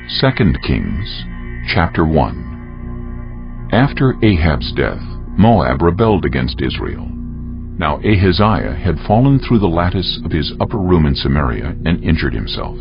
2 Kings, chapter 1. After Ahab's death, Moab rebelled against Israel. Now Ahaziah had fallen through the lattice of his upper room in Samaria and injured himself.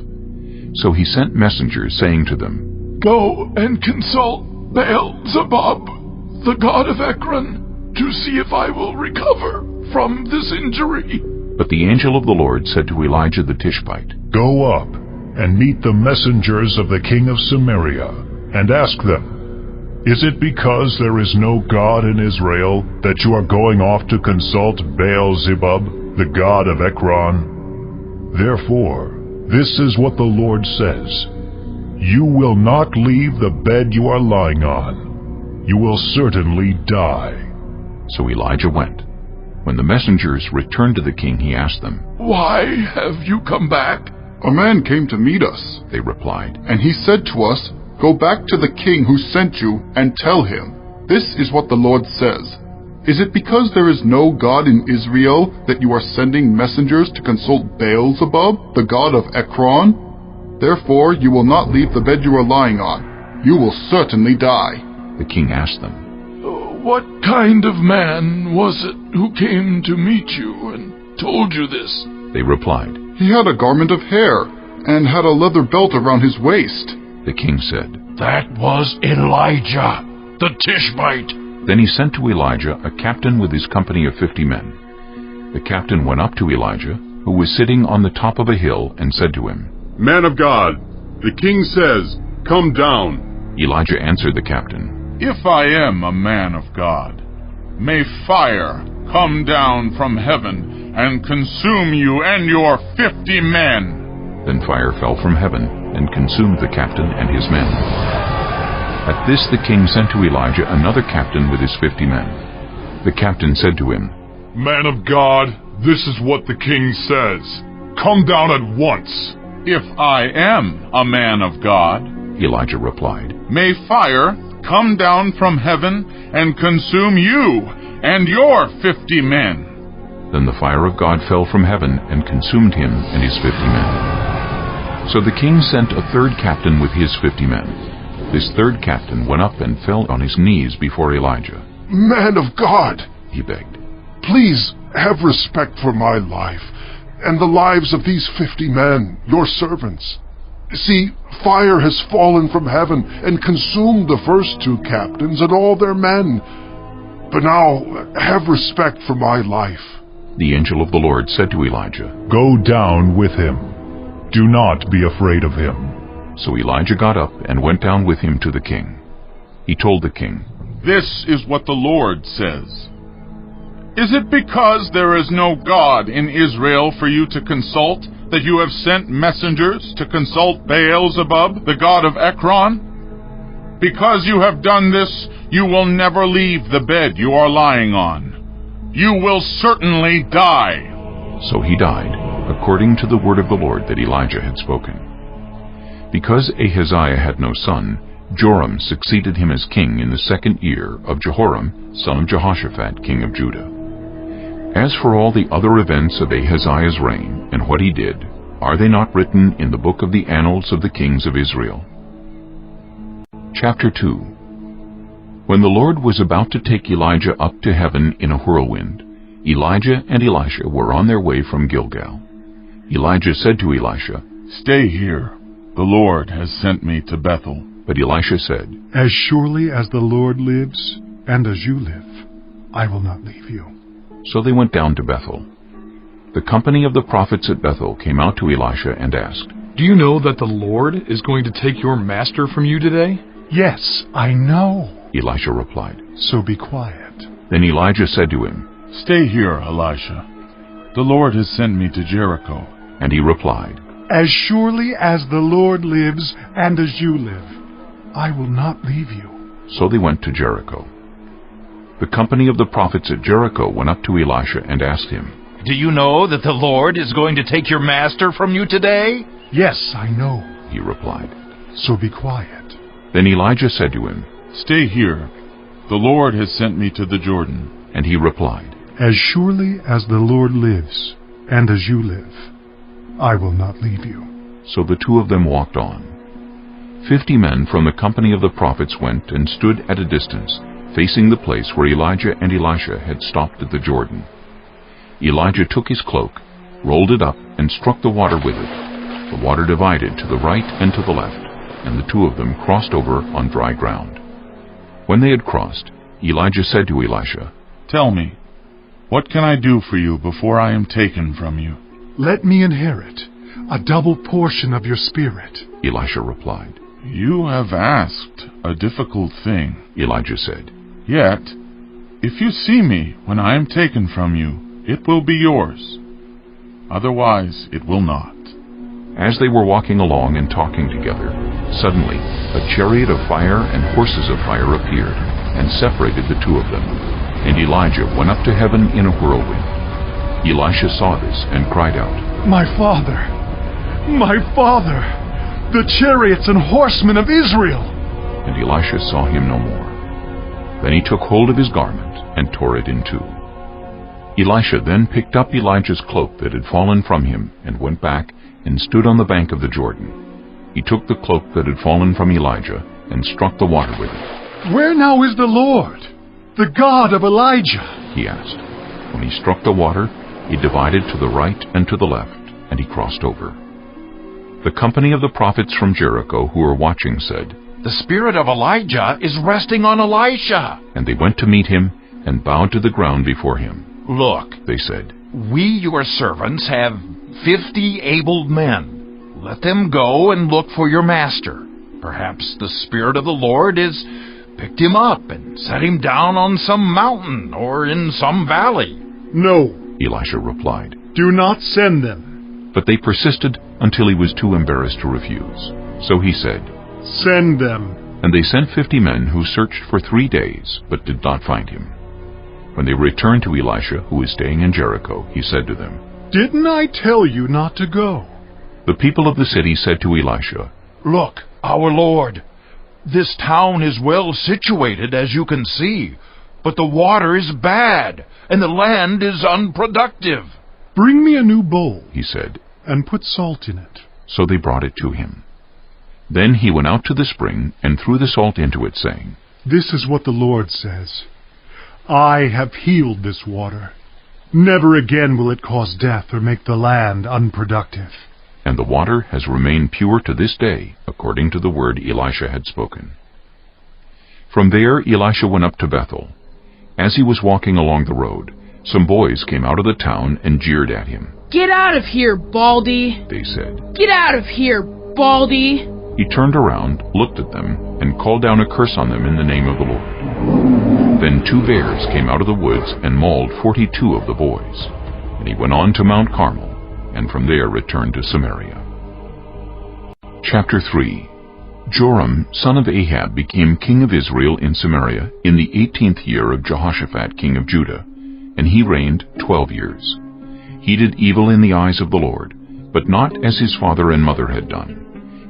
So he sent messengers, saying to them, "Go and consult Baal-zebub, the god of Ekron, to see if I will recover from this injury." But the angel of the Lord said to Elijah the Tishbite, "Go up and meet the messengers of the king of Samaria, and ask them, is it because there is no God in Israel that you are going off to consult Baal-zebub, the god of Ekron? Therefore, this is what the Lord says, you will not leave the bed you are lying on. You will certainly die." So Elijah went. When the messengers returned to the king, he asked them, "Why have you come back?" "A man came to meet us," they replied, "and he said to us, 'Go back to the king who sent you and tell him, this is what the Lord says. Is it because there is no God in Israel that you are sending messengers to consult Baal-zebub, the god of Ekron? Therefore you will not leave the bed you are lying on. You will certainly die.'" The king asked them, "What kind of man was it who came to meet you and told you this?" They replied. "He had a garment of hair and had a leather belt around his waist." The king said, "That was Elijah, the Tishbite." Then he sent to Elijah a captain with his company of 50 men. The captain went up to Elijah, who was sitting on the top of a hill, and said to him, "Man of God, the king says, 'Come down.'" Elijah answered the captain, "If I am a man of God, may fire come down from heaven and consume you and your 50 men." Then fire fell from heaven and consumed the captain and his men. At this the king sent to Elijah another captain with his 50 men. The captain said to him, "Man of God, this is what the king says. Come down at once." "If I am a man of God," Elijah replied, "may fire come down from heaven and consume you and your 50 men." Then the fire of God fell from heaven and consumed him and his 50 men. So the king sent a third captain with his 50 men. This third captain went up and fell on his knees before Elijah. "Man of God," he begged, "please have respect for my life and the lives of these 50 men, your servants. See, fire has fallen from heaven and consumed the first 2 captains and all their men. But now have respect for my life." The angel of the Lord said to Elijah, "Go down with him. Do not be afraid of him." So Elijah got up and went down with him to the king. He told the king, "This is what the Lord says. Is it because there is no God in Israel for you to consult that you have sent messengers to consult Baal-zebub, the god of Ekron? Because you have done this, you will never leave the bed you are lying on. You will certainly die." So he died, according to the word of the Lord that Elijah had spoken. Because Ahaziah had no son, Joram succeeded him as king in the 2nd year of Jehoram, son of Jehoshaphat, king of Judah. As for all the other events of Ahaziah's reign, and what he did, are they not written in the book of the annals of the kings of Israel? Chapter 2. When the Lord was about to take Elijah up to heaven in a whirlwind, Elijah and Elisha were on their way from Gilgal. Elijah said to Elisha, "Stay here. The Lord has sent me to Bethel." But Elisha said, "As surely as the Lord lives, and as you live, I will not leave you." So they went down to Bethel. The company of the prophets at Bethel came out to Elisha and asked, "Do you know that the Lord is going to take your master from you today?" "Yes, I know," Elisha replied. "So be quiet." Then Elijah said to him, "Stay here, Elisha. The Lord has sent me to Jericho." And he replied, "As surely as the Lord lives, and as you live, I will not leave you." So they went to Jericho. The company of the prophets at Jericho went up to Elisha and asked him, "Do you know that the Lord is going to take your master from you today?" "Yes, I know," he replied. "So be quiet." Then Elijah said to him, "Stay here. The Lord has sent me to the Jordan." And he replied, "As surely as the Lord lives, and as you live, I will not leave you." So the two of them walked on. 50 men from the company of the prophets went and stood at a distance, facing the place where Elijah and Elisha had stopped at the Jordan. Elijah took his cloak, rolled it up, and struck the water with it. The water divided to the right and to the left, and the two of them crossed over on dry ground. When they had crossed, Elijah said to Elisha, "Tell me, what can I do for you before I am taken from you?" Let me inherit a double portion of your spirit. Elisha replied. "You have asked a difficult thing," Elijah said. "Yet, if you see me when I am taken from you, it will be yours. Otherwise, it will not." As they were walking along and talking together, suddenly a chariot of fire and horses of fire appeared and separated the two of them, and Elijah went up to heaven in a whirlwind. Elisha saw this and cried out, My father! My father! The chariots and horsemen of Israel! And Elisha saw him no more. Then he took hold of his garment and tore it in two. Elisha then picked up Elijah's cloak that had fallen from him and went back and stood on the bank of the Jordan. He took the cloak that had fallen from Elijah and struck the water with it. Where now is the Lord, the God of Elijah? He asked. When he struck the water, it divided to the right and to the left, and he crossed over. The company of the prophets from Jericho who were watching said, The spirit of Elijah is resting on Elisha. And they went to meet him and bowed to the ground before him. Look, they said, we, your servants, have 50 able men. Let them go and look for your master. Perhaps the Spirit of the Lord has picked him up and set him down on some mountain or in some valley. No, Elisha replied. Do not send them. But they persisted until he was too embarrassed to refuse. So he said, Send them. And they sent 50 men who searched for 3 days, but did not find him. When they returned to Elisha, who was staying in Jericho, he said to them, Didn't I tell you not to go? The people of the city said to Elisha, Look, our Lord, this town is well situated, as you can see, but the water is bad, and the land is unproductive. Bring me a new bowl, he said, and put salt in it. So they brought it to him. Then he went out to the spring and threw the salt into it, saying, This is what the Lord says. I have healed this water. Never again will it cause death or make the land unproductive. And the water has remained pure to this day, according to the word Elisha had spoken. From there Elisha went up to Bethel. As he was walking along the road, some boys came out of the town and jeered at him. Get out of here, Baldy! They said. Get out of here, Baldy! He turned around, looked at them, and called down a curse on them in the name of the Lord. Then 2 bears came out of the woods and mauled 42 of the boys. And he went on to Mount Carmel, and from there returned to Samaria. Chapter 3. Joram, son of Ahab, became king of Israel in Samaria in the 18th year of Jehoshaphat, king of Judah, and he reigned 12 years. He did evil in the eyes of the Lord, but not as his father and mother had done.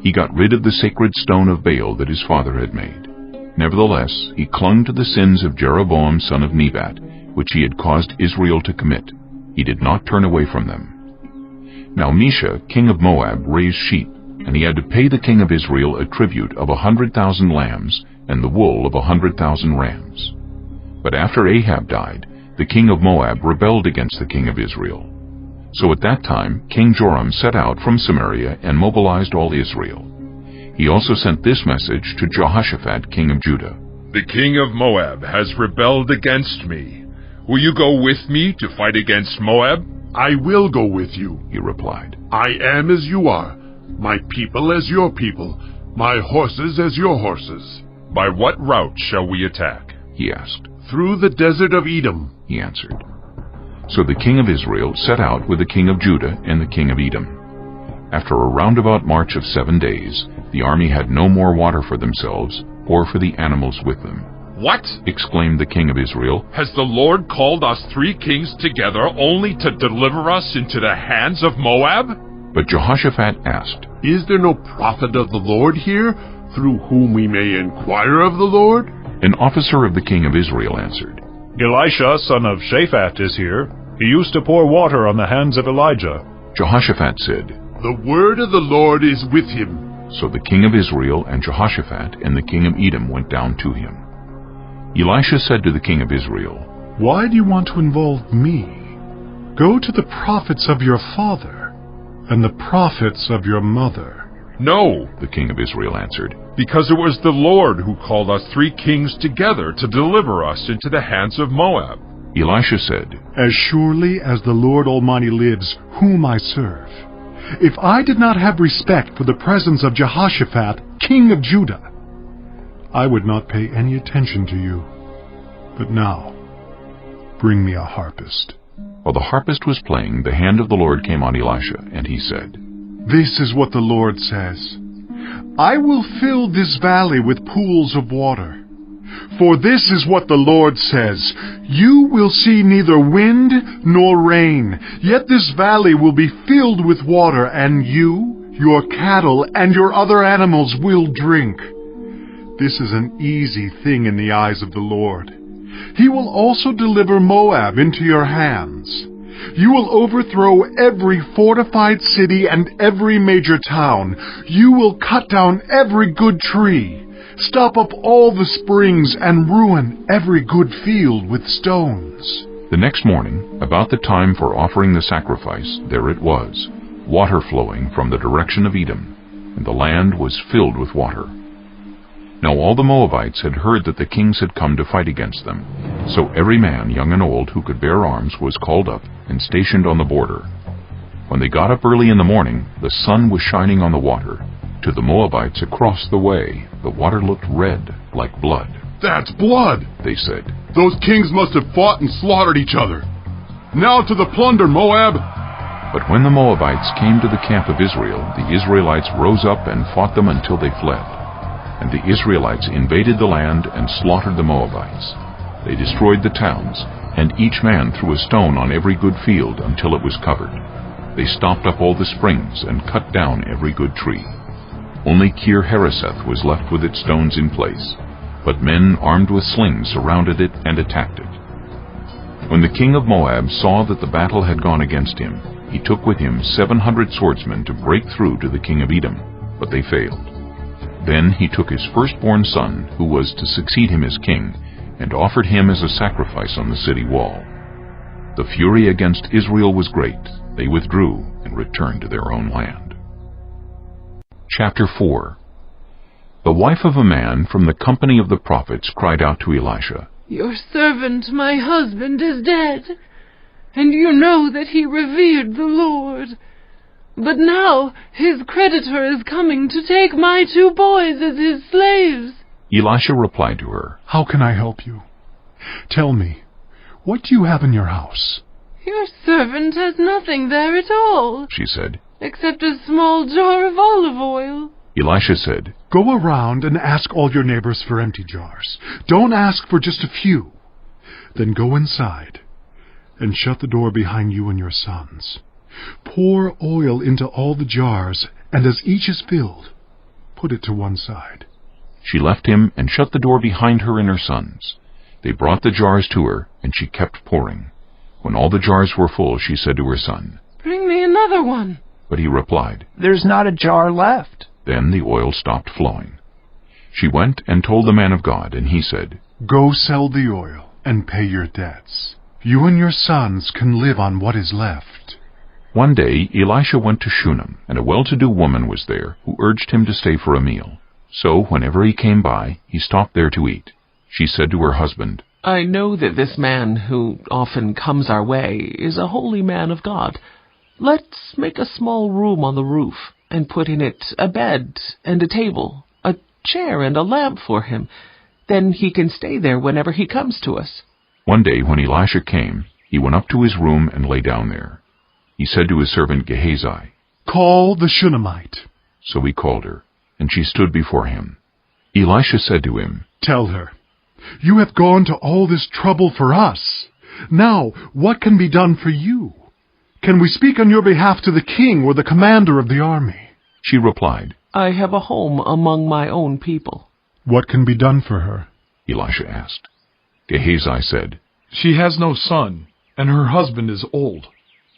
He got rid of the sacred stone of Baal that his father had made. Nevertheless, he clung to the sins of Jeroboam son of Nebat, which he had caused Israel to commit. He did not turn away from them. Now Mesha, king of Moab, raised sheep, and he had to pay the king of Israel a tribute of 100,000 lambs and the wool of 100,000 rams. But after Ahab died, the king of Moab rebelled against the king of Israel. So at that time King Joram set out from Samaria and mobilized all Israel. He also sent this message to Jehoshaphat, king of Judah. The king of Moab has rebelled against me. Will you go with me to fight against Moab? I will go with you, he replied. I am as you are, my people as your people, my horses as your horses. By what route shall we attack? He asked. Through the desert of Edom, he answered. So the king of Israel set out with the king of Judah and the king of Edom. After a roundabout march of 7 days, the army had no more water for themselves or for the animals with them. What? Exclaimed the king of Israel. Has the Lord called us 3 kings together only to deliver us into the hands of Moab? But Jehoshaphat asked, Is there no prophet of the Lord here, through whom we may inquire of the Lord? An officer of the king of Israel answered, Elisha, son of Shaphat, is here. He used to pour water on the hands of Elijah. Jehoshaphat said, The word of the Lord is with him. So the king of Israel and Jehoshaphat and the king of Edom went down to him. Elisha said to the king of Israel, "Why do you want to involve me? Go to the prophets of your father and the prophets of your mother." "No," the king of Israel answered, "because it was the Lord who called us 3 kings together to deliver us into the hands of Moab." Elisha said, "As surely as the Lord Almighty lives, whom I serve, if I did not have respect for the presence of Jehoshaphat, king of Judah, I would not pay any attention to you. But now, bring me a harpist." While the harpist was playing, the hand of the Lord came on Elisha, and he said, "This is what the Lord says. I will fill this valley with pools of water. For this is what the Lord says, you will see neither wind nor rain, yet this valley will be filled with water, and you, your cattle, and your other animals will drink. This is an easy thing in the eyes of the Lord. He will also deliver Moab into your hands. You will overthrow every fortified city and every major town. You will cut down every good tree, stop up all the springs, and ruin every good field with stones." The next morning, about the time for offering the sacrifice, there it was, water flowing from the direction of Edom, and the land was filled with water. Now all the Moabites had heard that the kings had come to fight against them. So every man, young and old, who could bear arms was called up and stationed on the border. When they got up early in the morning, the sun was shining on the water. To the Moabites across the way, the water looked red, like blood. "That's blood," they said. "Those kings must have fought and slaughtered each other. Now to the plunder, Moab!" But when the Moabites came to the camp of Israel, the Israelites rose up and fought them until they fled. And the Israelites invaded the land and slaughtered the Moabites. They destroyed the towns, and each man threw a stone on every good field until it was covered. They stopped up all the springs and cut down every good tree. Only Kir-Hareseth was left with its stones in place, but men armed with slings surrounded it and attacked it. When the king of Moab saw that the battle had gone against him, he took with him 700 swordsmen to break through to the king of Edom, but they failed. Then he took his firstborn son, who was to succeed him as king, and offered him as a sacrifice on the city wall. The fury against Israel was great. They withdrew and returned to their own land. Chapter 4. The wife of a man from the company of the prophets cried out to Elisha, "Your servant, my husband, is dead, and you know that he revered the Lord. But now his creditor is coming to take my 2 boys as his slaves." Elisha replied to her, "How can I help you? Tell me, what do you have in your house?" "Your servant has nothing there at all," she said, "except a small jar of olive oil." Elisha said, "Go around and ask all your neighbors for empty jars. Don't ask for just a few. Then go inside and shut the door behind you and your sons. Pour oil into all the jars, and as each is filled, put it to one side." She left him and shut the door behind her and her sons. They brought the jars to her, and she kept pouring. When all the jars were full, she said to her son, "Bring me another one." But he replied, "There's not a jar left." Then the oil stopped flowing. She went and told the man of God, and he said, "Go sell the oil and pay your debts. You and your sons can live on what is left." One day Elisha went to Shunem, and a well-to-do woman was there, who urged him to stay for a meal. So whenever he came by, he stopped there to eat. She said to her husband, "I know that this man who often comes our way is a holy man of God. Let's make a small room on the roof, and put in it a bed and a table, a chair and a lamp for him. Then he can stay there whenever he comes to us." One day when Elisha came, he went up to his room and lay down there. He said to his servant Gehazi, "Call the Shunammite." So he called her, and she stood before him. Elisha said to him, "Tell her, you have gone to all this trouble for us. Now, what can be done for you? Can we speak on your behalf to the king or the commander of the army?" She replied, "I have a home among my own people." "What can be done for her?" Elisha asked. Gehazi said, "She has no son, and her husband is old."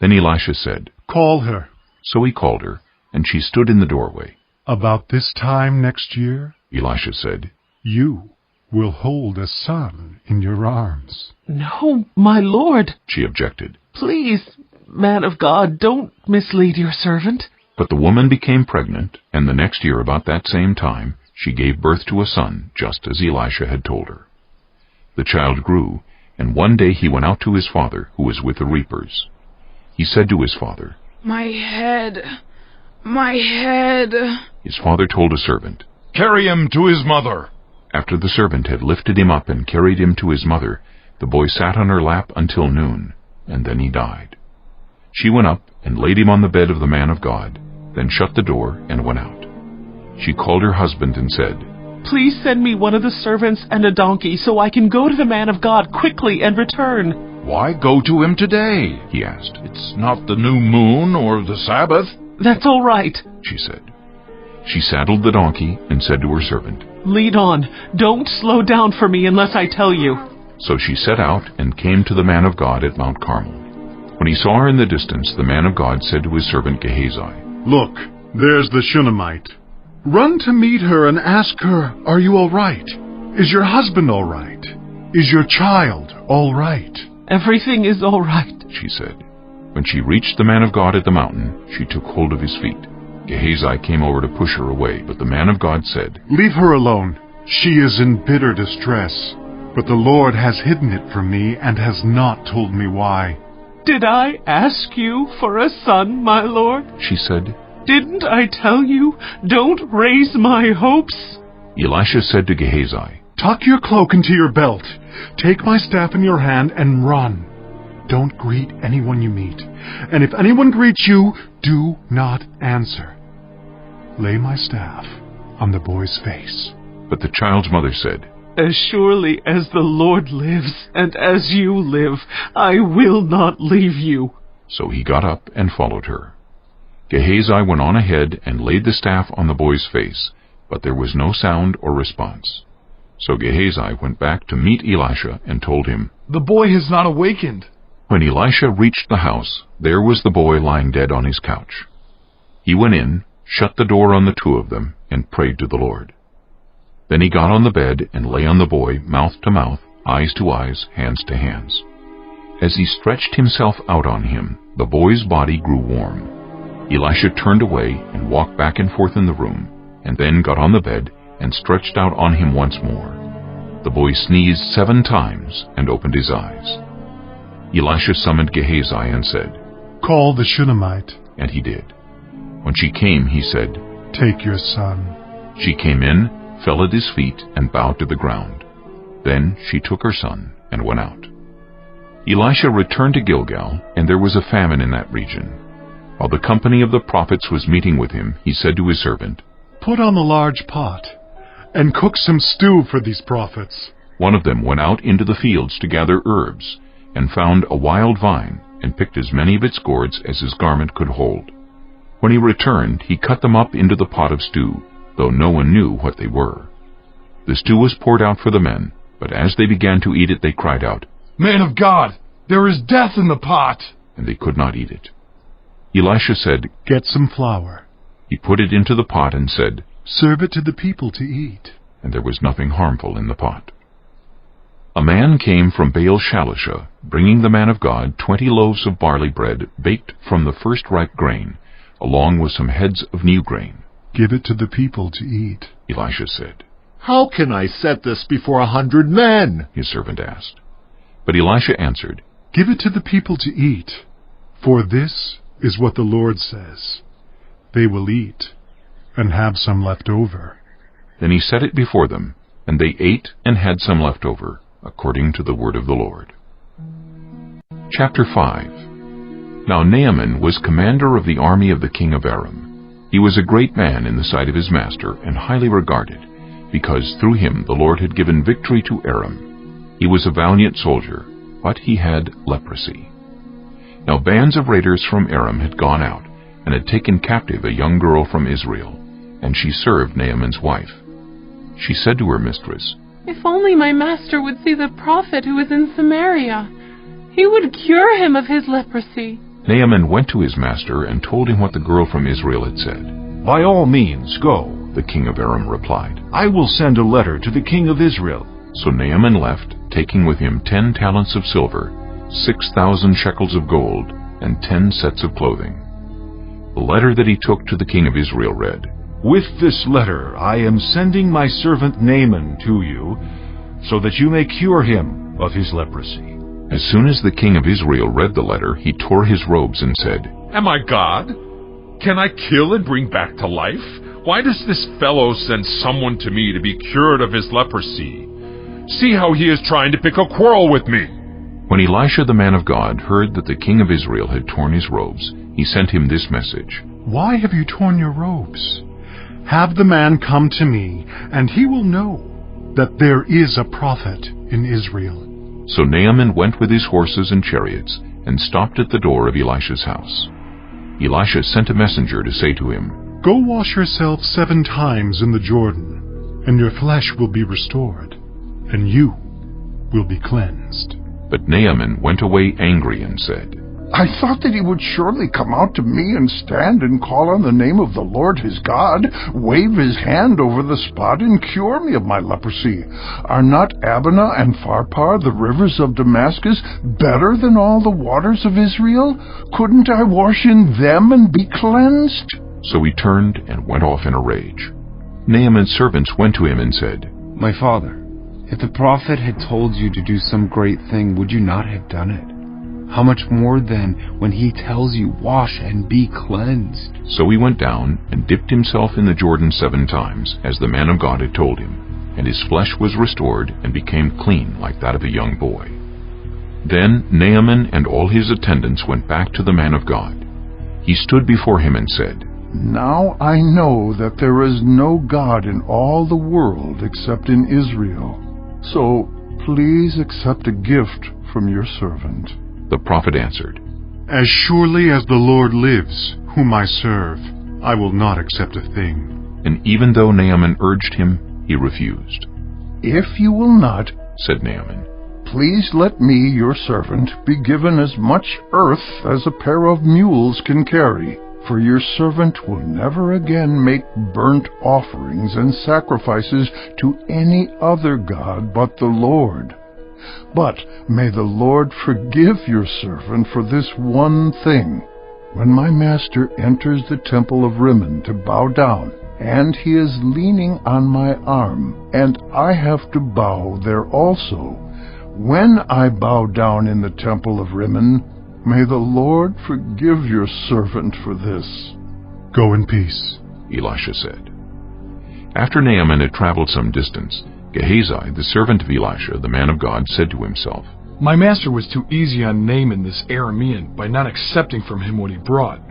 Then Elisha said, "Call her." So he called her, and she stood in the doorway. About this time next year, Elisha said, you will hold a son in your arms. No, my lord. She objected. Please, man of God, don't mislead your servant. But the woman became pregnant, and the next year about that same time, she gave birth to a son, just as Elisha had told her. The child grew, and one day he went out to his father, who was with the reapers. He said to his father, My head, my head. His father told a servant, Carry him to his mother. After the servant had lifted him up and carried him to his mother, the boy sat on her lap until noon, and then he died. She went up and laid him on the bed of the man of God, then shut the door and went out. She called her husband and said, Please send me one of the servants and a donkey so I can go to the man of God quickly and return. Why go to him today? He asked. It's not the new moon or the Sabbath. That's all right, she said. She saddled the donkey and said to her servant, Lead on. Don't slow down for me unless I tell you. So she set out and came to the man of God at Mount Carmel. When he saw her in the distance, the man of God said to his servant Gehazi, Look, there's the Shunammite. Run to meet her and ask her, Are you all right? Is your husband all right? Is your child all right? Everything is all right, she said. When she reached the man of God at the mountain, she took hold of his feet. Gehazi came over to push her away, but the man of God said, Leave her alone. She is in bitter distress, but the Lord has hidden it from me and has not told me why. Did I ask you for a son, my lord? She said. Didn't I tell you, don't raise my hopes? Elisha said to Gehazi, Tuck your cloak into your belt. Take my staff in your hand and run. Don't greet anyone you meet. And if anyone greets you, do not answer. Lay my staff on the boy's face. But the child's mother said, As surely as the Lord lives, and as you live, I will not leave you. So he got up and followed her. Gehazi went on ahead and laid the staff on the boy's face, but there was no sound or response. So Gehazi went back to meet Elisha and told him, The boy has not awakened. When Elisha reached the house, there was the boy lying dead on his couch. He went in, shut the door on the two of them, and prayed to the Lord. Then he got on the bed and lay on the boy, mouth to mouth, eyes to eyes, hands to hands. As he stretched himself out on him, the boy's body grew warm. Elisha turned away and walked back and forth in the room, and then got on the bed and stretched out on him once more. The boy sneezed 7 times and opened his eyes. Elisha summoned Gehazi and said, Call the Shunammite. And he did. When she came, he said, Take your son. She came in, fell at his feet, and bowed to the ground. Then she took her son and went out. Elisha returned to Gilgal, and there was a famine in that region. While the company of the prophets was meeting with him, he said to his servant, Put on the large pot, and cook some stew for these prophets. One of them went out into the fields to gather herbs, and found a wild vine, and picked as many of its gourds as his garment could hold. When he returned, he cut them up into the pot of stew, though no one knew what they were. The stew was poured out for the men, but as they began to eat it, they cried out, Man of God, there is death in the pot! And they could not eat it. Elisha said, Get some flour. He put it into the pot and said, Serve it to the people to eat. And there was nothing harmful in the pot. A man came from Baal-Shalisha, bringing the man of God 20 loaves of barley bread baked from the first ripe grain, along with some heads of new grain. Give it to the people to eat, Elisha said. How can I set this before 100 men? His servant asked. But Elisha answered, Give it to the people to eat, for this is what the Lord says. They will eat, and have some left over. Then he set it before them, and they ate and had some left over, according to the word of the Lord. Chapter 5. Now Naaman was commander of the army of the king of Aram. He was a great man in the sight of his master, and highly regarded, because through him the Lord had given victory to Aram. He was a valiant soldier, but he had leprosy. Now bands of raiders from Aram had gone out, and had taken captive a young girl from Israel, and she served Naaman's wife. She said to her mistress, If only my master would see the prophet who is in Samaria, he would cure him of his leprosy. Naaman went to his master and told him what the girl from Israel had said. By all means, go, the king of Aram replied. I will send a letter to the king of Israel. So Naaman left, taking with him 10 talents of silver, 6,000 shekels of gold, and 10 sets of clothing. The letter that he took to the king of Israel read, With this letter I am sending my servant Naaman to you, so that you may cure him of his leprosy. As soon as the king of Israel read the letter, he tore his robes and said, Am I God? Can I kill and bring back to life? Why does this fellow send someone to me to be cured of his leprosy? See how he is trying to pick a quarrel with me. When Elisha the man of God heard that the king of Israel had torn his robes, he sent him this message. Why have you torn your robes? Have the man come to me, and he will know that there is a prophet in Israel. So Naaman went with his horses and chariots, and stopped at the door of Elisha's house. Elisha sent a messenger to say to him, Go wash yourself 7 times in the Jordan, and your flesh will be restored, and you will be cleansed. But Naaman went away angry and said, I thought that he would surely come out to me and stand and call on the name of the Lord his God, wave his hand over the spot, and cure me of my leprosy. Are not Abana and Pharpar, the rivers of Damascus, better than all the waters of Israel? Couldn't I wash in them and be cleansed? So he turned and went off in a rage. Naaman's servants went to him and said, My father, if the prophet had told you to do some great thing, would you not have done it? How much more then when he tells you, Wash and be cleansed? So he went down and dipped himself in the Jordan 7 times, as the man of God had told him, and his flesh was restored and became clean like that of a young boy. Then Naaman and all his attendants went back to the man of God. He stood before him and said, Now I know that there is no God in all the world except in Israel. So please accept a gift from your servant. The prophet answered, As surely as the Lord lives, whom I serve, I will not accept a thing. And even though Naaman urged him, he refused. If you will not, said Naaman, please let me, your servant, be given as much earth as a pair of mules can carry, for your servant will never again make burnt offerings and sacrifices to any other god but the Lord. But may the Lord forgive your servant for this one thing. When my master enters the temple of Rimmon to bow down, and he is leaning on my arm, and I have to bow there also, when I bow down in the temple of Rimmon, may the Lord forgive your servant for this. Go in peace, Elisha said. After Naaman had traveled some distance, Gehazi, the servant of Elisha, the man of God, said to himself, My master was too easy on Naaman this Aramean by not accepting from him what he brought.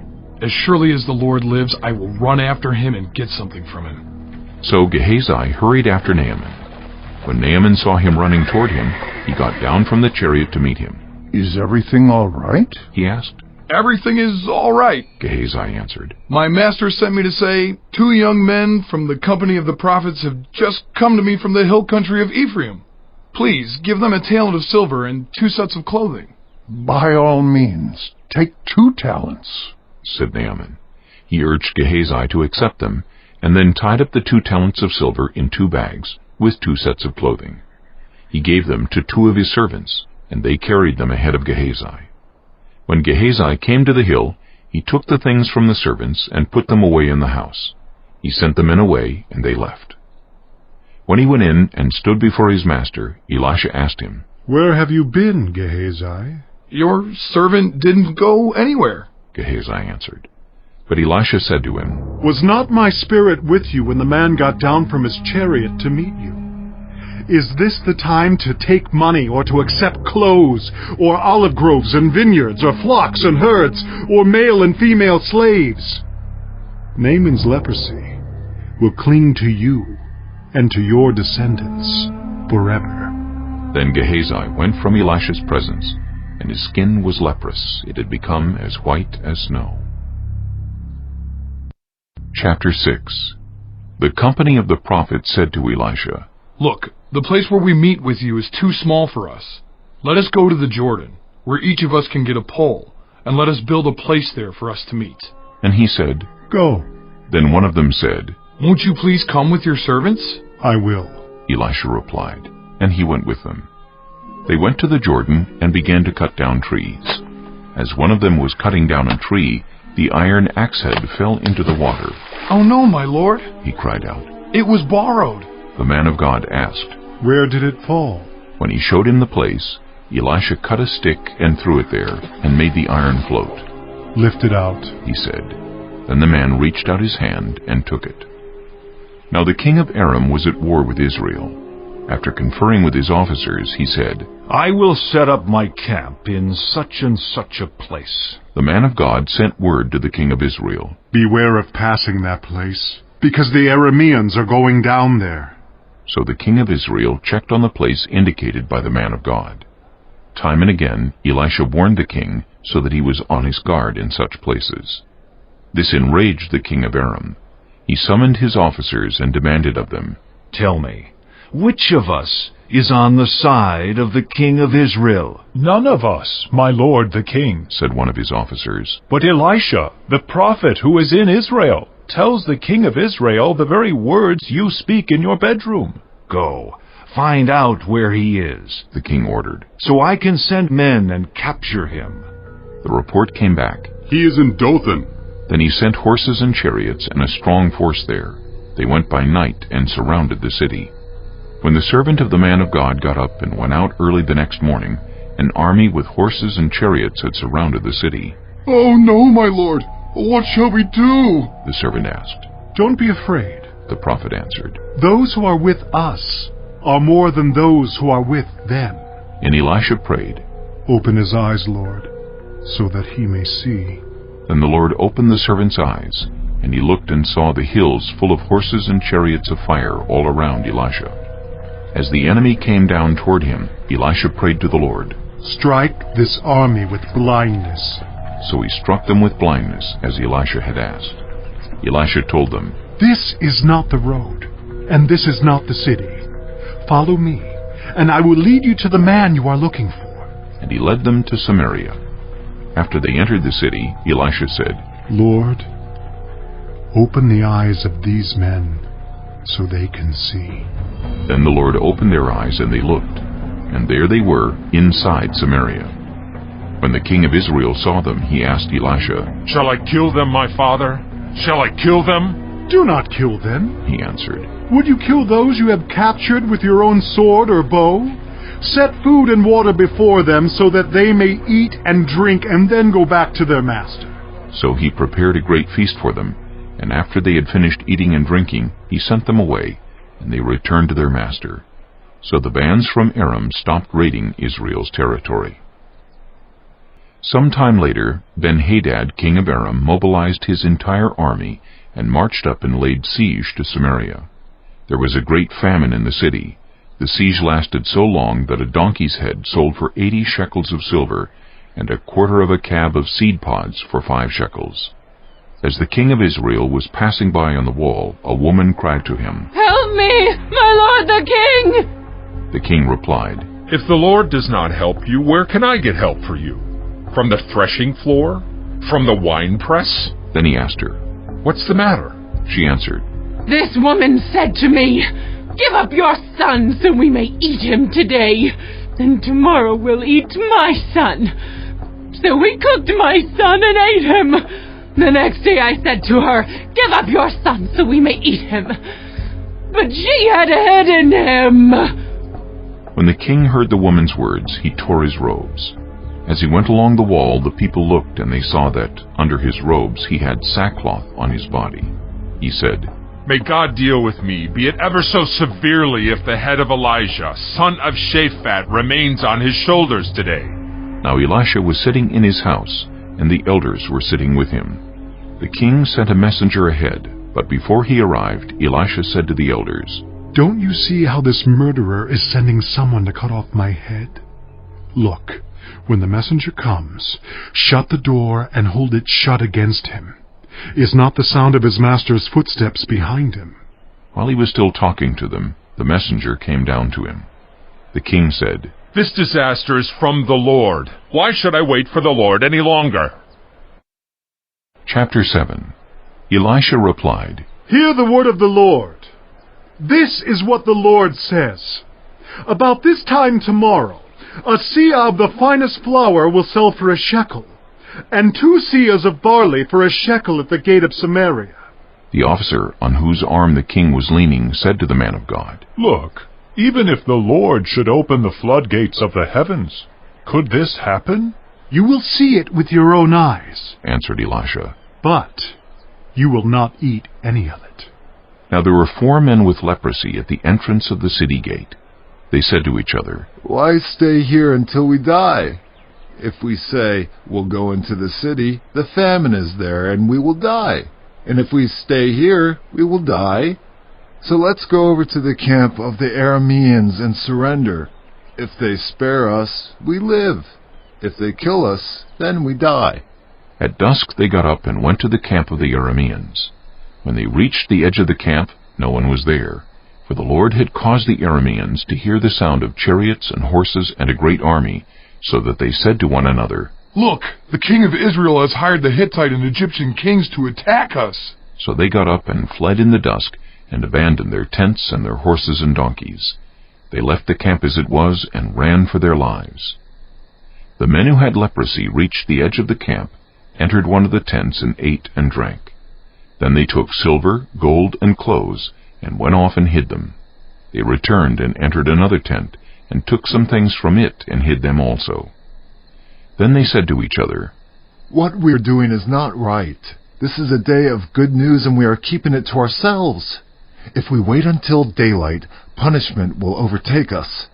As surely as the Lord lives, I will run after him and get something from him. So Gehazi hurried after Naaman. When Naaman saw him running toward him, he got down from the chariot to meet him. Is everything all right? He asked. Everything is all right, Gehazi answered. My master sent me to say, 2 young men from the company of the prophets have just come to me from the hill country of Ephraim. Please, give them a talent of silver and 2 sets of clothing. By all means, take 2 talents, said Naaman. He urged Gehazi to accept them, and then tied up the 2 talents of silver in 2 bags, with 2 sets of clothing. He gave them to 2 of his servants, and they carried them ahead of Gehazi. When Gehazi came to the hill, he took the things from the servants and put them away in the house. He sent the men away, and they left. When he went in and stood before his master, Elisha asked him, Where have you been, Gehazi? Your servant didn't go anywhere, Gehazi answered. But Elisha said to him, Was not my spirit with you when the man got down from his chariot to meet you? Is this the time to take money, or to accept clothes, or olive groves and vineyards, or flocks and herds, or male and female slaves? Naaman's leprosy will cling to you and to your descendants forever. Then Gehazi went from Elisha's presence, and his skin was leprous. It had become as white as snow. Chapter 6. The company of the prophets said to Elisha, Look, the place where we meet with you is too small for us. Let us go to the Jordan, where each of us can get a pole, and let us build a place there for us to meet. And he said, Go, Then one of them said, "Won't you please come with your servants?" "I will," Elisha replied, and he went with them. They went to the Jordan and began to cut down trees. As one of them was cutting down a tree, the iron axe head fell into the water. "Oh no, my lord," he cried out. "It was borrowed." The man of God asked, "Where did it fall?" When he showed him the place, Elisha cut a stick and threw it there, and made the iron float. "Lift it out," he said. Then the man reached out his hand and took it. Now the king of Aram was at war with Israel. After conferring with his officers, he said, "I will set up my camp in such and such a place." The man of God sent word to the king of Israel, "Beware of passing that place, because the Arameans are going down there." So the king of Israel checked on the place indicated by the man of God. Time and again, Elisha warned the king so that he was on his guard in such places. This enraged the king of Aram. He summoned his officers and demanded of them, "Tell me, which of us is on the side of the king of Israel?" "None of us, my lord the king," said one of his officers. "But Elisha, the prophet who is in Israel, tells the king of Israel the very words you speak in your bedroom." "Go, find out where he is," the king ordered, "so I can send men and capture him." The report came back, "He is in Dothan." Then he sent horses and chariots and a strong force there. They went by night and surrounded the city. When the servant of the man of God got up and went out early the next morning, an army with horses and chariots had surrounded the city. "Oh no, my lord! What shall we do?" the servant asked. "Don't be afraid," the prophet answered. "Those who are with us are more than those who are with them." And Elisha prayed, "Open his eyes, Lord, so that he may see." Then the Lord opened the servant's eyes, and he looked and saw the hills full of horses and chariots of fire all around Elisha. As the enemy came down toward him, Elisha prayed to the Lord, "Strike this army with blindness." So he struck them with blindness, as Elisha had asked. Elisha told them, "This is not the road, and this is not the city. Follow me, and I will lead you to the man you are looking for." And he led them to Samaria. After they entered the city, Elisha said, "Lord, open the eyes of these men so they can see." Then the Lord opened their eyes, and they looked, and there they were inside Samaria. When the king of Israel saw them, he asked Elisha, "Shall I kill them, my father? Shall I kill them?" "Do not kill them," he answered. "Would you kill those you have captured with your own sword or bow? Set food and water before them so that they may eat and drink and then go back to their master." So he prepared a great feast for them, and after they had finished eating and drinking, he sent them away, and they returned to their master. So the bands from Aram stopped raiding Israel's territory. Some time later, Ben-Hadad, king of Aram, mobilized his entire army and marched up and laid siege to Samaria. There was a great famine in the city. The siege lasted so long that a donkey's head sold for 80 shekels of silver, and a quarter of a cab of seed pods for 5 shekels. As the king of Israel was passing by on the wall, a woman cried to him, "Help me, my lord the king!" The king replied, "If the Lord does not help you, where can I get help for you? From the threshing floor? From the winepress?" Then he asked her, "What's the matter?" She answered, "This woman said to me, 'Give up your son so we may eat him today, and tomorrow we'll eat my son.' So we cooked my son and ate him. The next day I said to her, 'Give up your son so we may eat him.' But she had hidden him." When the king heard the woman's words, he tore his robes. As he went along the wall, the people looked, and they saw that, under his robes, he had sackcloth on his body. He said, "May God deal with me, be it ever so severely, if the head of Elijah, son of Shaphat, remains on his shoulders today." Now Elisha was sitting in his house, and the elders were sitting with him. The king sent a messenger ahead, but before he arrived, Elisha said to the elders, "Don't you see how this murderer is sending someone to cut off my head? Look, when the messenger comes, shut the door and hold it shut against him. Is not the sound of his master's footsteps behind him?" While he was still talking to them, the messenger came down to him. The king said, "This disaster is from the Lord. Why should I wait for the Lord any longer?" Chapter 7. Elisha replied, "Hear the word of the Lord. This is what the Lord says. About this time tomorrow, a seah of the finest flour will sell for a shekel, and 2 seahs of barley for a shekel at the gate of Samaria." The officer on whose arm the king was leaning said to the man of God, "Look, even if the Lord should open the floodgates of the heavens, could this happen?" "You will see it with your own eyes," answered Elisha, "but you will not eat any of it." Now there were 4 men with leprosy at the entrance of the city gate. They said to each other, "Why stay here until we die? If we say, 'We'll go into the city,' the famine is there and we will die. And if we stay here, we will die. So let's go over to the camp of the Arameans and surrender. If they spare us, we live. If they kill us, then we die." At dusk they got up and went to the camp of the Arameans. When they reached the edge of the camp, no one was there, for the Lord had caused the Arameans to hear the sound of chariots and horses and a great army, so that they said to one another, "Look, the king of Israel has hired the Hittite and Egyptian kings to attack us." So they got up and fled in the dusk, and abandoned their tents and their horses and donkeys. They left the camp as it was, and ran for their lives. The men who had leprosy reached the edge of the camp, entered one of the tents, and ate and drank. Then they took silver, gold, and clothes, and went off and hid them. They returned and entered another tent, and took some things from it, and hid them also. Then they said to each other, "What we're doing is not right. This is a day of good news and we are keeping it to ourselves. If we wait until daylight, punishment will overtake us.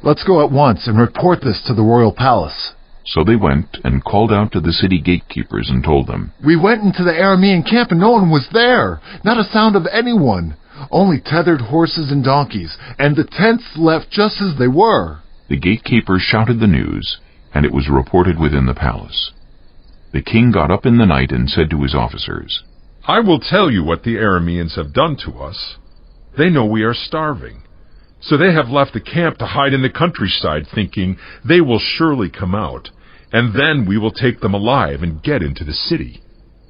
Let's go at once and report this to the royal palace." So they went and called out to the city gatekeepers and told them, "We went into the Aramean camp and no one was there, not a sound of anyone, only tethered horses and donkeys, and the tents left just as they were." The gatekeepers shouted the news, and it was reported within the palace. The king got up in the night and said to his officers, "I will tell you what the Arameans have done to us. They know we are starving, so they have left the camp to hide in the countryside, thinking they will surely come out, and then we will take them alive and get into the city."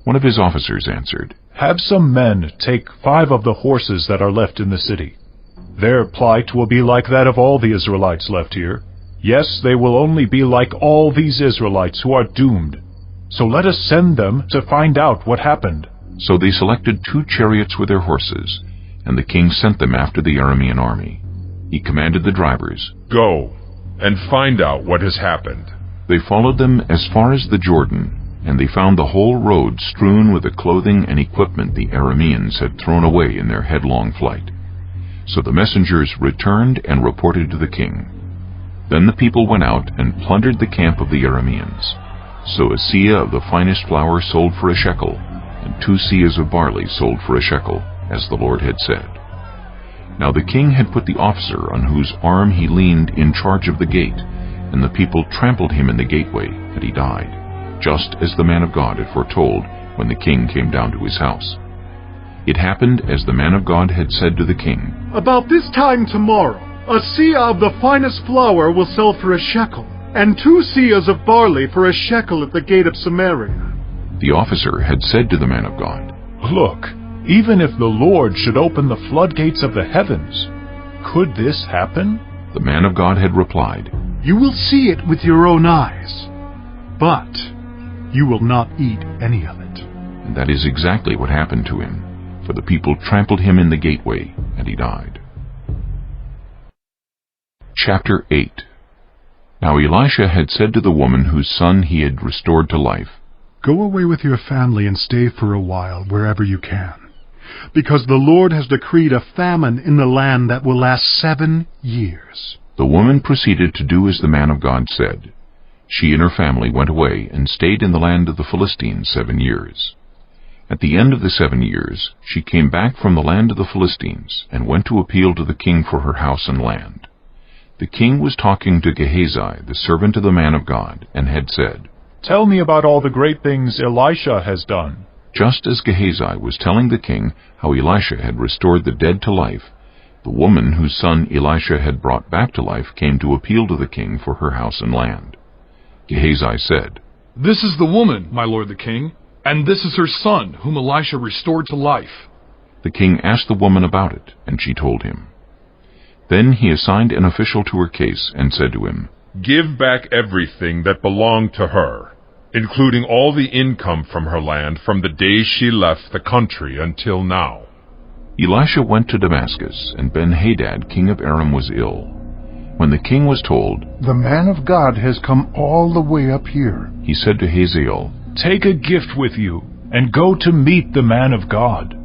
One of his officers answered, "Have some men take 5 of the horses that are left in the city. Their plight will be like that of all the Israelites left here. Yes, they will only be like all these Israelites who are doomed. So let us send them to find out what happened." So they selected 2 chariots with their horses, and the king sent them after the Aramean army. He commanded the drivers, "Go and find out what has happened." They followed them as far as the Jordan, and they found the whole road strewn with the clothing and equipment the Arameans had thrown away in their headlong flight. So the messengers returned and reported to the king. Then the people went out and plundered the camp of the Arameans. So a seah of the finest flour sold for a shekel, and 2 seahs of barley sold for a shekel, as the Lord had said. Now the king had put the officer on whose arm he leaned in charge of the gate, and the people trampled him in the gateway, and he died, just as the man of God had foretold when the king came down to his house. It happened as the man of God had said to the king, "About this time tomorrow, a seah of the finest flour will sell for a shekel, and 2 seahs of barley for a shekel at the gate of Samaria." The officer had said to the man of God, "Look, even if the Lord should open the floodgates of the heavens, could this happen?" The man of God had replied, "You will see it with your own eyes, but you will not eat any of it." And that is exactly what happened to him, for the people trampled him in the gateway, and he died. Chapter 8. Now Elisha had said to the woman whose son he had restored to life, "Go away with your family and stay for a while wherever you can, because the Lord has decreed a famine in the land that will last 7 years. The woman proceeded to do as the man of God said. She and her family went away and stayed in the land of the Philistines 7 years. At the end of the 7 years, she came back from the land of the Philistines and went to appeal to the king for her house and land. The king was talking to Gehazi, the servant of the man of God, and had said, "Tell me about all the great things Elisha has done." Just as Gehazi was telling the king how Elisha had restored the dead to life, the woman whose son Elisha had brought back to life came to appeal to the king for her house and land. Gehazi said, "This is the woman, my lord the king. And this is her son, whom Elisha restored to life." The king asked the woman about it, and she told him. Then he assigned an official to her case and said to him, "Give back everything that belonged to her, including all the income from her land from the day she left the country until now." Elisha went to Damascus, and Ben-Hadad, king of Aram, was ill. When the king was told, "The man of God has come all the way up here," he said to Hazael, "Take a gift with you, and go to meet the man of God.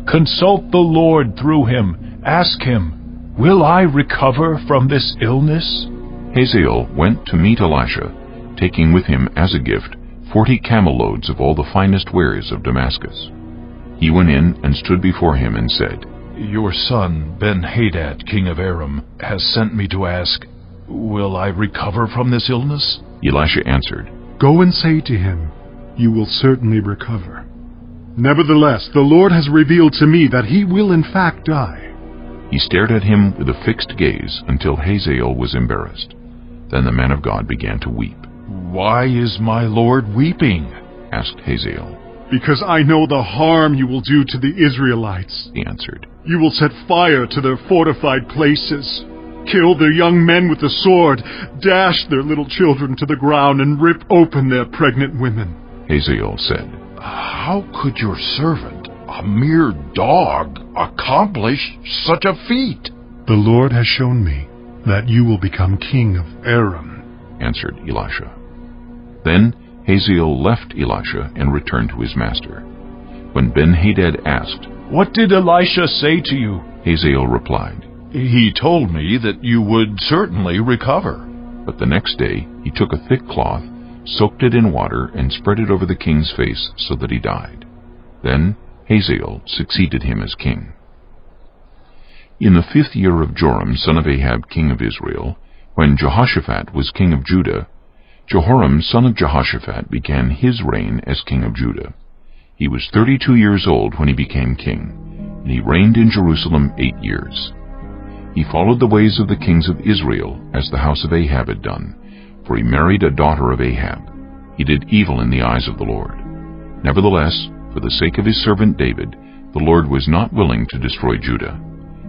Consult the Lord through him. Ask him, 'Will I recover from this illness?'" Hazael went to meet Elisha, taking with him as a gift 40 camel loads of all the finest wares of Damascus. He went in and stood before him and said, "Your son, Ben-Hadad, king of Aram, has sent me to ask, 'Will I recover from this illness?'" Elisha answered, "Go and say to him, 'You will certainly recover.' Nevertheless, the Lord has revealed to me that he will in fact die." He stared at him with a fixed gaze until Hazael was embarrassed. Then the man of God began to weep. "Why is my Lord weeping?" asked Hazael. "Because I know the harm you will do to the Israelites," he answered. "You will set fire to their fortified places, kill their young men with the sword, dash their little children to the ground, and rip open their pregnant women." Hazael said, "How could your servant, a mere dog, accomplish such a feat?" "The Lord has shown me that you will become king of Aram," answered Elisha. Then Hazael left Elisha and returned to his master. When Ben-Hadad asked, "What did Elisha say to you?" Hazael replied, "He told me that you would certainly recover." But the next day he took a thick cloth, soaked it in water, and spread it over the king's face so that he died. Then Hazael succeeded him as king. In the 5th year of Joram, son of Ahab, king of Israel, when Jehoshaphat was king of Judah, Jehoram, son of Jehoshaphat, began his reign as king of Judah. He was 32 years old when he became king, and he reigned in Jerusalem 8 years. He followed the ways of the kings of Israel, as the house of Ahab had done, for he married a daughter of Ahab. He did evil in the eyes of the Lord. Nevertheless, for the sake of his servant David, the Lord was not willing to destroy Judah.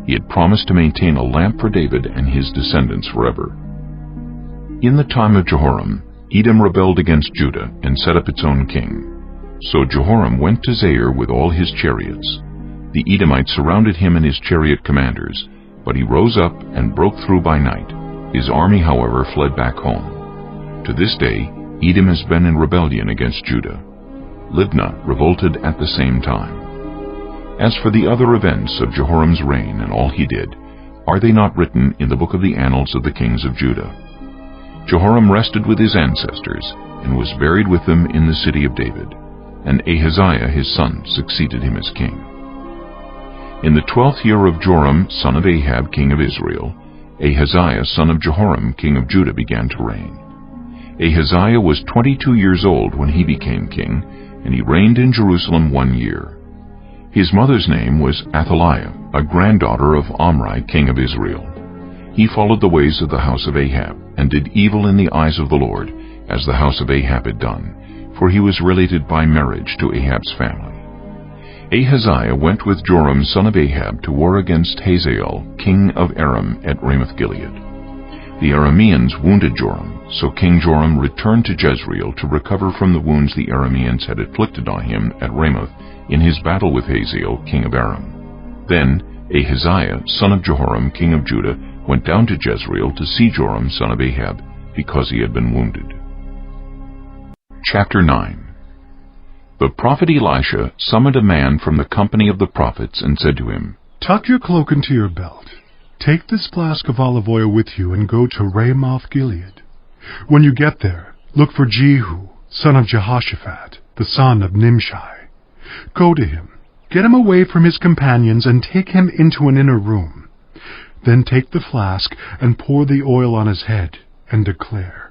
He had promised to maintain a lamp for David and his descendants forever. In the time of Jehoram, Edom rebelled against Judah and set up its own king. So Jehoram went to Zair with all his chariots. The Edomites surrounded him and his chariot commanders, but he rose up and broke through by night. His army, however, fled back home. To this day, Edom has been in rebellion against Judah. Libnah revolted at the same time. As for the other events of Jehoram's reign and all he did, are they not written in the book of the annals of the kings of Judah? Jehoram rested with his ancestors, and was buried with them in the city of David, and Ahaziah his son succeeded him as king. In the 12th year of Joram, son of Ahab, king of Israel, Ahaziah, son of Jehoram, king of Judah, began to reign. Ahaziah was 22 years old when he became king, and he reigned in Jerusalem 1 year. His mother's name was Athaliah, a granddaughter of Omri, king of Israel. He followed the ways of the house of Ahab, and did evil in the eyes of the Lord, as the house of Ahab had done, for he was related by marriage to Ahab's family. Ahaziah went with Joram son of Ahab to war against Hazael, king of Aram, at Ramoth-Gilead. The Arameans wounded Joram, so King Joram returned to Jezreel to recover from the wounds the Arameans had inflicted on him at Ramoth in his battle with Hazael, king of Aram. Then Ahaziah, son of Jehoram, king of Judah, went down to Jezreel to see Joram, son of Ahab, because he had been wounded. Chapter 9. The prophet Elisha summoned a man from the company of the prophets and said to him, "Tuck your cloak into your belt. Take this flask of olive oil with you and go to Ramoth-Gilead. When you get there, look for Jehu, son of Jehoshaphat, the son of Nimshi. Go to him, get him away from his companions, and take him into an inner room. Then take the flask and pour the oil on his head, and declare,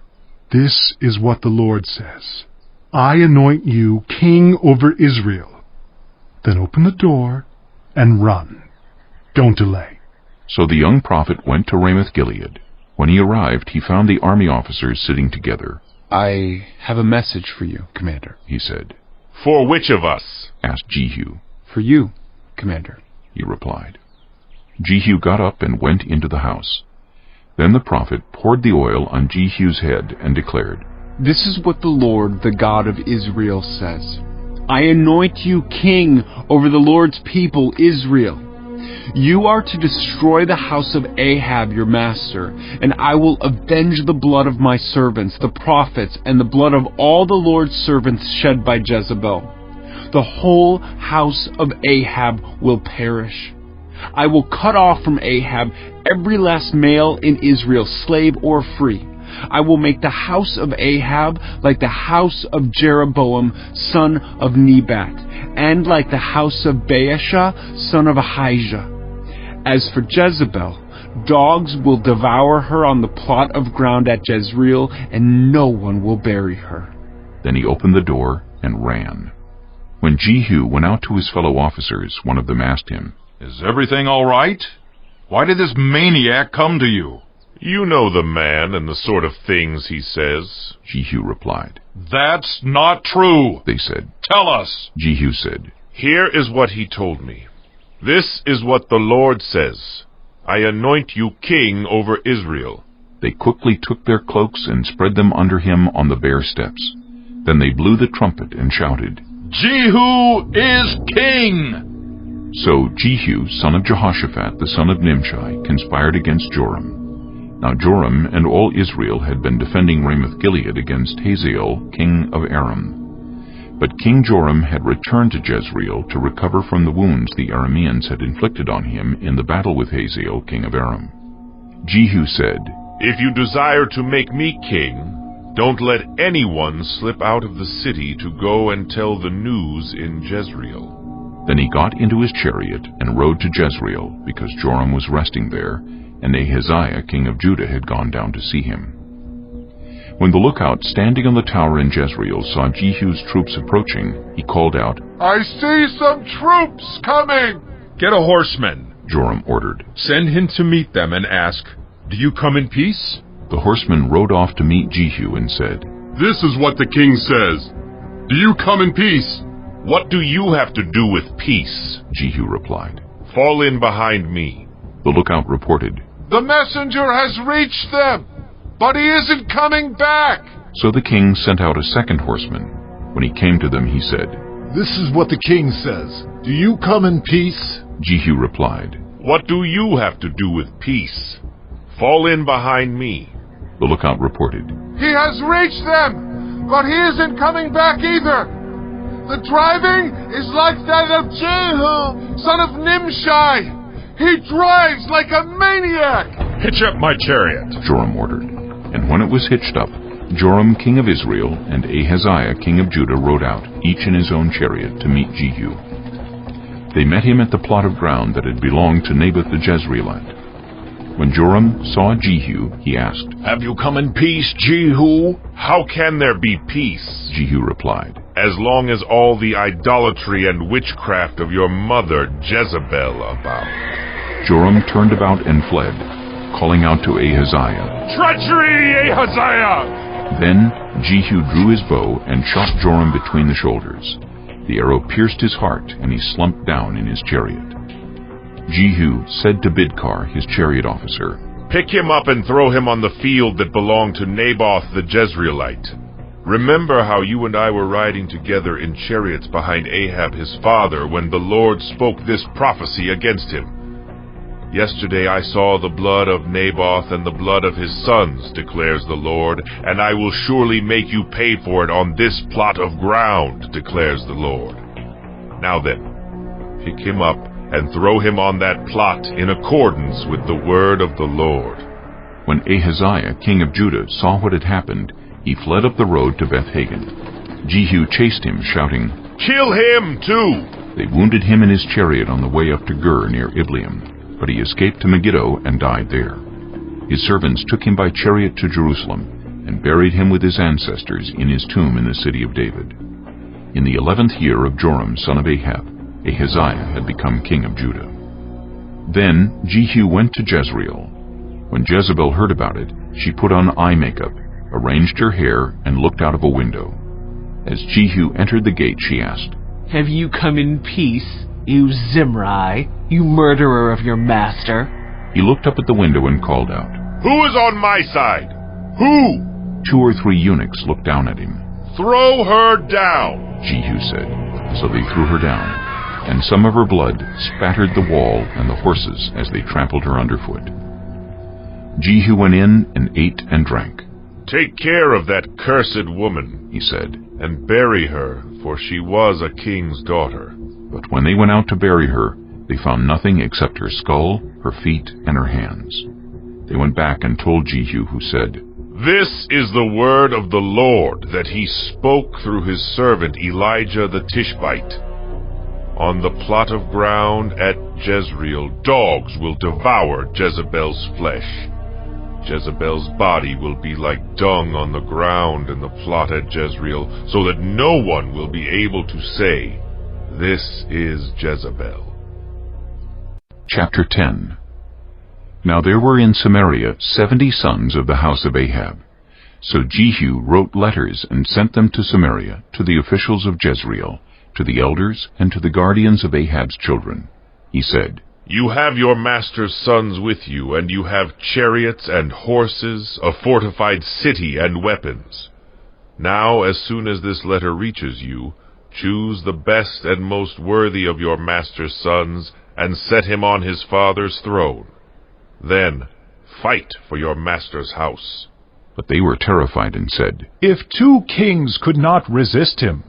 'This is what the Lord says. I anoint you king over Israel.' Then open the door and run. Don't delay." So the young prophet went to Ramoth-Gilead. When he arrived, he found the army officers sitting together. "I have a message for you, Commander," he said. For which of us? Asked Jehu. For you, Commander, he replied. Jehu got up and went into the house. Then the prophet poured the oil on Jehu's head and declared, This is what the Lord, the God of Israel, says. I anoint you king over the Lord's people, Israel. You are to destroy the house of Ahab, your master, and I will avenge the blood of my servants, the prophets, and the blood of all the Lord's servants shed by Jezebel. The whole house of Ahab will perish. I will cut off from Ahab every last male in Israel, slave or free. I will make the house of Ahab like the house of Jeroboam, son of Nebat, and like the house of Baasha, son of Ahijah. As for Jezebel, dogs will devour her on the plot of ground at Jezreel, and no one will bury her. Then he opened the door and ran. When Jehu went out to his fellow officers, one of them asked him, Is everything all right? Why did this maniac come to you? You know the man and the sort of things he says, Jehu replied. That's not true, they said. Tell us. Jehu said, Here is what he told me. This is what the Lord says. I anoint you king over Israel. They quickly took their cloaks and spread them under him on the bare steps. Then they blew the trumpet and shouted, Jehu is king! So Jehu, son of Jehoshaphat, the son of Nimshi, conspired against Joram. Now Joram and all Israel had been defending Ramoth-Gilead against Hazael, king of Aram. But King Joram had returned to Jezreel to recover from the wounds the Arameans had inflicted on him in the battle with Hazael, king of Aram. Jehu said, If you desire to make me king, don't let anyone slip out of the city to go and tell the news in Jezreel. Then he got into his chariot and rode to Jezreel, because Joram was resting there, and Ahaziah, king of Judah, had gone down to see him. When the lookout standing on the tower in Jezreel saw Jehu's troops approaching, he called out, I see some troops coming! Get a horseman, Joram ordered. Send him to meet them and ask, Do you come in peace? The horseman rode off to meet Jehu and said, This is what the king says. Do you come in peace? What do you have to do with peace? Jehu replied. Fall in behind me. The lookout reported, The messenger has reached them, but he isn't coming back. So the king sent out a second horseman. When he came to them, he said, This is what the king says. Do you come in peace? Jehu replied, What do you have to do with peace? Fall in behind me. The lookout reported, He has reached them, but he isn't coming back either. The driving is like that of Jehu, son of Nimshi. He drives like a maniac. Hitch up my chariot, Joram ordered. And when it was hitched up, Joram, king of Israel, and Ahaziah, king of Judah, rode out, each in his own chariot, to meet Jehu. They met him at the plot of ground that had belonged to Naboth the Jezreelite. When Joram saw Jehu, he asked, Have you come in peace, Jehu? How can there be peace? Jehu replied, As long as all the idolatry and witchcraft of your mother Jezebel abound. Joram turned about and fled, calling out to Ahaziah, Treachery, Ahaziah! Then Jehu drew his bow and shot Joram between the shoulders. The arrow pierced his heart, and he slumped down in his chariot. Jehu said to Bidkar, his chariot officer, Pick him up and throw him on the field that belonged to Naboth the Jezreelite. Remember how you and I were riding together in chariots behind Ahab his father when the Lord spoke this prophecy against him. Yesterday I saw the blood of Naboth and the blood of his sons, declares the Lord, and I will surely make you pay for it on this plot of ground, declares the Lord. Now then, pick him up and throw him on that plot in accordance with the word of the Lord. When Ahaziah, king of Judah, saw what had happened, he fled up the road to Beth-Hagen. Jehu chased him, shouting, Kill him, too! They wounded him in his chariot on the way up to Gur near Ibleam, but he escaped to Megiddo and died there. His servants took him by chariot to Jerusalem and buried him with his ancestors in his tomb in the city of David. In the 11th year of Joram, son of Ahab, Ahaziah had become king of Judah. Then Jehu went to Jezreel. When Jezebel heard about it, she put on eye makeup, arranged her hair, and looked out of a window. As Jehu entered the gate, she asked, "Have you come in peace, you Zimri, you murderer of your master?" He looked up at the window and called out, "Who is on my side? Who?" 2 or 3 eunuchs looked down at him. "Throw her down," Jehu said. So they threw her down, and some of her blood spattered the wall and the horses as they trampled her underfoot. Jehu went in and ate and drank. "Take care of that cursed woman," he said, "and bury her, for she was a king's daughter." But when they went out to bury her, they found nothing except her skull, her feet, and her hands. They went back and told Jehu, who said, "This is the word of the Lord that he spoke through his servant Elijah the Tishbite. On the plot of ground at Jezreel, dogs will devour Jezebel's flesh. Jezebel's body will be like dung on the ground in the plot at Jezreel, so that no one will be able to say, 'This is Jezebel.'" Chapter 10. Now there were in Samaria 70 sons of the house of Ahab. So Jehu wrote letters and sent them to Samaria, to the officials of Jezreel, to the elders, and to the guardians of Ahab's children. He said, "You have your master's sons with you, and you have chariots and horses, a fortified city and weapons. Now, as soon as this letter reaches you, choose the best and most worthy of your master's sons, and set him on his father's throne. Then fight for your master's house." But they were terrified and said, "If 2 kings could not resist him,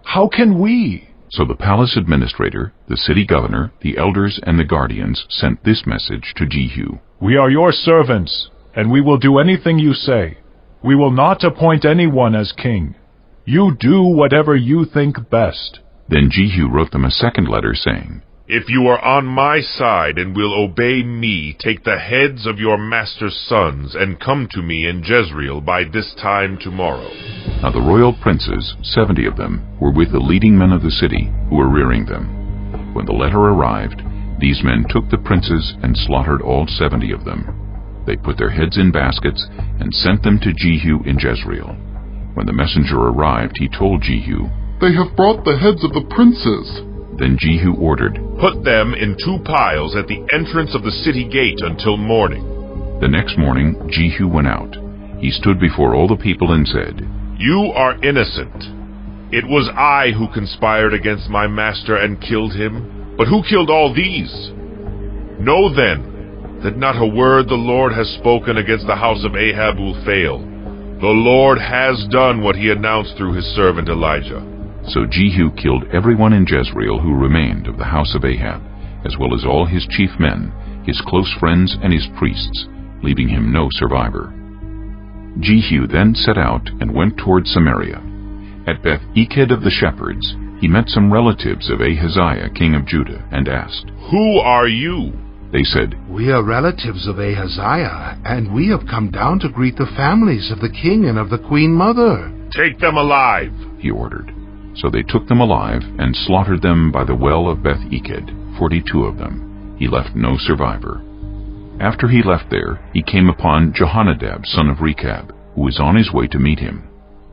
how can we?" So the palace administrator, the city governor, the elders, and the guardians sent this message to Jehu. "We are your servants, and we will do anything you say. We will not appoint anyone as king. You do whatever you think best." Then Jehu wrote them a second letter, saying, "If you are on my side and will obey me, take the heads of your master's sons and come to me in Jezreel by this time tomorrow." Now the royal princes, 70 of them, were with the leading men of the city, who were rearing them. When the letter arrived, these men took the princes and slaughtered all 70 of them. They put their heads in baskets and sent them to Jehu in Jezreel. When the messenger arrived, he told Jehu, "They have brought the heads of the princes." Then Jehu ordered, "Put them in 2 piles at the entrance of the city gate until morning." The next morning Jehu went out. He stood before all the people and said, "You are innocent. It was I who conspired against my master and killed him. But who killed all these? Know then that not a word the Lord has spoken against the house of Ahab will fail. The Lord has done what he announced through his servant Elijah." So Jehu killed everyone in Jezreel who remained of the house of Ahab, as well as all his chief men, his close friends, and his priests, leaving him no survivor. Jehu then set out and went toward Samaria. At Beth-Eked of the shepherds, he met some relatives of Ahaziah, king of Judah, and asked, "Who are you?" They said, "We are relatives of Ahaziah, and we have come down to greet the families of the king and of the queen mother." "Take them alive," he ordered. So they took them alive and slaughtered them by the well of Beth-Eked, 42 of them. He left no survivor. After he left there, he came upon Jehonadab, son of Rechab, who was on his way to meet him.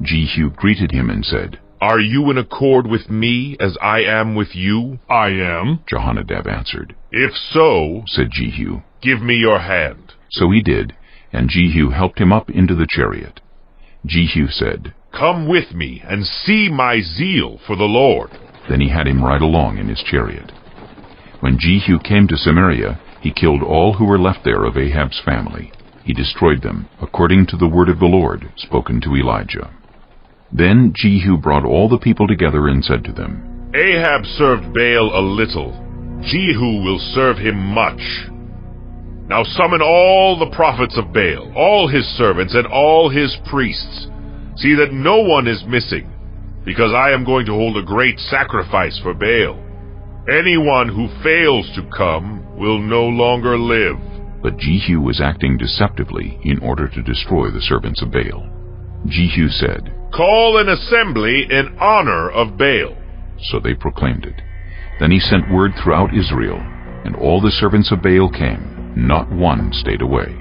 Jehu greeted him and said, "Are you in accord with me as I am with you?" "I am," Jehonadab answered. "If so," said Jehu, "give me your hand." So he did, and Jehu helped him up into the chariot. Jehu said, "Come with me and see my zeal for the Lord." Then he had him ride along in his chariot. When Jehu came to Samaria, he killed all who were left there of Ahab's family. He destroyed them, according to the word of the Lord, spoken to Elijah. Then Jehu brought all the people together and said to them, "Ahab served Baal a little. Jehu will serve him much. Now summon all the prophets of Baal, all his servants, and all his priests. See that no one is missing, because I am going to hold a great sacrifice for Baal. Anyone who fails to come will no longer live." But Jehu was acting deceptively in order to destroy the servants of Baal. Jehu said, "Call an assembly in honor of Baal." So they proclaimed it. Then he sent word throughout Israel, and all the servants of Baal came. Not one stayed away.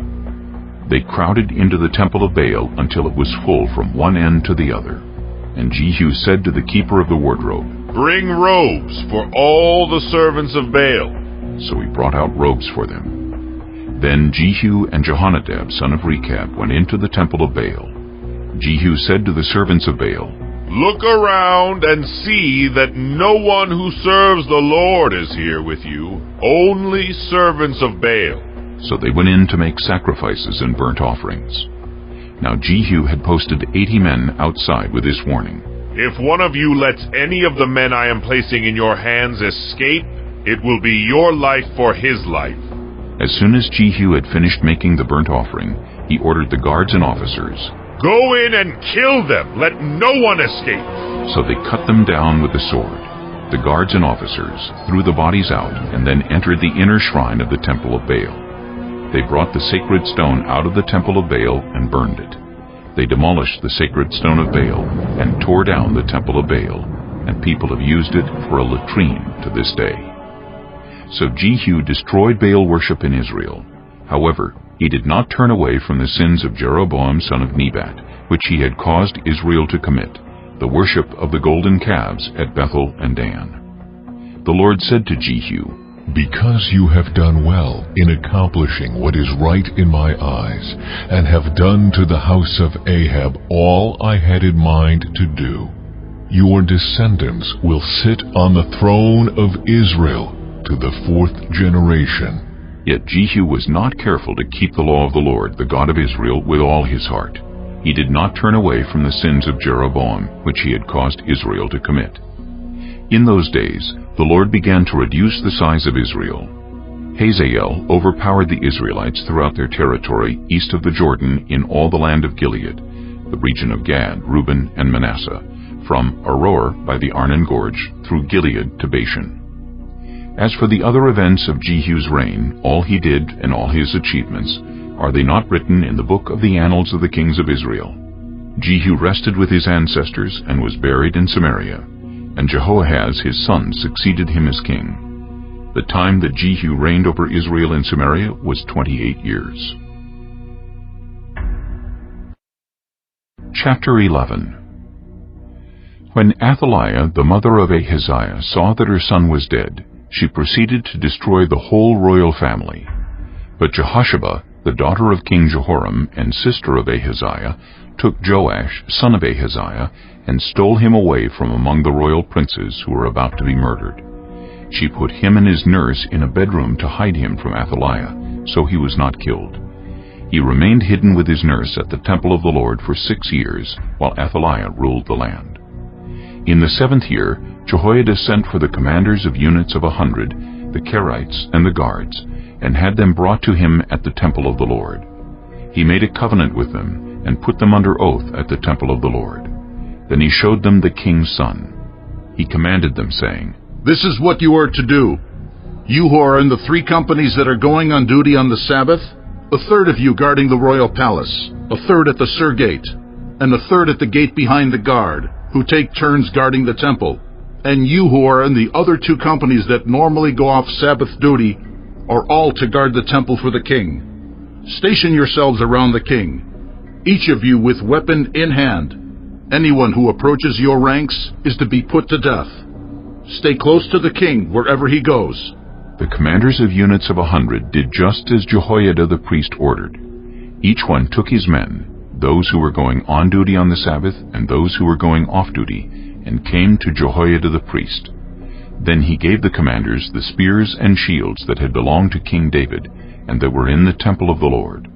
They crowded into the temple of Baal until it was full from one end to the other. And Jehu said to the keeper of the wardrobe, "Bring robes for all the servants of Baal." So he brought out robes for them. Then Jehu and Jehonadab, son of Rechab, went into the temple of Baal. Jehu said to the servants of Baal, "Look around and see that no one who serves the Lord is here with you, only servants of Baal." So they went in to make sacrifices and burnt offerings. Now Jehu had posted 80 men outside with this warning: "If one of you lets any of the men I am placing in your hands escape, it will be your life for his life." As soon as Jehu had finished making the burnt offering, he ordered the guards and officers, "Go in and kill them. Let no one escape." So they cut them down with the sword. The guards and officers threw the bodies out and then entered the inner shrine of the temple of Baal. They brought the sacred stone out of the temple of Baal and burned it. They demolished the sacred stone of Baal and tore down the temple of Baal, and people have used it for a latrine to this day. So Jehu destroyed Baal worship in Israel. However, he did not turn away from the sins of Jeroboam son of Nebat, which he had caused Israel to commit, the worship of the golden calves at Bethel and Dan. The Lord said to Jehu, "Because you have done well in accomplishing what is right in my eyes, and have done to the house of Ahab all I had in mind to do, your descendants will sit on the throne of Israel to the 4th generation." Yet Jehu was not careful to keep the law of the Lord, the God of Israel, with all his heart. He did not turn away from the sins of Jeroboam, which he had caused Israel to commit. In those days, the Lord began to reduce the size of Israel. Hazael overpowered the Israelites throughout their territory east of the Jordan in all the land of Gilead, the region of Gad, Reuben, and Manasseh, from Aroer by the Arnon Gorge through Gilead to Bashan. As for the other events of Jehu's reign, all he did and all his achievements, are they not written in the book of the annals of the kings of Israel? Jehu rested with his ancestors and was buried in Samaria, and Jehoahaz his son succeeded him as king. The time that Jehu reigned over Israel in Samaria was 28 years. Chapter 11. When Athaliah, the mother of Ahaziah, saw that her son was dead, she proceeded to destroy the whole royal family. But Jehosheba, the daughter of King Jehoram and sister of Ahaziah, took Joash, son of Ahaziah, and stole him away from among the royal princes who were about to be murdered. She put him and his nurse in a bedroom to hide him from Athaliah, so he was not killed. He remained hidden with his nurse at the temple of the Lord for 6 years, while Athaliah ruled the land. In the 7th year, Jehoiada sent for the commanders of units of 100, the Kerites and the guards, and had them brought to him at the temple of the Lord. He made a covenant with them, and put them under oath at the temple of the Lord. Then he showed them the king's son. He commanded them, saying, "This is what you are to do. You who are in the 3 companies that are going on duty on the Sabbath, a third of you guarding the royal palace, a third at the Sur Gate, and a third at the gate behind the guard, who take turns guarding the temple. And you who are in the other 2 companies that normally go off Sabbath duty are all to guard the temple for the king. Station yourselves around the king, each of you with weapon in hand. Anyone who approaches your ranks is to be put to death. Stay close to the king wherever he goes." The commanders of units of 100 did just as Jehoiada the priest ordered. Each one took his men, those who were going on duty on the Sabbath and those who were going off duty, and came to Jehoiada the priest. Then he gave the commanders the spears and shields that had belonged to King David, and that were in the temple of the Lord.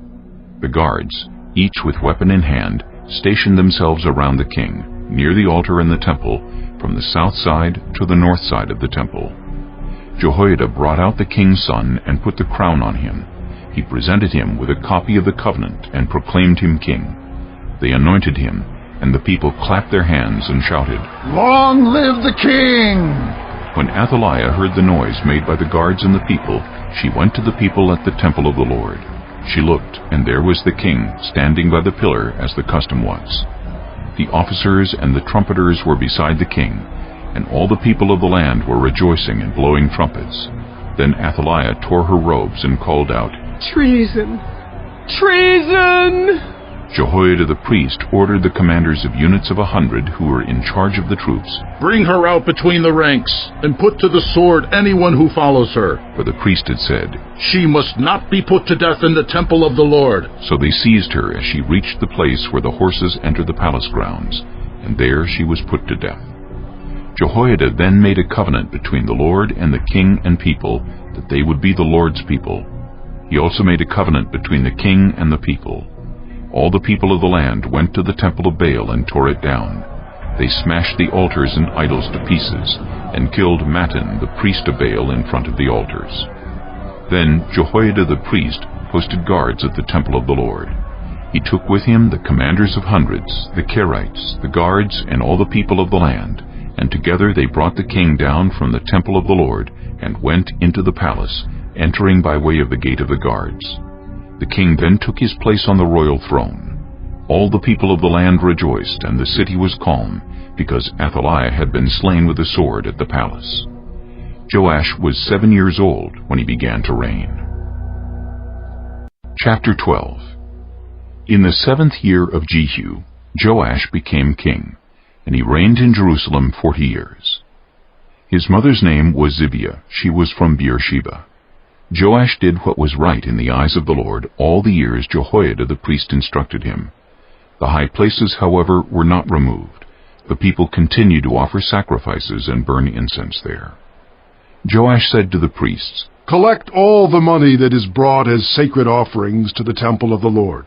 The guards, each with weapon in hand, stationed themselves around the king, near the altar in the temple, from the south side to the north side of the temple. Jehoiada brought out the king's son and put the crown on him. He presented him with a copy of the covenant and proclaimed him king. They anointed him, and the people clapped their hands and shouted, "Long live the king!" When Athaliah heard the noise made by the guards and the people, she went to the people at the temple of the Lord. She looked, and there was the king, standing by the pillar as the custom was. The officers and the trumpeters were beside the king, and all the people of the land were rejoicing and blowing trumpets. Then Athaliah tore her robes and called out, "Treason! Treason!" Jehoiada the priest ordered the commanders of units of 100 who were in charge of the troops, "Bring her out between the ranks, and put to the sword anyone who follows her." For the priest had said, "She must not be put to death in the temple of the Lord." So they seized her as she reached the place where the horses enter the palace grounds, and there she was put to death. Jehoiada then made a covenant between the Lord and the king and people, that they would be the Lord's people. He also made a covenant between the king and the people. All the people of the land went to the temple of Baal and tore it down. They smashed the altars and idols to pieces, and killed Mattan, the priest of Baal, in front of the altars. Then Jehoiada the priest posted guards at the temple of the Lord. He took with him the commanders of hundreds, the Kerites, the guards, and all the people of the land, and together they brought the king down from the temple of the Lord, and went into the palace, entering by way of the gate of the guards. The king then took his place on the royal throne. All the people of the land rejoiced, and the city was calm, because Athaliah had been slain with a sword at the palace. Joash was 7 years old when he began to reign. Chapter 12. In the 7th year of Jehu, Joash became king, and he reigned in Jerusalem 40 years. His mother's name was Zibiah. She was from Beersheba. Joash did what was right in the eyes of the Lord all the years Jehoiada the priest instructed him. The high places, however, were not removed. The people continued to offer sacrifices and burn incense there. Joash said to the priests, "Collect all the money that is brought as sacred offerings to the temple of the Lord,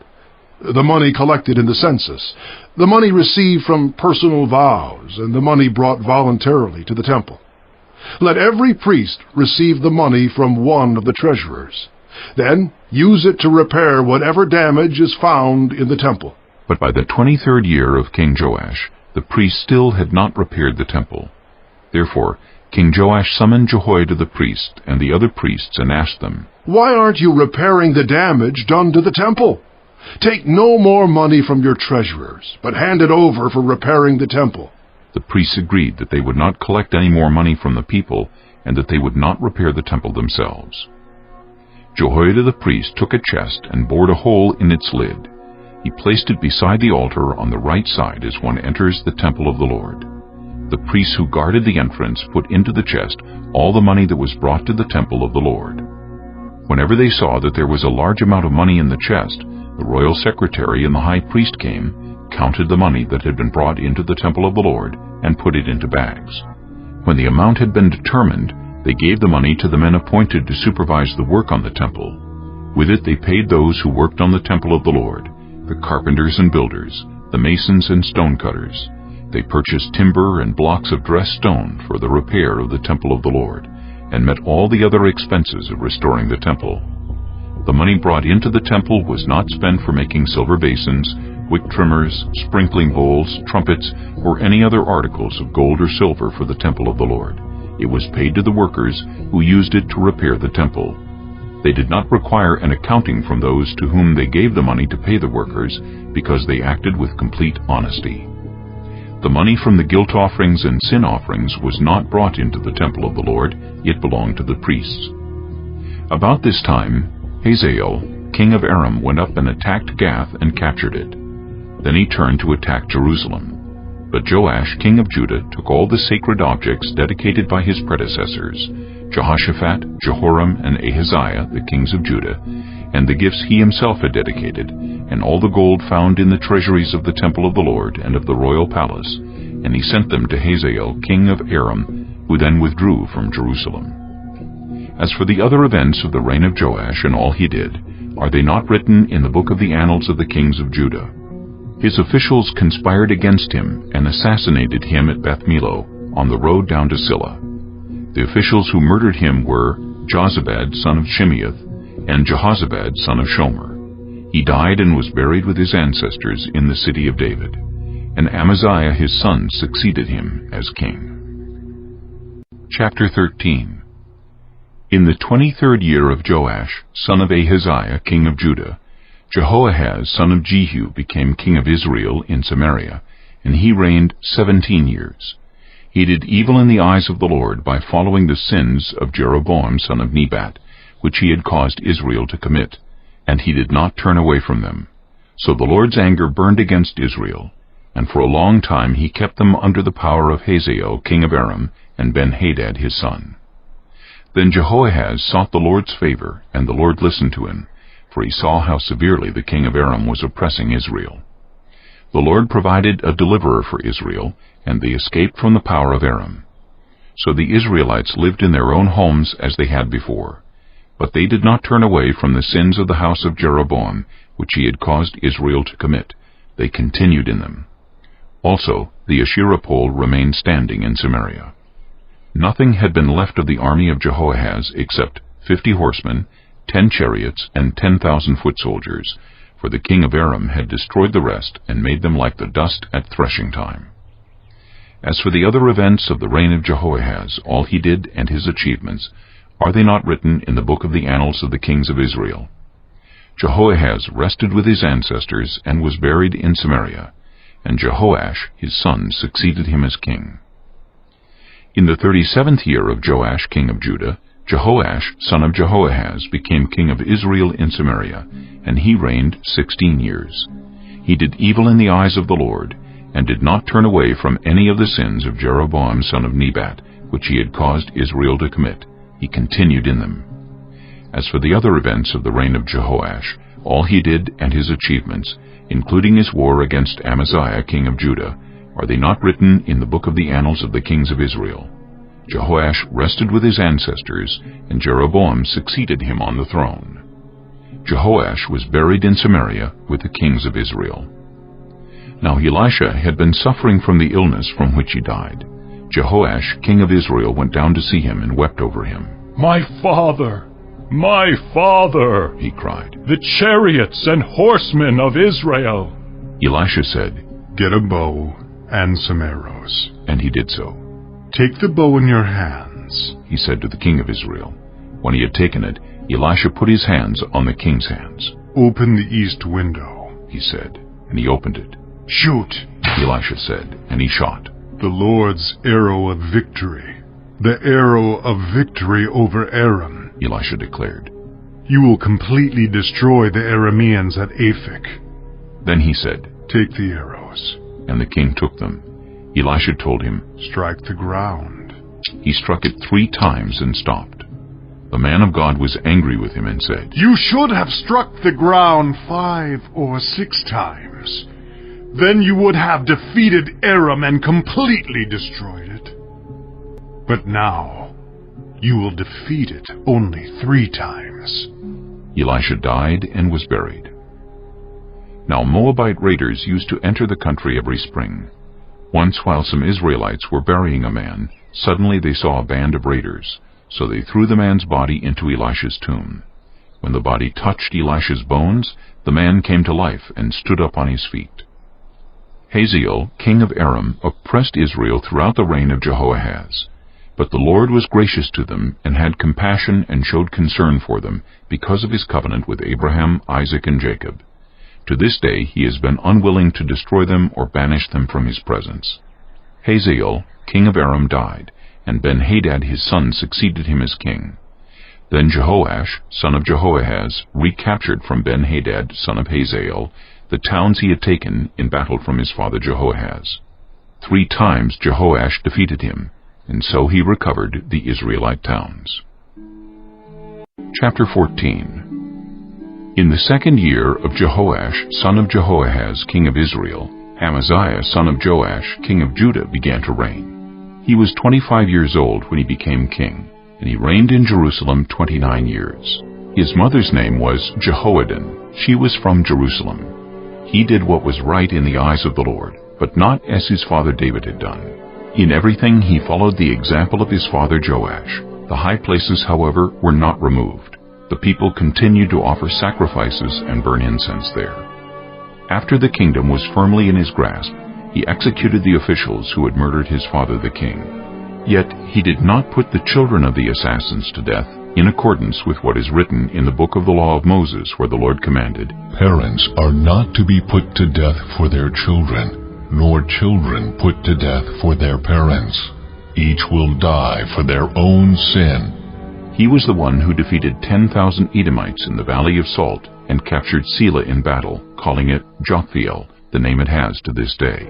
the money collected in the census, the money received from personal vows, and the money brought voluntarily to the temple. Let every priest receive the money from one of the treasurers. Then use it to repair whatever damage is found in the temple." But by the 23rd year of King Joash, the priests still had not repaired the temple. Therefore King Joash summoned Jehoiada the priest and the other priests and asked them, "Why aren't you repairing the damage done to the temple? Take no more money from your treasurers, but hand it over for repairing the temple." The priests agreed that they would not collect any more money from the people, and that they would not repair the temple themselves. Jehoiada the priest took a chest and bored a hole in its lid. He placed it beside the altar on the right side as one enters the temple of the Lord. The priests who guarded the entrance put into the chest all the money that was brought to the temple of the Lord. Whenever they saw that there was a large amount of money in the chest, the royal secretary and the high priest came, counted the money that had been brought into the temple of the Lord, and put it into bags. When the amount had been determined, they gave the money to the men appointed to supervise the work on the temple. With it they paid those who worked on the temple of the Lord, the carpenters and builders, the masons and stonecutters. They purchased timber and blocks of dressed stone for the repair of the temple of the Lord, and met all the other expenses of restoring the temple. The money brought into the temple was not spent for making silver basins, wick trimmers, sprinkling bowls, trumpets, or any other articles of gold or silver for the temple of the Lord. It was paid to the workers who used it to repair the temple. They did not require an accounting from those to whom they gave the money to pay the workers, because they acted with complete honesty. The money from the guilt offerings and sin offerings was not brought into the temple of the Lord, it belonged to the priests. About this time, Hazael, king of Aram, went up and attacked Gath and captured it. Then he turned to attack Jerusalem. But Joash, king of Judah, took all the sacred objects dedicated by his predecessors, Jehoshaphat, Jehoram, and Ahaziah, the kings of Judah, and the gifts he himself had dedicated, and all the gold found in the treasuries of the temple of the Lord and of the royal palace, and he sent them to Hazael, king of Aram, who then withdrew from Jerusalem. As for the other events of the reign of Joash and all he did, are they not written in the book of the annals of the kings of Judah? His officials conspired against him and assassinated him at Beth Millo, on the road down to Silla. The officials who murdered him were Jozabad, son of Shimeath, and Jehozabad, son of Shomer. He died and was buried with his ancestors in the city of David. And Amaziah his son succeeded him as king. Chapter 13. In the 23rd year of Joash, son of Ahaziah, king of Judah, Jehoahaz, son of Jehu, became king of Israel in Samaria, and he reigned 17 years. He did evil in the eyes of the Lord by following the sins of Jeroboam, son of Nebat, which he had caused Israel to commit, and he did not turn away from them. So the Lord's anger burned against Israel, and for a long time he kept them under the power of Hazael king of Aram, and Ben-Hadad his son. Then Jehoahaz sought the Lord's favor, and the Lord listened to him, for he saw how severely the king of Aram was oppressing Israel. The Lord provided a deliverer for Israel, and they escaped from the power of Aram. So the Israelites lived in their own homes as they had before. But they did not turn away from the sins of the house of Jeroboam, which he had caused Israel to commit. They continued in them. Also, the Asherah pole remained standing in Samaria. Nothing had been left of the army of Jehoahaz except 50 horsemen, 10 chariots, and 10,000 foot soldiers, for the king of Aram had destroyed the rest and made them like the dust at threshing time. As for the other events of the reign of Jehoahaz, all he did and his achievements, are they not written in the book of the annals of the kings of Israel? Jehoahaz rested with his ancestors and was buried in Samaria, and Jehoash his son succeeded him as king. In the 37th year of Joash king of Judah, Jehoash son of Jehoahaz became king of Israel in Samaria, and he reigned 16 years. He did evil in the eyes of the Lord, and did not turn away from any of the sins of Jeroboam son of Nebat, which he had caused Israel to commit. He continued in them. As for the other events of the reign of Jehoash, all he did and his achievements, including his war against Amaziah king of Judah, are they not written in the book of the annals of the kings of Israel? Jehoash rested with his ancestors, and Jeroboam succeeded him on the throne. Jehoash was buried in Samaria with the kings of Israel. Now Elisha had been suffering from the illness from which he died. Jehoash king of Israel went down to see him and wept over him. "My father! My father!" he cried. "The chariots and horsemen of Israel!" Elisha said, "Get a bow and some arrows." And he did so. "Take the bow in your hands," he said to the king of Israel. When he had taken it, Elisha put his hands on the king's hands. "Open the east window," he said, and he opened it. "Shoot," Elisha said, and he shot. "The Lord's arrow of victory, the arrow of victory over Aram," Elisha declared. "You will completely destroy the Arameans at Aphek." Then he said, "Take the arrows." And the king took them. Elisha told him, "Strike the ground." He struck it 3 times and stopped. The man of God was angry with him and said, "You should have struck the ground 5 or 6 times. Then you would have defeated Aram and completely destroyed it. But now, you will defeat it only 3 times. Elisha died and was buried. Now Moabite raiders used to enter the country every spring. Once, while some Israelites were burying a man, suddenly they saw a band of raiders, so they threw the man's body into Elisha's tomb. When the body touched Elisha's bones, the man came to life and stood up on his feet. Hazael, king of Aram, oppressed Israel throughout the reign of Jehoahaz. But the Lord was gracious to them, and had compassion and showed concern for them, because of his covenant with Abraham, Isaac, and Jacob. To this day he has been unwilling to destroy them or banish them from his presence. Hazael, king of Aram, died, and Ben-Hadad his son succeeded him as king. Then Jehoash, son of Jehoahaz, recaptured from Ben-Hadad, son of Hazael, the towns he had taken in battle from his father Jehoahaz. 3 times Jehoash defeated him, and so he recovered the Israelite towns. Chapter 14. In the 2nd year of Jehoash, son of Jehoahaz, king of Israel, Amaziah, son of Joash, king of Judah, began to reign. He was 25 years old when he became king, and he reigned in Jerusalem 29 years. His mother's name was Jehoaddan. She was from Jerusalem. He did what was right in the eyes of the Lord, but not as his father David had done. In everything he followed the example of his father Joash. The high places, however, were not removed. The people continued to offer sacrifices and burn incense there. After the kingdom was firmly in his grasp, he executed the officials who had murdered his father the king. Yet he did not put the children of the assassins to death, in accordance with what is written in the book of the law of Moses, where the Lord commanded, "Parents are not to be put to death for their children, nor children put to death for their parents. Each will die for their own sin." He was the one who defeated 10,000 Edomites in the Valley of Salt and captured Selah in battle, calling it Joktheel, the name it has to this day.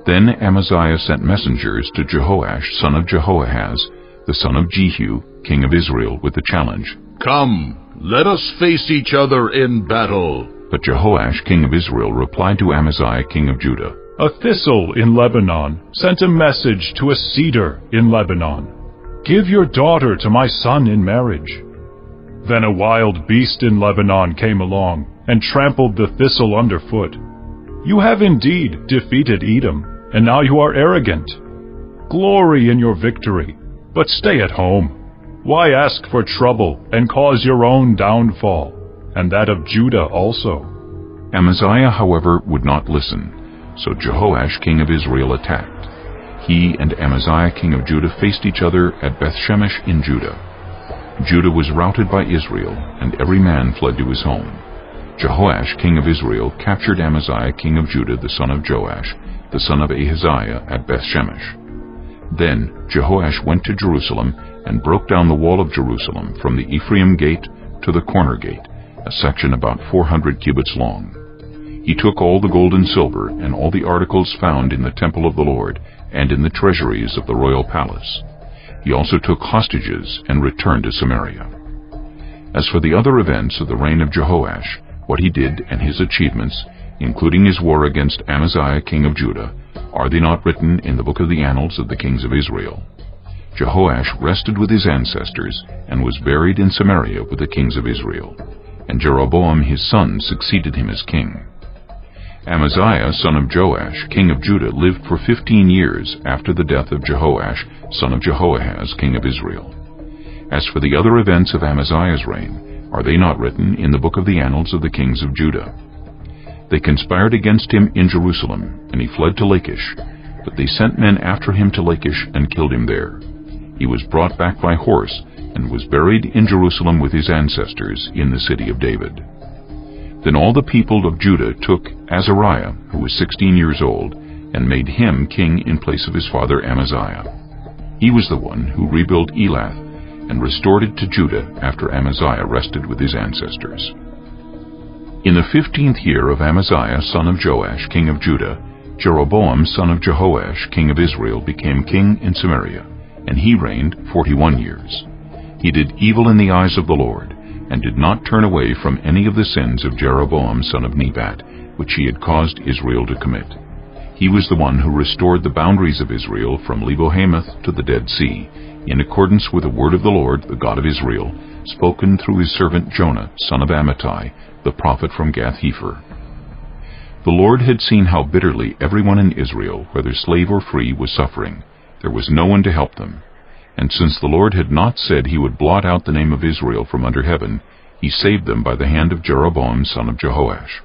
Then Amaziah sent messengers to Jehoash, son of Jehoahaz, the son of Jehu, king of Israel, with the challenge, "Come, let us face each other in battle." But Jehoash, king of Israel, replied to Amaziah, king of Judah, "A thistle in Lebanon sent a message to a cedar in Lebanon. Give your daughter to my son in marriage." Then a wild beast in Lebanon came along and trampled the thistle underfoot. You have indeed defeated Edom, and now you are arrogant. Glory in your victory, but stay at home. Why ask for trouble and cause your own downfall, and that of Judah also? Amaziah, however, would not listen, so Jehoash, king of Israel, attacked. He and Amaziah, king of Judah, faced each other at Bethshemesh in Judah. Judah was routed by Israel, and every man fled to his home. Jehoash, king of Israel, captured Amaziah, king of Judah, the son of Joash, the son of Ahaziah, at Bethshemesh. Then Jehoash went to Jerusalem and broke down the wall of Jerusalem from the Ephraim gate to the corner gate, a section about 400 cubits long. He took all the gold and silver and all the articles found in the temple of the Lord and in the treasuries of the royal palace. He also took hostages and returned to Samaria. As for the other events of the reign of Jehoash, what he did and his achievements, including his war against Amaziah, king of Judah, are they not written in the book of the annals of the kings of Israel? Jehoash rested with his ancestors and was buried in Samaria with the kings of Israel, and Jeroboam his son succeeded him as king. Amaziah, son of Joash, king of Judah, lived for 15 years after the death of Jehoash, son of Jehoahaz, king of Israel. As for the other events of Amaziah's reign, are they not written in the book of the annals of the kings of Judah? They conspired against him in Jerusalem, and he fled to Lachish, but they sent men after him to Lachish and killed him there. He was brought back by horse, and was buried in Jerusalem with his ancestors in the city of David. Then all the people of Judah took Azariah, who was 16 years old, and made him king in place of his father Amaziah. He was the one who rebuilt Elath, and restored it to Judah after Amaziah rested with his ancestors. In the 15th year of Amaziah, son of Joash, king of Judah, Jeroboam, son of Jehoash, king of Israel, became king in Samaria, and he reigned 41 years. He did evil in the eyes of the Lord, and did not turn away from any of the sins of Jeroboam, son of Nebat, which he had caused Israel to commit. He was the one who restored the boundaries of Israel from Lebo-Hamath to the Dead Sea, in accordance with the word of the Lord, the God of Israel, spoken through his servant Jonah, son of Amittai, the prophet from Gath-Hepher. The Lord had seen how bitterly everyone in Israel, whether slave or free, was suffering. There was no one to help them. And since the Lord had not said he would blot out the name of Israel from under heaven, he saved them by the hand of Jeroboam, son of Jehoash.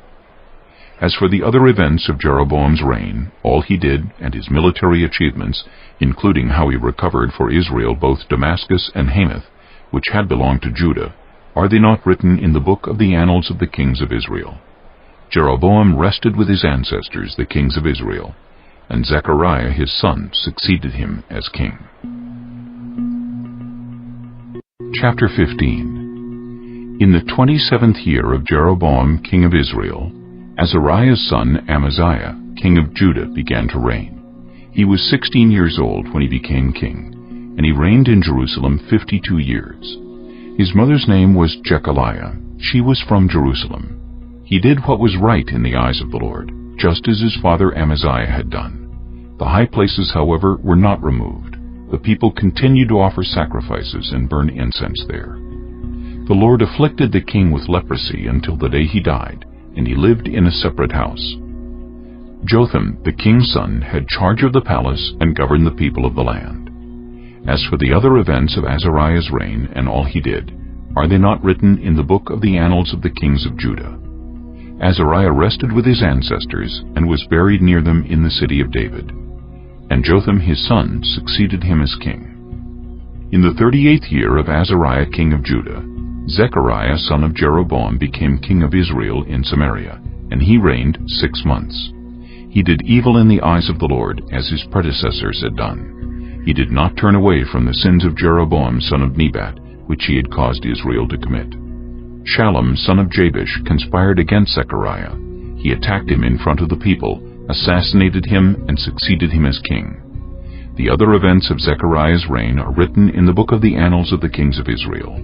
As for the other events of Jeroboam's reign, all he did, and his military achievements, including how he recovered for Israel both Damascus and Hamath, which had belonged to Judah, are they not written in the book of the annals of the kings of Israel? Jeroboam rested with his ancestors, the kings of Israel, and Zechariah his son succeeded him as king. Chapter 15. In the 27th year of Jeroboam king of Israel, Azariah's son Amaziah, king of Judah, began to reign. He was 16 years old when he became king, and he reigned in Jerusalem 52 years. His mother's name was Jechaliah. She was from Jerusalem. He did what was right in the eyes of the Lord, just as his father Amaziah had done. The high places, however, were not removed. The people continued to offer sacrifices and burn incense there. The Lord afflicted the king with leprosy until the day he died, and he lived in a separate house. Jotham, the king's son, had charge of the palace and governed the people of the land. As for the other events of Azariah's reign and all he did, are they not written in the book of the annals of the kings of Judah? Azariah rested with his ancestors and was buried near them in the city of David. And Jotham his son succeeded him as king. In the 38th year of Azariah king of Judah, Zechariah son of Jeroboam became king of Israel in Samaria, and he reigned 6 months. He did evil in the eyes of the Lord, as his predecessors had done. He did not turn away from the sins of Jeroboam son of Nebat, which he had caused Israel to commit. Shallum son of Jabesh conspired against Zechariah, He attacked him in front of the people, assassinated him, and succeeded him as king. The other events of Zechariah's reign are written in the book of the annals of the kings of Israel.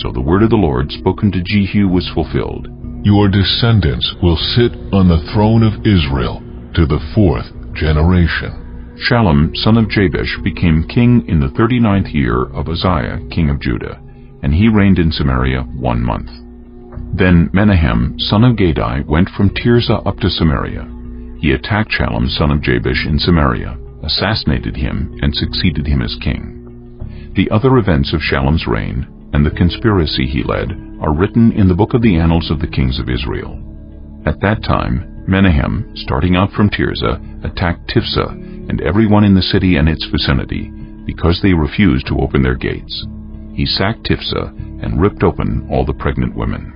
So the word of the Lord spoken to Jehu was fulfilled. Your descendants will sit on the throne of Israel to the 4th generation. Shallum, son of Jabesh, became king in the 39th year of Uzziah, king of Judah, and he reigned in Samaria 1 month. Then Menahem, son of Gadi, went from Tirzah up to Samaria. He attacked Shallum, son of Jabesh, in Samaria, assassinated him, and succeeded him as king. The other events of Shallum's reign and the conspiracy he led are written in the book of the annals of the kings of Israel. At that time, Menahem, starting out from Tirzah, attacked Tifsah and everyone in the city and its vicinity, because they refused to open their gates. He sacked Tifsah and ripped open all the pregnant women.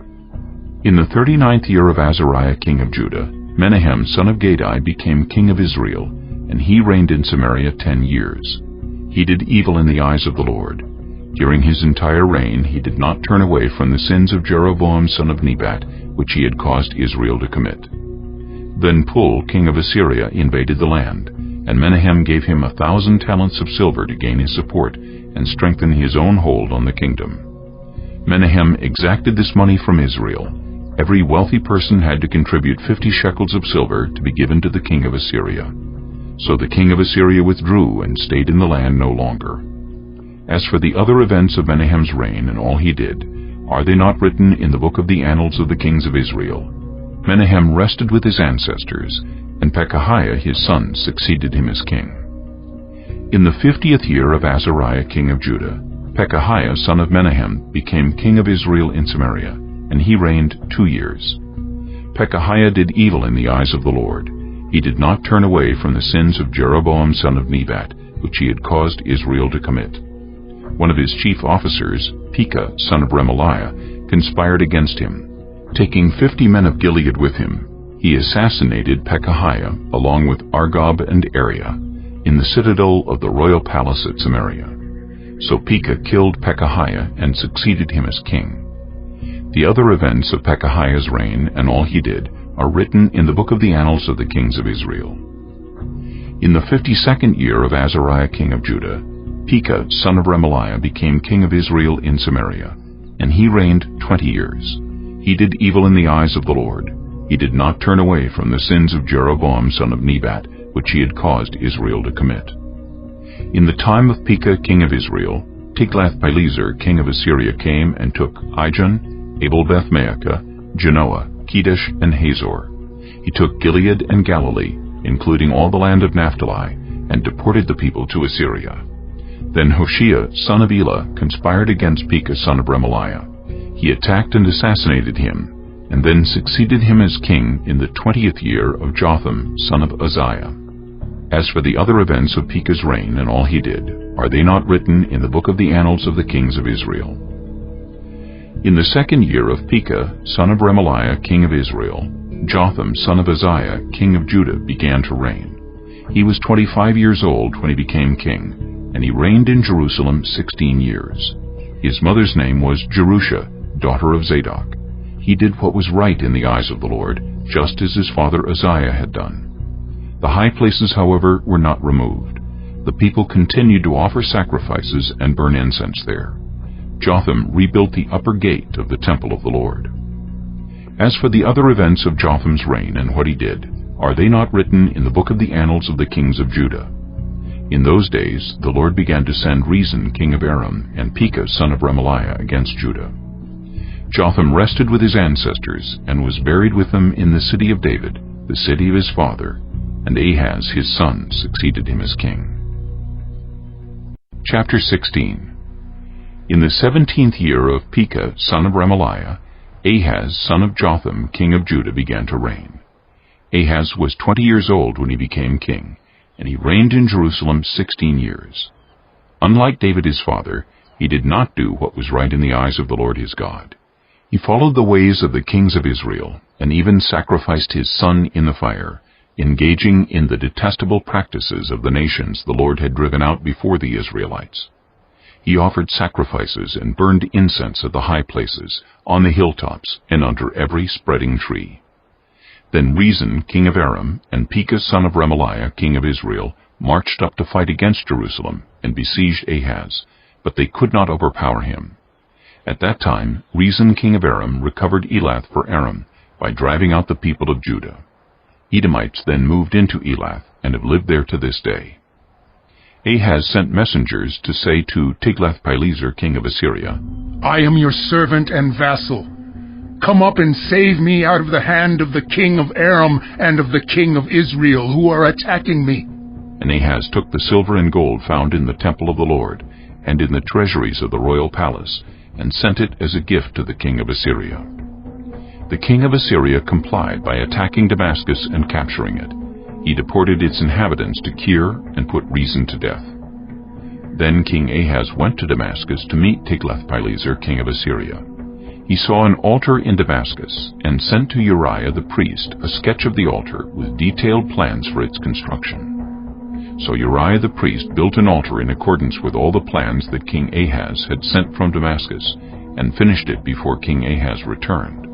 In the 39th year of Azariah, king of Judah, Menahem, son of Gadi, became king of Israel, and he reigned in Samaria 10 years. He did evil in the eyes of the Lord. During his entire reign he did not turn away from the sins of Jeroboam, son of Nebat, which he had caused Israel to commit. Then Pul, king of Assyria, invaded the land, and Menahem gave him 1,000 talents of silver to gain his support and strengthen his own hold on the kingdom. Menahem exacted this money from Israel. Every wealthy person had to contribute 50 shekels of silver to be given to the king of Assyria. So the king of Assyria withdrew and stayed in the land no longer. As for the other events of Menahem's reign and all he did, are they not written in the book of the annals of the kings of Israel? Menahem rested with his ancestors, and Pekahiah his son succeeded him as king. In the 50th year of Azariah king of Judah, Pekahiah son of Menahem became king of Israel in Samaria, and he reigned 2 years. Pekahiah did evil in the eyes of the Lord. He did not turn away from the sins of Jeroboam son of Nebat, which he had caused Israel to commit. One of his chief officers, Pekah son of Remaliah, conspired against him. Taking 50 men of Gilead with him, he assassinated Pekahiah along with Argob and Ariah in the citadel of the royal palace at Samaria. So Pekah killed Pekahiah and succeeded him as king. The other events of Pekahiah's reign and all he did are written in the book of the annals of the kings of Israel. In the 52nd year of Azariah king of Judah, Pekah son of Remaliah became king of Israel in Samaria, and he reigned 20 years. He did evil in the eyes of the Lord. He did not turn away from the sins of Jeroboam son of Nebat, which he had caused Israel to commit. In the time of Pekah king of Israel, Tiglath-Pileser king of Assyria came and took Ijon, Abel-Beth-Maachah, Genoa, Kedesh, and Hazor. He took Gilead and Galilee, including all the land of Naphtali, and deported the people to Assyria. Then Hoshea, son of Elah, conspired against Pekah son of Remaliah. He attacked and assassinated him, and then succeeded him as king in the 20th year of Jotham, son of Uzziah. As for the other events of Pekah's reign and all he did, are they not written in the book of the annals of the kings of Israel? In the 2nd year of Pekah, son of Remaliah, king of Israel, Jotham, son of Uzziah, king of Judah, began to reign. He was 25 years old when he became king, and he reigned in Jerusalem 16 years. His mother's name was Jerusha, daughter of Zadok. He did what was right in the eyes of the Lord, just as his father Uzziah had done. The high places, however, were not removed. The people continued to offer sacrifices and burn incense there. Jotham rebuilt the upper gate of the temple of the Lord. As for the other events of Jotham's reign and what he did, are they not written in the book of the annals of the kings of Judah? In those days the Lord began to send Rezin king of Aram and Pekah son of Remaliah against Judah. Jotham rested with his ancestors and was buried with them in the city of David, the city of his father, and Ahaz his son succeeded him as king. Chapter 16. In the 17th year of Pekah son of Remaliah, Ahaz son of Jotham king of Judah began to reign. Ahaz was 20 years old when he became king, and he reigned in Jerusalem 16 years. Unlike David his father, he did not do what was right in the eyes of the Lord his God. He followed the ways of the kings of Israel, and even sacrificed his son in the fire, engaging in the detestable practices of the nations the Lord had driven out before the Israelites. He offered sacrifices and burned incense at the high places, on the hilltops, and under every spreading tree. Then Rezin, king of Aram, and Pekah son of Remaliah, king of Israel, marched up to fight against Jerusalem, and besieged Ahaz, but they could not overpower him. At that time Rezin king of Aram recovered Elath for Aram, by driving out the people of Judah. Edomites then moved into Elath, and have lived there to this day. Ahaz sent messengers to say to Tiglath-Pileser king of Assyria, I am your servant and vassal. Come up and save me out of the hand of the king of Aram and of the king of Israel, who are attacking me. And Ahaz took the silver and gold found in the temple of the Lord, and in the treasuries of the royal palace, and sent it as a gift to the king of Assyria. The king of Assyria complied by attacking Damascus and capturing it. He deported its inhabitants to Kir and put Rezin to death. Then King Ahaz went to Damascus to meet Tiglath-Pileser king of Assyria. He saw an altar in Damascus, and sent to Uriah the priest a sketch of the altar with detailed plans for its construction. So Uriah the priest built an altar in accordance with all the plans that King Ahaz had sent from Damascus, and finished it before King Ahaz returned.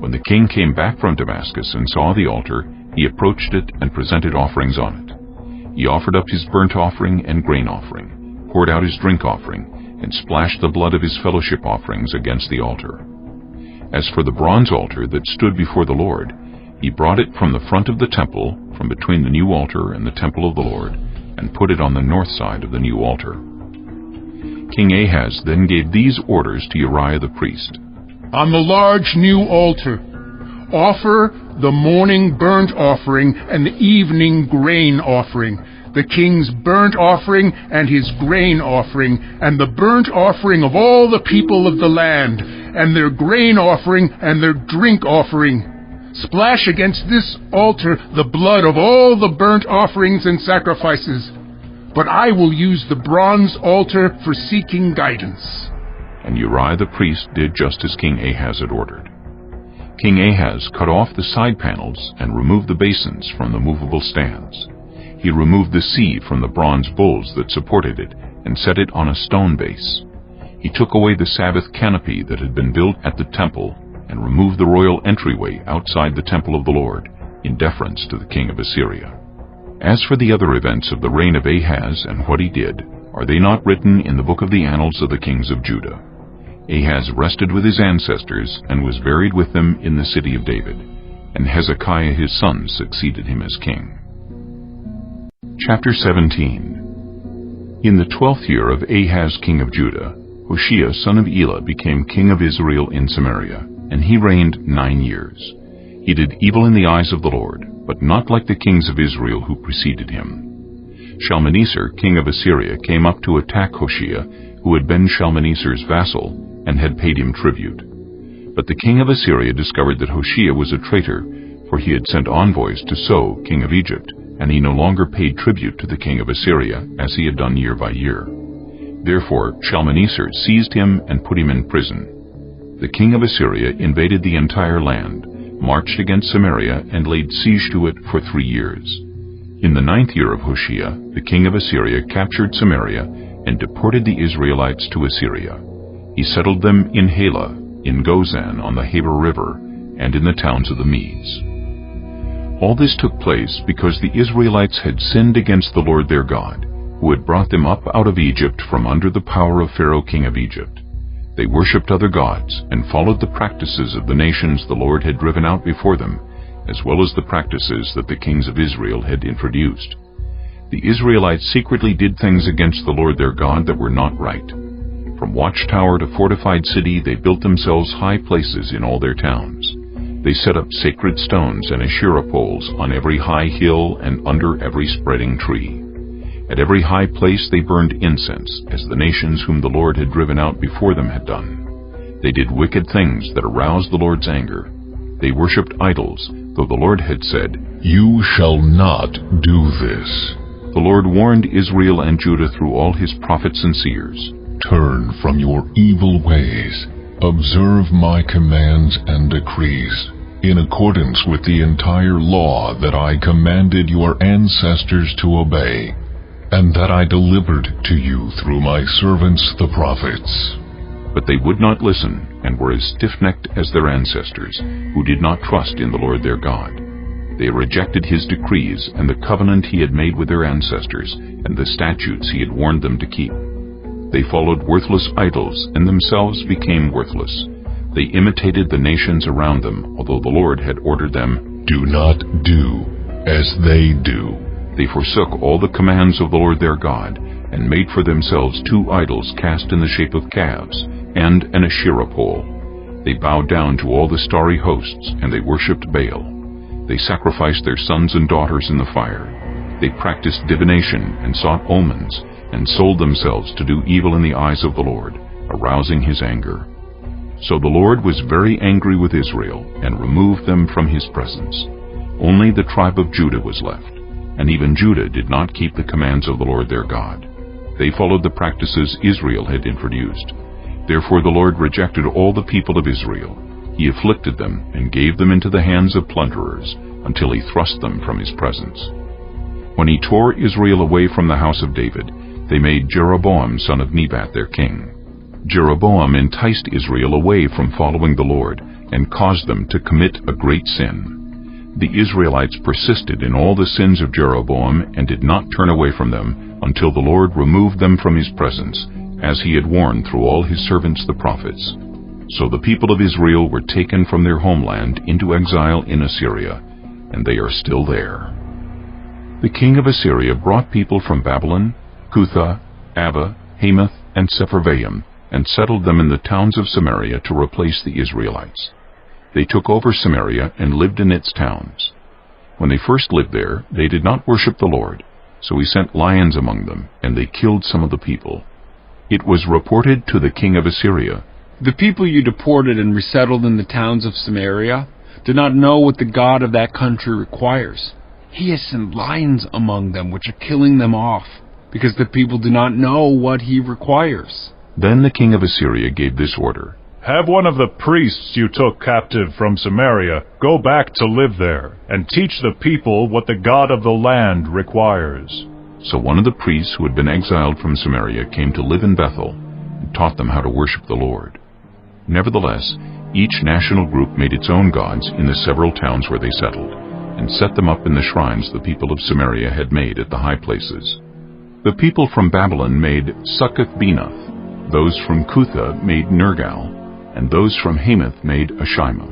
When the king came back from Damascus and saw the altar, he approached it and presented offerings on it. He offered up his burnt offering and grain offering, poured out his drink offering, and splashed the blood of his fellowship offerings against the altar. As for the bronze altar that stood before the Lord, he brought it from the front of the temple, from between the new altar and the temple of the Lord, and put it on the north side of the new altar. King Ahaz then gave these orders to Uriah the priest. On the large new altar, offer the morning burnt offering and the evening grain offering, the king's burnt offering and his grain offering, and the burnt offering of all the people of the land, and their grain offering and their drink offering. Splash against this altar the blood of all the burnt offerings and sacrifices. But I will use the bronze altar for seeking guidance. And Uriah the priest did just as King Ahaz had ordered. King Ahaz cut off the side panels and removed the basins from the movable stands. He removed the sea from the bronze bowls that supported it and set it on a stone base. He took away the Sabbath canopy that had been built at the temple and removed the royal entryway outside the temple of the Lord, in deference to the king of Assyria. As for the other events of the reign of Ahaz and what he did, are they not written in the book of the annals of the kings of Judah? Ahaz rested with his ancestors and was buried with them in the city of David, and Hezekiah his son succeeded him as king. Chapter 17. In the 12th year of Ahaz king of Judah, Hoshea son of Elah became king of Israel in Samaria, and he reigned 9 years. He did evil in the eyes of the Lord, but not like the kings of Israel who preceded him. Shalmaneser king of Assyria came up to attack Hoshea, who had been Shalmaneser's vassal, and had paid him tribute. But the king of Assyria discovered that Hoshea was a traitor, for he had sent envoys to So, king of Egypt, and he no longer paid tribute to the king of Assyria, as he had done year by year. Therefore Shalmaneser seized him and put him in prison. The king of Assyria invaded the entire land, marched against Samaria, and laid siege to it for 3 years. In the 9th year of Hoshea, the king of Assyria captured Samaria and deported the Israelites to Assyria. He settled them in Halah, in Gozan on the Haber River, and in the towns of the Medes. All this took place because the Israelites had sinned against the Lord their God, who had brought them up out of Egypt from under the power of Pharaoh king of Egypt. They worshipped other gods, and followed the practices of the nations the Lord had driven out before them, as well as the practices that the kings of Israel had introduced. The Israelites secretly did things against the Lord their God that were not right. From watchtower to fortified city they built themselves high places in all their towns. They set up sacred stones and Asherah poles on every high hill and under every spreading tree. At every high place they burned incense, as the nations whom the Lord had driven out before them had done. They did wicked things that aroused the Lord's anger. They worshipped idols, though the Lord had said, "You shall not do this." The Lord warned Israel and Judah through all his prophets and seers. "Turn from your evil ways. Observe my commands and decrees, in accordance with the entire law that I commanded your ancestors to obey, and that I delivered to you through my servants the prophets. But they would not listen, and were as stiff-necked as their ancestors, who did not trust in the Lord their God. They rejected his decrees and the covenant he had made with their ancestors, and the statutes he had warned them to keep. They followed worthless idols, and themselves became worthless. They imitated the nations around them, although the Lord had ordered them, "Do not do as they do." They forsook all the commands of the Lord their God, and made for themselves 2 idols cast in the shape of calves, and an Asherah pole. They bowed down to all the starry hosts, and they worshipped Baal. They sacrificed their sons and daughters in the fire. They practiced divination and sought omens, and sold themselves to do evil in the eyes of the Lord, arousing his anger. So the Lord was very angry with Israel, and removed them from his presence. Only the tribe of Judah was left, and even Judah did not keep the commands of the Lord their God. They followed the practices Israel had introduced. Therefore the Lord rejected all the people of Israel. He afflicted them and gave them into the hands of plunderers, until he thrust them from his presence. When he tore Israel away from the house of David, they made Jeroboam son of Nebat their king. Jeroboam enticed Israel away from following the Lord, and caused them to commit a great sin. The Israelites persisted in all the sins of Jeroboam, and did not turn away from them, until the Lord removed them from his presence, as he had warned through all his servants the prophets. So the people of Israel were taken from their homeland into exile in Assyria, and they are still there. The king of Assyria brought people from Babylon, Cutha, Ava, Hamath, and Sepharvaim, and settled them in the towns of Samaria to replace the Israelites. They took over Samaria and lived in its towns. When they first lived there, they did not worship the Lord, so he sent lions among them, and they killed some of the people. It was reported to the king of Assyria, "The people you deported and resettled in the towns of Samaria do not know what the God of that country requires. He has sent lions among them, which are killing them off, because the people do not know what he requires." Then the king of Assyria gave this order, "Have one of the priests you took captive from Samaria go back to live there, and teach the people what the God of the land requires." So one of the priests who had been exiled from Samaria came to live in Bethel, and taught them how to worship the Lord. Nevertheless, each national group made its own gods in the several towns where they settled, and set them up in the shrines the people of Samaria had made at the high places. The people from Babylon made Succoth-Benoth, those from Cutha made Nergal, and those from Hamath made Ashima.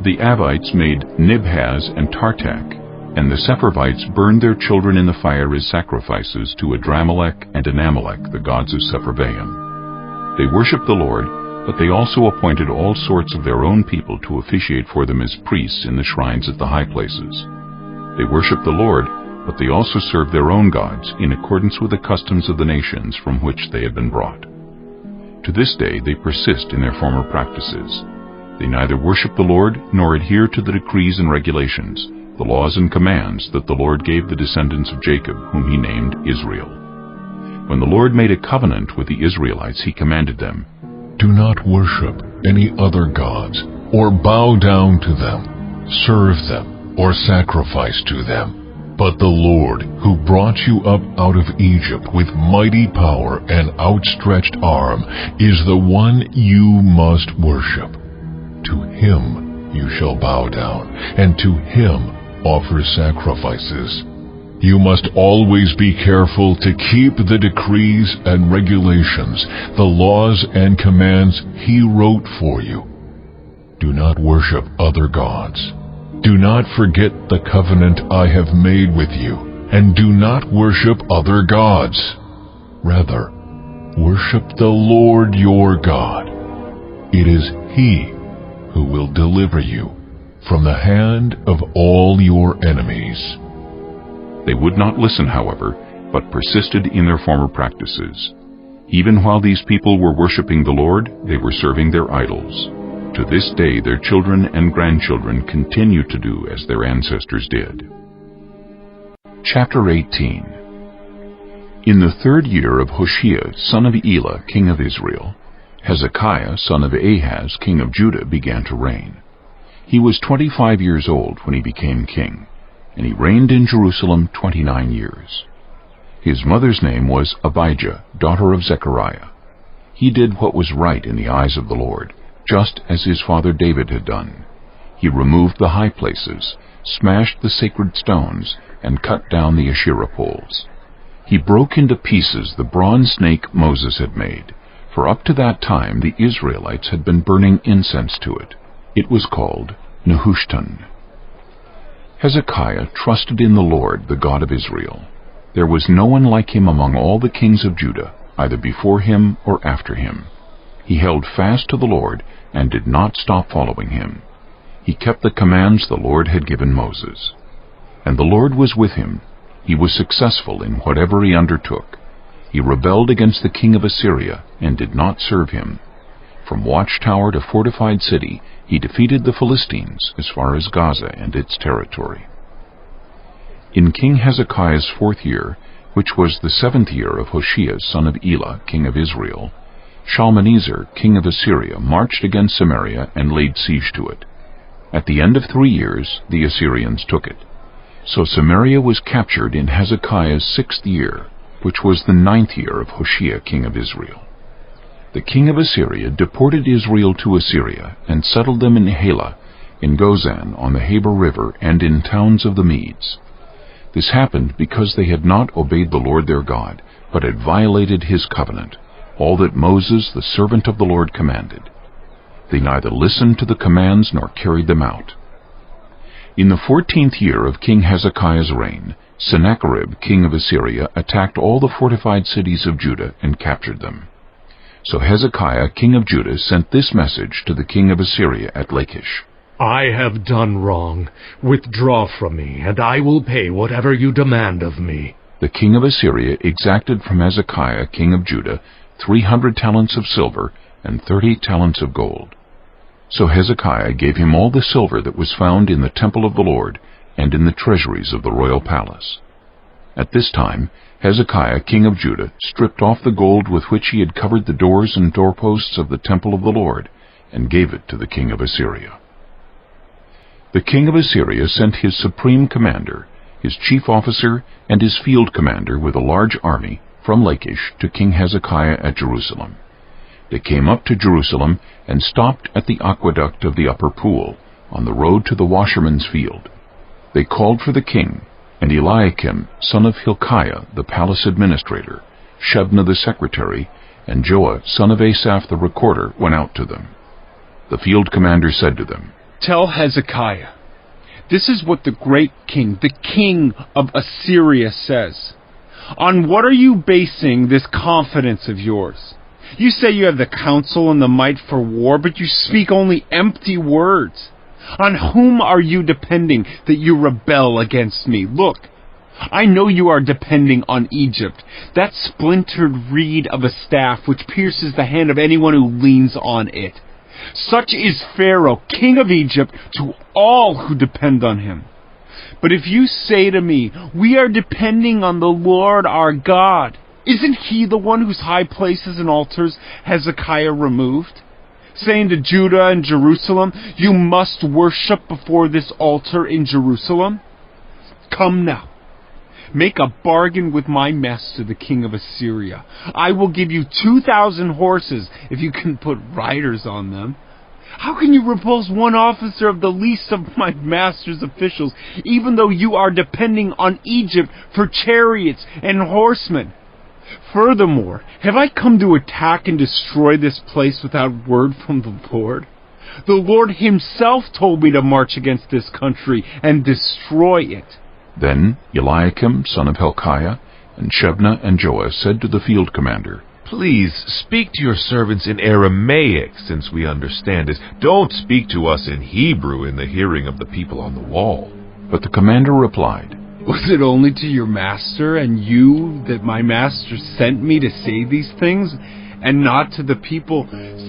The Avites made Nibhaz and Tartak, and the Sepharvites burned their children in the fire as sacrifices to Adramelech and Anamelech, the gods of Sepharvaim. They worshipped the Lord, but they also appointed all sorts of their own people to officiate for them as priests in the shrines at the high places. They worshipped the Lord, but they also served their own gods in accordance with the customs of the nations from which they had been brought. To this day they persist in their former practices. They neither worship the Lord nor adhere to the decrees and regulations, the laws and commands that the Lord gave the descendants of Jacob, whom he named Israel. When the Lord made a covenant with the Israelites, he commanded them, "Do not worship any other gods, or bow down to them, serve them, or sacrifice to them. But the Lord, who brought you up out of Egypt with mighty power and outstretched arm, is the one you must worship. To him you shall bow down, and to him offer sacrifices. You must always be careful to keep the decrees and regulations, the laws and commands he wrote for you. Do not worship other gods. Do not forget the covenant I have made with you, and do not worship other gods. Rather, worship the Lord your God. It is he who will deliver you from the hand of all your enemies." They would not listen, however, but persisted in their former practices. Even while these people were worshiping the Lord, they were serving their idols. To this day their children and grandchildren continue to do as their ancestors did. Chapter 18. In the 3rd year of Hoshea, son of Elah, king of Israel, Hezekiah, son of Ahaz, king of Judah, began to reign. He was 25 years old when he became king, and he reigned in Jerusalem 29 years. His mother's name was Abijah, daughter of Zechariah. he did what was right in the eyes of the Lord, just as his father David had done. He removed the high places, smashed the sacred stones, and cut down the Asherah poles. He broke into pieces the bronze snake Moses had made, for up to that time the Israelites had been burning incense to it. It was called Nehushtan. Hezekiah trusted in the Lord, the God of Israel. There was no one like him among all the kings of Judah, either before him or after him. He held fast to the Lord and did not stop following him. He kept the commands the Lord had given Moses. And the Lord was with him. He was successful in whatever he undertook. He rebelled against the king of Assyria and did not serve him. From watchtower to fortified city, he defeated the Philistines as far as Gaza and its territory. In King Hezekiah's 4th year, which was the 7th year of Hoshea son of Elah, king of Israel, Shalmaneser, king of Assyria, marched against Samaria and laid siege to it. At the end of 3 years, the Assyrians took it. So Samaria was captured in Hezekiah's 6th year, which was the 9th year of Hoshea, king of Israel. The king of Assyria deported Israel to Assyria and settled them in Halah, in Gozan on the Habor River, and in towns of the Medes. This happened because they had not obeyed the Lord their God, but had violated his covenant, all that Moses, the servant of the Lord, commanded. They neither listened to the commands nor carried them out. In the 14th year of King Hezekiah's reign, Sennacherib, king of Assyria, attacked all the fortified cities of Judah and captured them. So Hezekiah, king of Judah, sent this message to the king of Assyria at Lachish: I have done wrong. Withdraw from me, and I will pay whatever you demand of me. The king of Assyria exacted from Hezekiah, king of Judah, 300 talents of silver and 30 talents of gold. So Hezekiah gave him all the silver that was found in the temple of the Lord and in the treasuries of the royal palace. At this time, Hezekiah, king of Judah, stripped off the gold with which he had covered the doors and doorposts of the temple of the Lord, and gave it to the king of Assyria. The king of Assyria sent his supreme commander, his chief officer, and his field commander with a large army from Lachish to King Hezekiah at Jerusalem. They came up to Jerusalem and stopped at the aqueduct of the upper pool, on the road to the washerman's field. They called for the king, and Eliakim, son of Hilkiah, the palace administrator, Shebna the secretary, and Joah, son of Asaph the recorder, went out to them. The field commander said to them, Tell Hezekiah, this is what the great king, the king of Assyria, says. On what are you basing this confidence of yours? You say you have the counsel and the might for war, but you speak only empty words. On whom are you depending that you rebel against me? Look, I know you are depending on Egypt, that splintered reed of a staff which pierces the hand of anyone who leans on it. Such is Pharaoh, king of Egypt, to all who depend on him. But if you say to me, we are depending on the Lord our God, isn't he the one whose high places and altars Hezekiah removed? Saying to Judah and Jerusalem, you must worship before this altar in Jerusalem? Come now, make a bargain with my master, the king of Assyria. I will give you 2,000 horses if you can put riders on them. How can you repulse one officer of the least of my master's officials, even though you are depending on Egypt for chariots and horsemen? Furthermore, have I come to attack and destroy this place without word from the Lord? The Lord himself told me to march against this country and destroy it. Then Eliakim, son of Hilkiah, and Shebna and Joah said to the field commander, Please speak to your servants in Aramaic, since we understand it. Don't speak to us in Hebrew in the hearing of the people on the wall. But the commander replied, Was it only to your master and you that my master sent me to say these things, and not to the people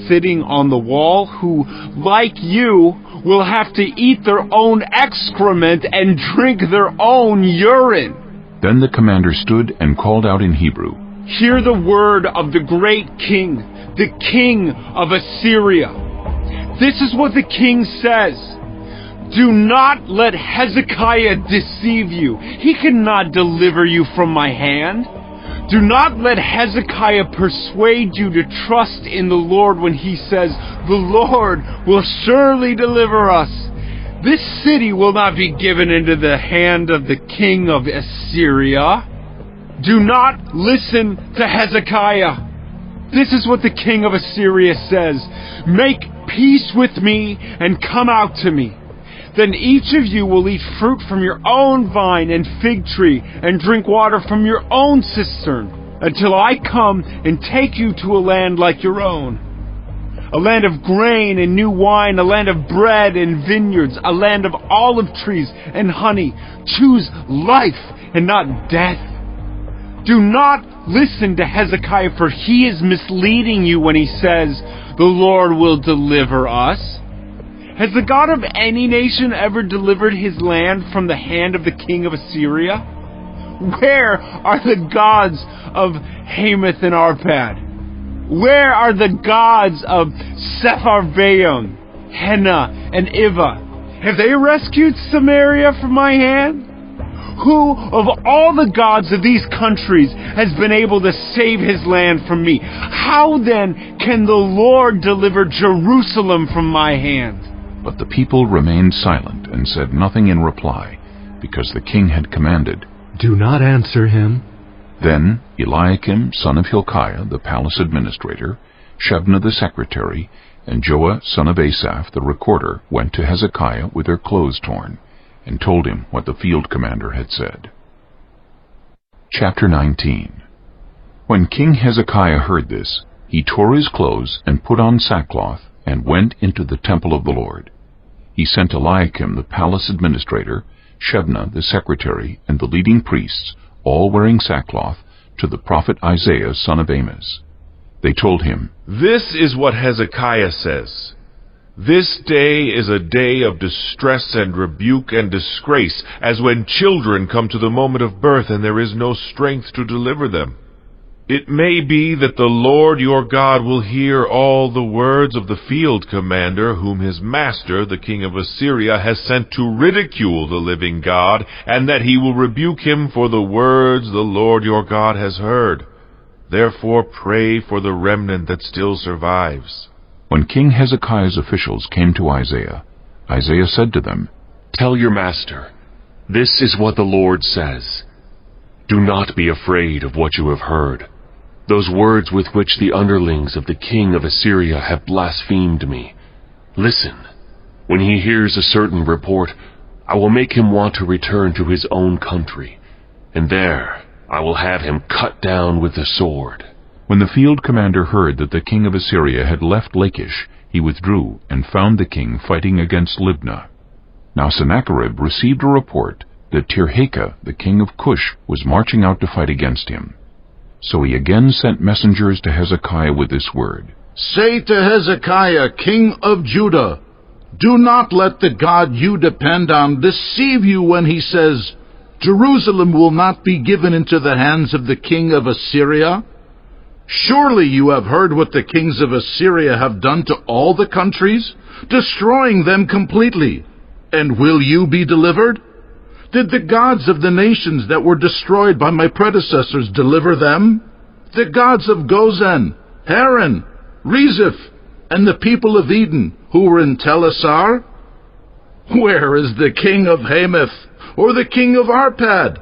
sitting on the wall, who, like you, will have to eat their own excrement and drink their own urine? Then the commander stood and called out in Hebrew, Hear the word of the great king, the king of Assyria. This is what the king says. Do not let Hezekiah deceive you. He cannot deliver you from my hand. Do not let Hezekiah persuade you to trust in the Lord when he says, "The Lord will surely deliver us." This city will not be given into the hand of the king of Assyria. Do not listen to Hezekiah. This is what the king of Assyria says: "Make peace with me and come out to me. Then each of you will eat fruit from your own vine and fig tree and drink water from your own cistern until I come and take you to a land like your own. A land of grain and new wine, a land of bread and vineyards, a land of olive trees and honey. Choose life and not death. Do not listen to Hezekiah, for he is misleading you when he says, 'The Lord will deliver us.' Has the God of any nation ever delivered his land from the hand of the king of Assyria? Where are the gods of Hamath and Arpad? Where are the gods of Sepharvaim, Hena, and Iva? Have they rescued Samaria from my hand? Who of all the gods of these countries has been able to save his land from me? How then can the Lord deliver Jerusalem from my hand?" But the people remained silent and said nothing in reply, because the king had commanded, "Do not answer him." Then Eliakim, son of Hilkiah, the palace administrator, Shebna the secretary, and Joah, son of Asaph, the recorder, went to Hezekiah with their clothes torn, and told him what the field commander had said. Chapter 19. When King Hezekiah heard this, he tore his clothes and put on sackcloth, and went into the temple of the Lord. He sent Eliakim, the palace administrator, Shebna, the secretary, and the leading priests, all wearing sackcloth, to the prophet Isaiah, son of Amos. They told him, "This is what Hezekiah says. This day is a day of distress and rebuke and disgrace, as when children come to the moment of birth and there is no strength to deliver them. It may be that the Lord your God will hear all the words of the field commander whom his master, the king of Assyria, has sent to ridicule the living God, and that he will rebuke him for the words the Lord your God has heard. Therefore pray for the remnant that still survives." When King Hezekiah's officials came to Isaiah, Isaiah said to them, "Tell your master, this is what the Lord says. Do not be afraid of what you have heard. Those words with which the underlings of the king of Assyria have blasphemed me. Listen, when he hears a certain report, I will make him want to return to his own country, and there I will have him cut down with the sword." When the field commander heard that the king of Assyria had left Lachish, he withdrew and found the king fighting against Libnah. Now Sennacherib received a report that Tirhakah, the king of Cush, was marching out to fight against him. So he again sent messengers to Hezekiah with this word, "Say to Hezekiah, king of Judah, do not let the God you depend on deceive you when he says, 'Jerusalem will not be given into the hands of the king of Assyria.' Surely you have heard what the kings of Assyria have done to all the countries, destroying them completely. And will you be delivered? Did the gods of the nations that were destroyed by my predecessors deliver them? The gods of Gozan, Haran, Rezeph, and the people of Eden who were in Telassar? Where is the king of Hamath, or the king of Arpad?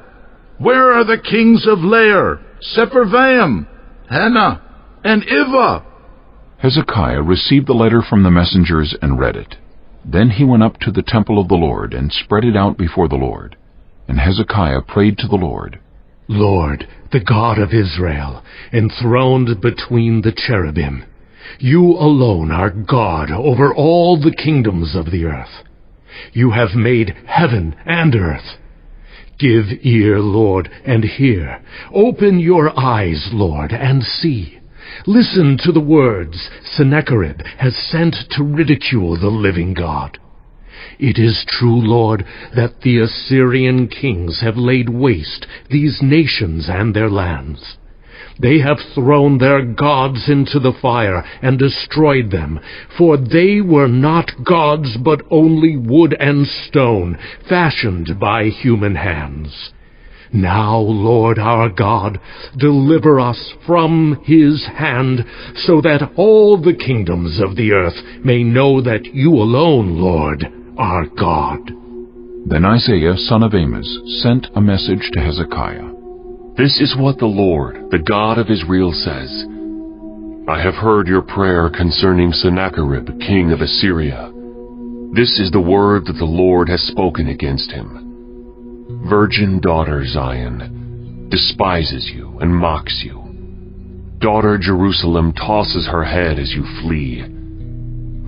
Where are the kings of Lair, Sepharvaim, Hena, and Iva?" Hezekiah received the letter from the messengers and read it. Then he went up to the temple of the Lord and spread it out before the Lord. And Hezekiah prayed to the Lord, "Lord, the God of Israel, enthroned between the cherubim, you alone are God over all the kingdoms of the earth. You have made heaven and earth. Give ear, Lord, and hear. Open your eyes, Lord, and see. Listen to the words Sennacherib has sent to ridicule the living God. It is true, Lord, that the Assyrian kings have laid waste these nations and their lands. They have thrown their gods into the fire and destroyed them, for they were not gods but only wood and stone, fashioned by human hands. Now, Lord our God, deliver us from his hand, so that all the kingdoms of the earth may know that you alone, Lord, are God." Then Isaiah son of Amos sent a message to Hezekiah. This is what the Lord, the God of Israel, says. I have heard your prayer concerning Sennacherib, king of Assyria. This is the word that the Lord has spoken against him. Virgin daughter Zion despises you and mocks you. Daughter Jerusalem tosses her head as you flee.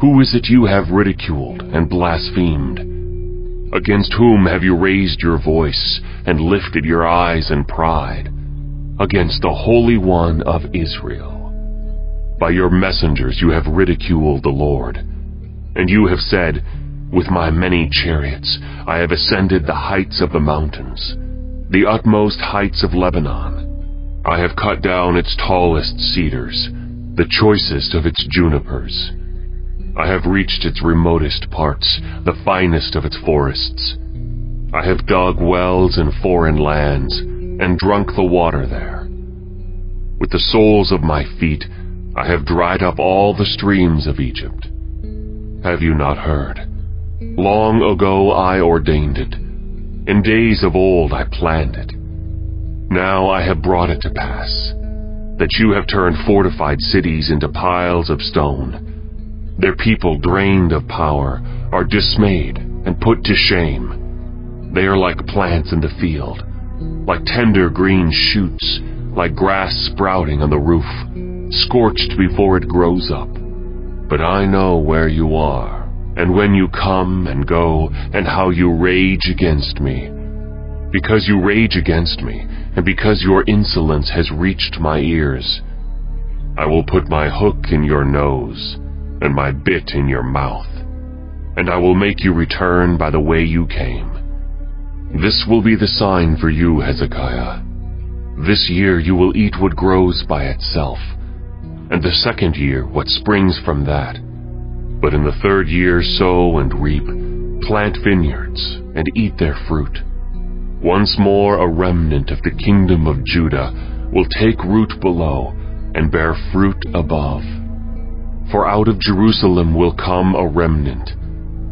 Who is it you have ridiculed and blasphemed? Against whom have you raised your voice and lifted your eyes in pride? Against the Holy One of Israel. By your messengers you have ridiculed the Lord, and you have said, "With my many chariots I have ascended the heights of the mountains, the utmost heights of Lebanon. I have cut down its tallest cedars, the choicest of its junipers. I have reached its remotest parts, the finest of its forests. I have dug wells in foreign lands and drunk the water there. With the soles of my feet I have dried up all the streams of Egypt. Have you not heard? Long ago I ordained it. In days of old I planned it. Now I have brought it to pass, that you have turned fortified cities into piles of stone. Their people, drained of power, are dismayed and put to shame. They are like plants in the field, like tender green shoots, like grass sprouting on the roof, scorched before it grows up. But I know where you are, and when you come and go, and how you rage against me. Because you rage against me, and because your insolence has reached my ears, I will put my hook in your nose, and my bit in your mouth, and I will make you return by the way you came. This will be the sign for you, Hezekiah. This year you will eat what grows by itself, and the second year what springs from that. But in the third year sow and reap, plant vineyards, and eat their fruit. Once more a remnant of the kingdom of Judah will take root below and bear fruit above. For out of Jerusalem will come a remnant,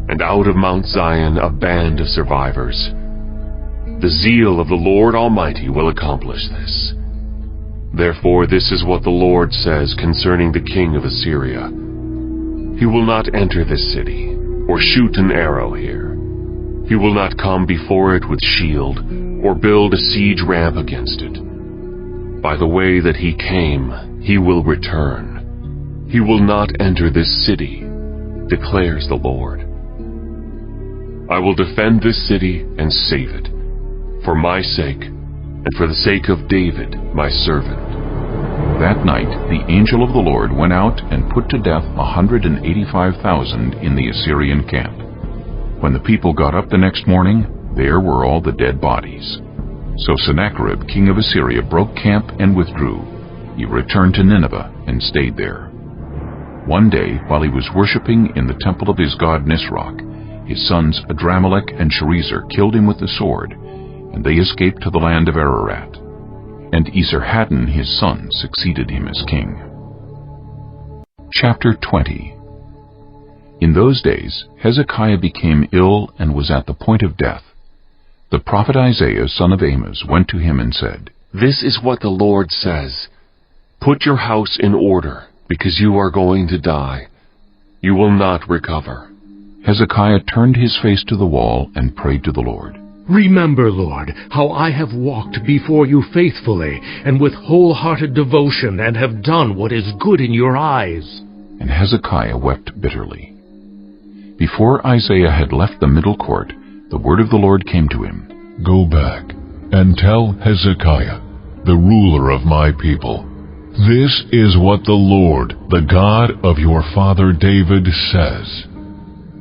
and out of Mount Zion a band of survivors. The zeal of the Lord Almighty will accomplish this. Therefore this is what the Lord says concerning the king of Assyria. He will not enter this city, or shoot an arrow here. He will not come before it with shield, or build a siege ramp against it. By the way that he came, he will return. He will not enter this city, declares the Lord. I will defend this city and save it, for my sake, and for the sake of David, my servant. That night the angel of the Lord went out and put to death 185,000 in the Assyrian camp. When the people got up the next morning, there were all the dead bodies. So Sennacherib, king of Assyria, broke camp and withdrew. He returned to Nineveh and stayed there. One day, while he was worshipping in the temple of his god Nisroch, his sons Adramelech and Sharezer killed him with the sword, and they escaped to the land of Ararat. And Esarhaddon his son succeeded him as king. Chapter 20. In those days Hezekiah became ill and was at the point of death. The prophet Isaiah son of Amos went to him and said, This is what the Lord says. Put your house in order, because you are going to die. You will not recover. Hezekiah turned his face to the wall and prayed to the Lord. Remember, Lord, how I have walked before you faithfully and with wholehearted devotion, and have done what is good in your eyes. And Hezekiah wept bitterly. Before Isaiah had left the middle court, the word of the Lord came to him. Go back and tell Hezekiah, the ruler of my people, this is what the Lord, the God of your father David, says.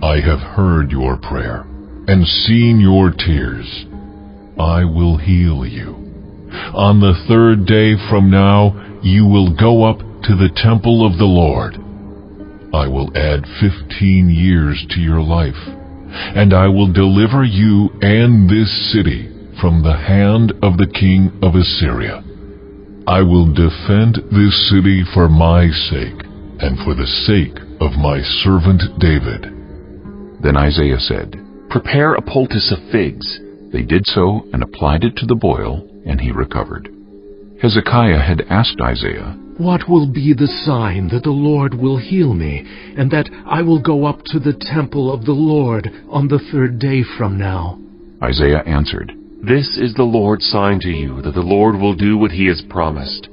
I have heard your prayer and seen your tears. I will heal you. On the third day from now, you will go up to the temple of the Lord. I will add 15 years to your life, and I will deliver you and this city from the hand of the king of Assyria. I will defend this city for my sake, and for the sake of my servant David." Then Isaiah said, "Prepare a poultice of figs." They did so and applied it to the boil, and he recovered. Hezekiah had asked Isaiah, "What will be the sign that the Lord will heal me, and that I will go up to the temple of the Lord on the 3rd day from now?" Isaiah answered, "This is the Lord's sign to you, that the Lord will do what he has promised.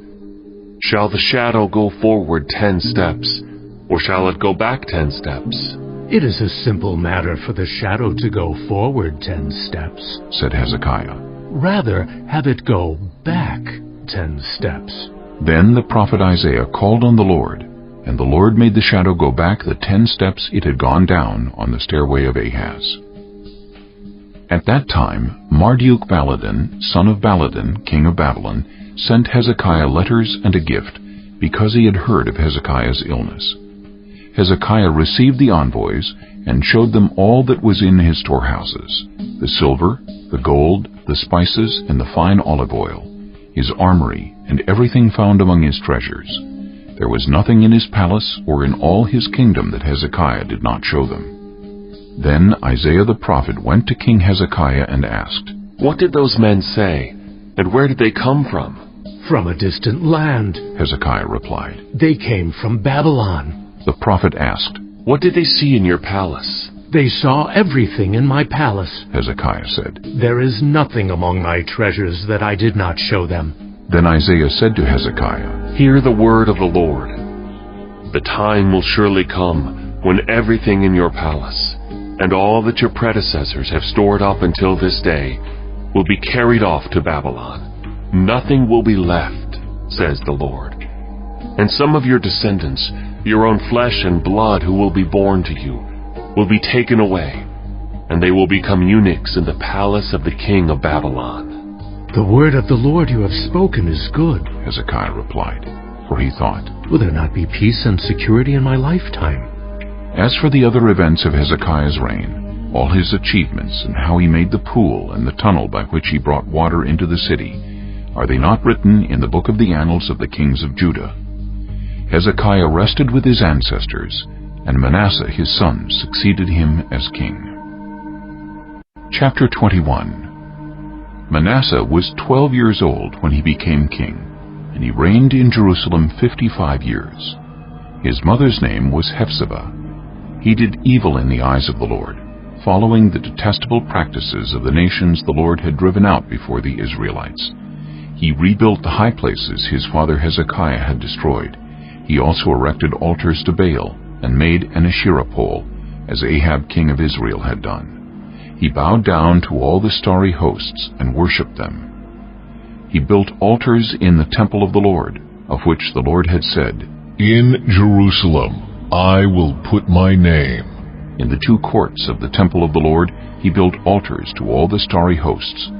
Shall the shadow go forward 10 steps, or shall it go back 10 steps?" "It is a simple matter for the shadow to go forward 10 steps, said Hezekiah. "Rather, have it go back 10 steps. Then the prophet Isaiah called on the Lord, and the Lord made the shadow go back the 10 steps it had gone down on the stairway of Ahaz. At that time Marduk-Baladan, son of Baladan, king of Babylon, sent Hezekiah letters and a gift, because he had heard of Hezekiah's illness. Hezekiah received the envoys, and showed them all that was in his storehouses, the silver, the gold, the spices, and the fine olive oil, his armory, and everything found among his treasures. There was nothing in his palace or in all his kingdom that Hezekiah did not show them. Then Isaiah the prophet went to King Hezekiah and asked, "What did those men say, and where did they come from?" "From a distant land," Hezekiah replied. "They came from Babylon." The prophet asked, "What did they see in your palace?" "They saw everything in my palace," Hezekiah said. "There is nothing among my treasures that I did not show them." Then Isaiah said to Hezekiah, "Hear the word of the Lord. The time will surely come when everything in your palace, and all that your predecessors have stored up until this day, will be carried off to Babylon. Nothing will be left, says the Lord. And some of your descendants, your own flesh and blood who will be born to you, will be taken away, and they will become eunuchs in the palace of the king of Babylon." "The word of the Lord you have spoken is good," Hezekiah replied, for he thought, "Will there not be peace and security in my lifetime?" As for the other events of Hezekiah's reign, all his achievements, and how he made the pool and the tunnel by which he brought water into the city, are they not written in the book of the annals of the kings of Judah? Hezekiah rested with his ancestors, and Manasseh his son succeeded him as king. Chapter 21. Manasseh was 12 years old when he became king, and he reigned in Jerusalem 55 years. His mother's name was Hephzibah. He did evil in the eyes of the Lord, following the detestable practices of the nations the Lord had driven out before the Israelites. He rebuilt the high places his father Hezekiah had destroyed. He also erected altars to Baal, and made an Asherah pole, as Ahab king of Israel had done. He bowed down to all the starry hosts and worshipped them. He built altars in the temple of the Lord, of which the Lord had said, "In Jerusalem I will put my name." In the 2 courts of the temple of the Lord he built altars to all the starry hosts.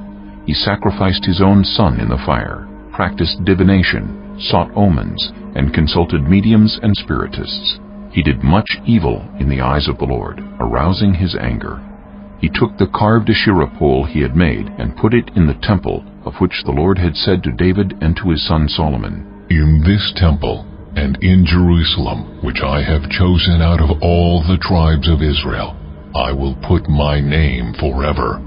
He sacrificed his own son in the fire, practiced divination, sought omens, and consulted mediums and spiritists. He did much evil in the eyes of the Lord, arousing his anger. He took the carved Asherah pole he had made and put it in the temple of which the Lord had said to David and to his son Solomon, "In this temple and in Jerusalem, which I have chosen out of all the tribes of Israel, I will put my name forever.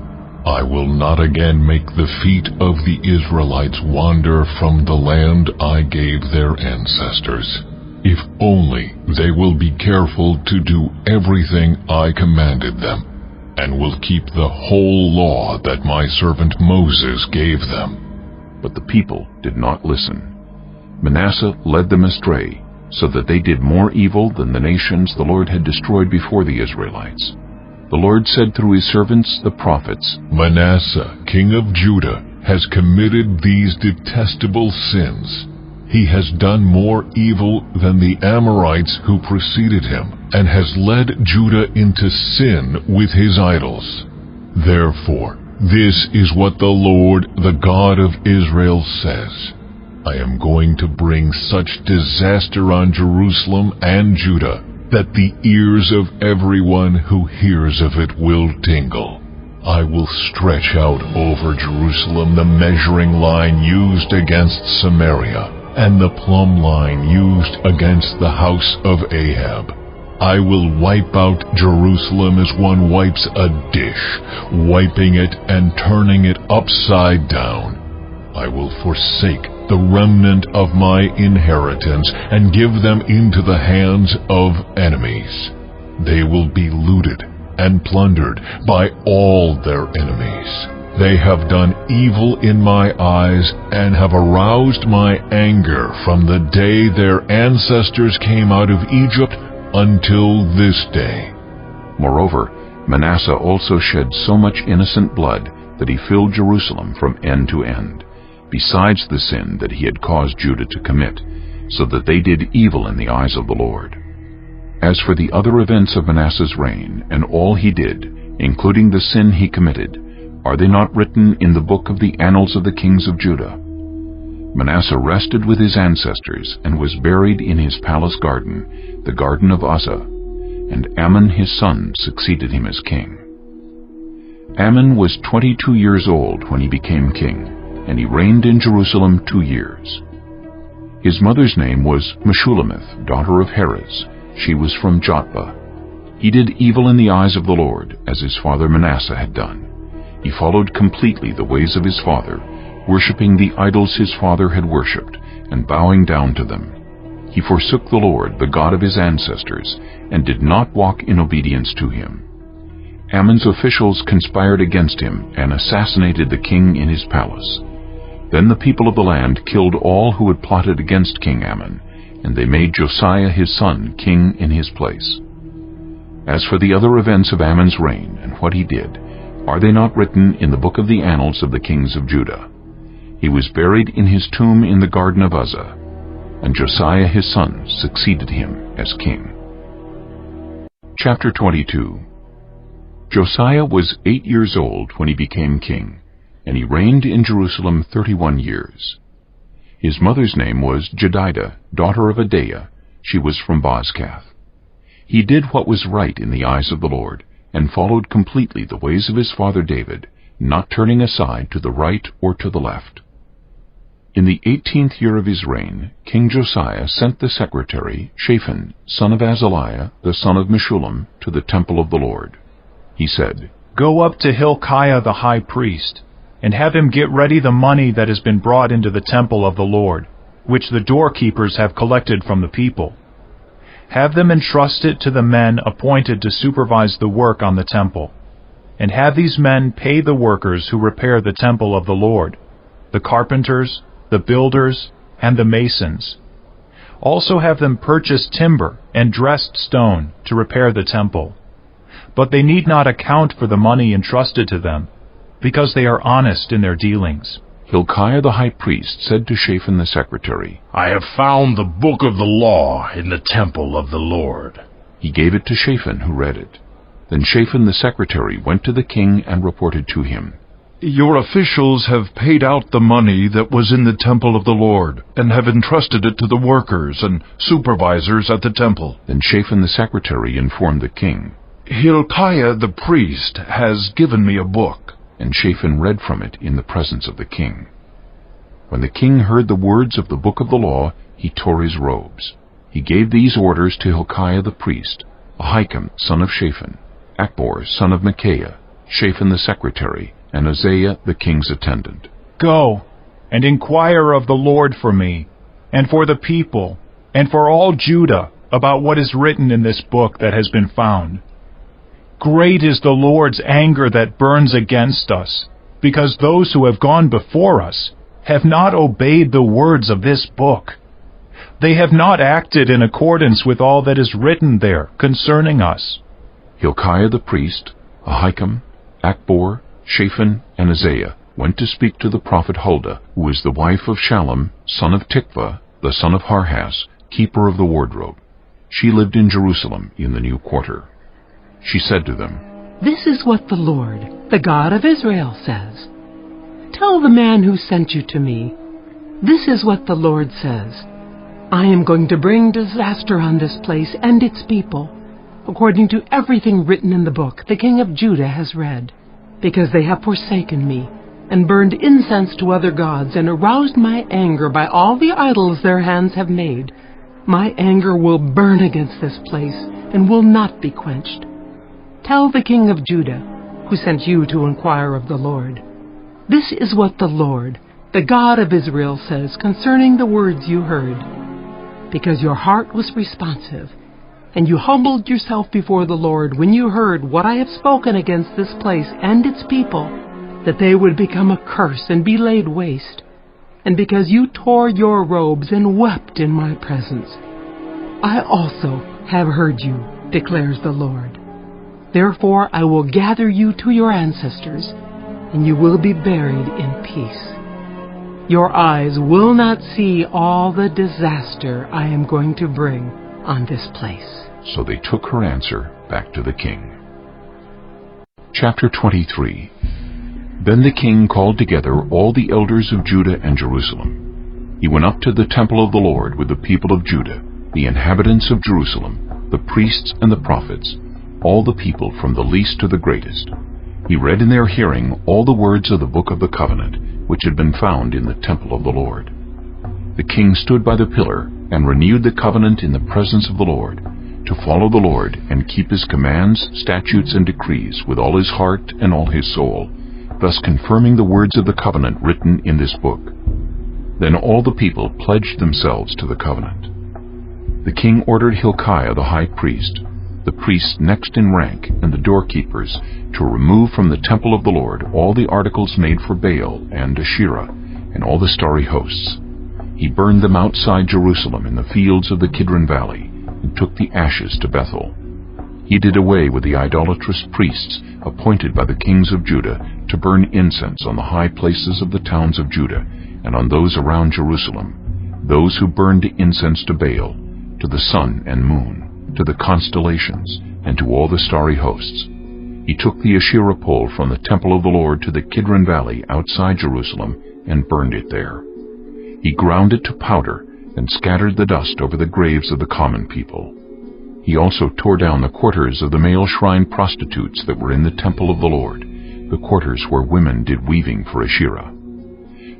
I will not again make the feet of the Israelites wander from the land I gave their ancestors, if only they will be careful to do everything I commanded them, and will keep the whole law that my servant Moses gave them." But the people did not listen. Manasseh led them astray, so that they did more evil than the nations the Lord had destroyed before the Israelites. The Lord said through his servants the prophets, "Manasseh, king of Judah, has committed these detestable sins. He has done more evil than the Amorites who preceded him, and has led Judah into sin with his idols. Therefore, this is what the Lord, the God of Israel, says. I am going to bring such disaster on Jerusalem and Judah that the ears of everyone who hears of it will tingle. I will stretch out over Jerusalem the measuring line used against Samaria, and the plumb line used against the house of Ahab. I will wipe out Jerusalem as one wipes a dish, wiping it and turning it upside down. I will forsake the remnant of my inheritance and give them into the hands of enemies. They will be looted and plundered by all their enemies. They have done evil in my eyes and have aroused my anger from the day their ancestors came out of Egypt until this day. Moreover, Manasseh also shed so much innocent blood that he filled Jerusalem from end to end, besides the sin that he had caused Judah to commit, so that they did evil in the eyes of the Lord. As for the other events of Manasseh's reign, and all he did, including the sin he committed, are they not written in the book of the annals of the kings of Judah? Manasseh rested with his ancestors, and was buried in his palace garden, the garden of Uzzah, and Amon his son succeeded him as king. Amon was 22 years old when he became king, and he reigned in Jerusalem 2 years. His mother's name was Meshullemeth, daughter of Herez. She was from Jotbah. He did evil in the eyes of the Lord, as his father Manasseh had done. He followed completely the ways of his father, worshipping the idols his father had worshipped, and bowing down to them. He forsook the Lord, the God of his ancestors, and did not walk in obedience to him. Amon's officials conspired against him and assassinated the king in his palace. Then the people of the land killed all who had plotted against King Amon, and they made Josiah his son king in his place. As for the other events of Amon's reign and what he did, are they not written in the book of the annals of the kings of Judah? He was buried in his tomb in the garden of Uzzah, and Josiah his son succeeded him as king. Chapter 22. Josiah was 8 years old when he became king, and he reigned in Jerusalem 31 years. His mother's name was Jedidah, daughter of Adaiah. She was from Bozkath. He did what was right in the eyes of the Lord, and followed completely the ways of his father David, not turning aside to the right or to the left. In the 18th year of his reign, King Josiah sent the secretary, Shaphan, son of Azaliah, the son of Meshullam, to the temple of the Lord. He said, "Go up to Hilkiah the high priest, and have him get ready the money that has been brought into the temple of the Lord, which the doorkeepers have collected from the people. Have them entrust it to the men appointed to supervise the work on the temple, and have these men pay the workers who repair the temple of the Lord, the carpenters, the builders, and the masons. Also have them purchase timber and dressed stone to repair the temple. But they need not account for the money entrusted to them, because they are honest in their dealings." Hilkiah the high priest said to Shaphan the secretary, "I have found the book of the law in the temple of the Lord." He gave it to Shaphan, who read it. Then Shaphan the secretary went to the king and reported to him, "Your officials have paid out the money that was in the temple of the Lord, and have entrusted it to the workers and supervisors at the temple." Then Shaphan the secretary informed the king, "Hilkiah the priest has given me a book." And Shaphan read from it in the presence of the king. When the king heard the words of the book of the law, he tore his robes. He gave these orders to Hilkiah the priest, Ahikam son of Shaphan, Achbor son of Micaiah, Shaphan the secretary, and Uzziah the king's attendant. "Go, and inquire of the Lord for me, and for the people, and for all Judah, about what is written in this book that has been found. Great is the Lord's anger that burns against us, because those who have gone before us have not obeyed the words of this book. They have not acted in accordance with all that is written there concerning us." Hilkiah the priest, Ahikam, Achbor, Shaphan, and Uzziah went to speak to the prophet Huldah, who was the wife of Shallum, son of Tikvah, the son of Harhas, keeper of the wardrobe. She lived in Jerusalem in the new quarter. She said to them, "This is what the Lord, the God of Israel, says. Tell the man who sent you to me, this is what the Lord says. I am going to bring disaster on this place and its people, according to everything written in the book the king of Judah has read. because they have forsaken me, and burned incense to other gods, and aroused my anger by all the idols their hands have made. My anger will burn against this place, and will not be quenched. Tell the king of Judah, who sent you to inquire of the Lord, this is what the Lord, the God of Israel, says concerning the words you heard. Because your heart was responsive, and you humbled yourself before the Lord when you heard what I have spoken against this place and its people, that they would become a curse and be laid waste, and because you tore your robes and wept in my presence, I also have heard you, declares the Lord. Therefore I will gather you to your ancestors, and you will be buried in peace. Your eyes will not see all the disaster I am going to bring on this place. So they took her answer back to the king. Chapter 23. Then the king called together all the elders of Judah and Jerusalem. He went up to the temple of the Lord with the people of Judah, the inhabitants of Jerusalem, the priests and the prophets, all the people from the least to the greatest. He read in their hearing all the words of the book of the covenant, which had been found in the temple of the Lord. The king stood by the pillar and renewed the covenant in the presence of the Lord, to follow the Lord and keep his commands, statutes, and decrees with all his heart and all his soul, thus confirming the words of the covenant written in this book. Then all the people pledged themselves to the covenant. The king ordered Hilkiah the high priest, the priests next in rank, and the doorkeepers, to remove from the temple of the Lord all the articles made for Baal and Asherah, and all the starry hosts. He burned them outside Jerusalem in the fields of the Kidron Valley, and took the ashes to Bethel. He did away with the idolatrous priests appointed by the kings of Judah to burn incense on the high places of the towns of Judah and on those around Jerusalem, those who burned incense to Baal, to the sun and moon, to the constellations, and to all the starry hosts. He took the Asherah pole from the temple of the Lord to the Kidron Valley outside Jerusalem and burned it there. He ground it to powder and scattered the dust over the graves of the common people. He also tore down the quarters of the male shrine prostitutes that were in the temple of the Lord, the quarters where women did weaving for Asherah.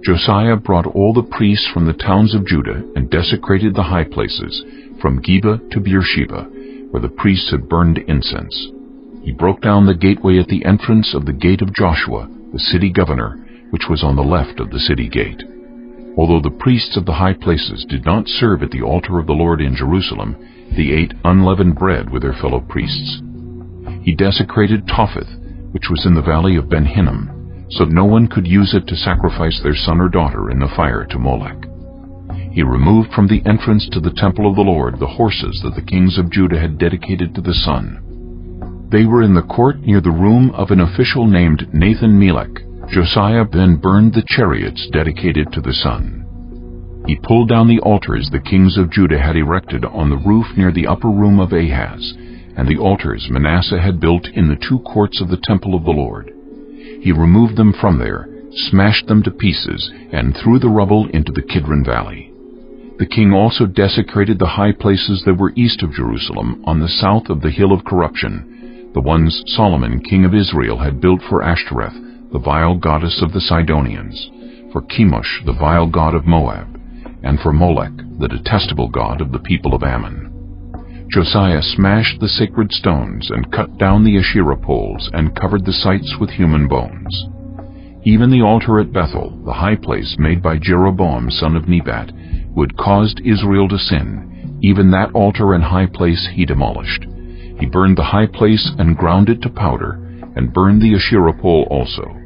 Josiah brought all the priests from the towns of Judah and desecrated the high places, from Geba to Beersheba, where the priests had burned incense. He broke down the gateway at the entrance of the gate of Joshua, the city governor, which was on the left of the city gate. Although the priests of the high places did not serve at the altar of the Lord in Jerusalem, they ate unleavened bread with their fellow priests. He desecrated Topheth, which was in the valley of Ben Hinnom, so no one could use it to sacrifice their son or daughter in the fire to Molech. He removed from the entrance to the temple of the Lord the horses that the kings of Judah had dedicated to the sun. They were in the court near the room of an official named Nathan-Melech. Josiah then burned the chariots dedicated to the sun. He pulled down the altars the kings of Judah had erected on the roof near the upper room of Ahaz, and the altars Manasseh had built in the two courts of the temple of the Lord. He removed them from there, smashed them to pieces, and threw the rubble into the Kidron Valley. The king also desecrated the high places that were east of Jerusalem on the south of the hill of corruption, the ones Solomon, king of Israel, had built for Ashtoreth, the vile goddess of the Sidonians, for Chemosh, the vile god of Moab, and for Molech, the detestable god of the people of Ammon. Josiah smashed the sacred stones and cut down the Asherah poles and covered the sites with human bones. Even the altar at Bethel, the high place made by Jeroboam son of Nebat, who had caused Israel to sin, even that altar and high place he demolished. He burned the high place and ground it to powder, and burned the Asherah pole also.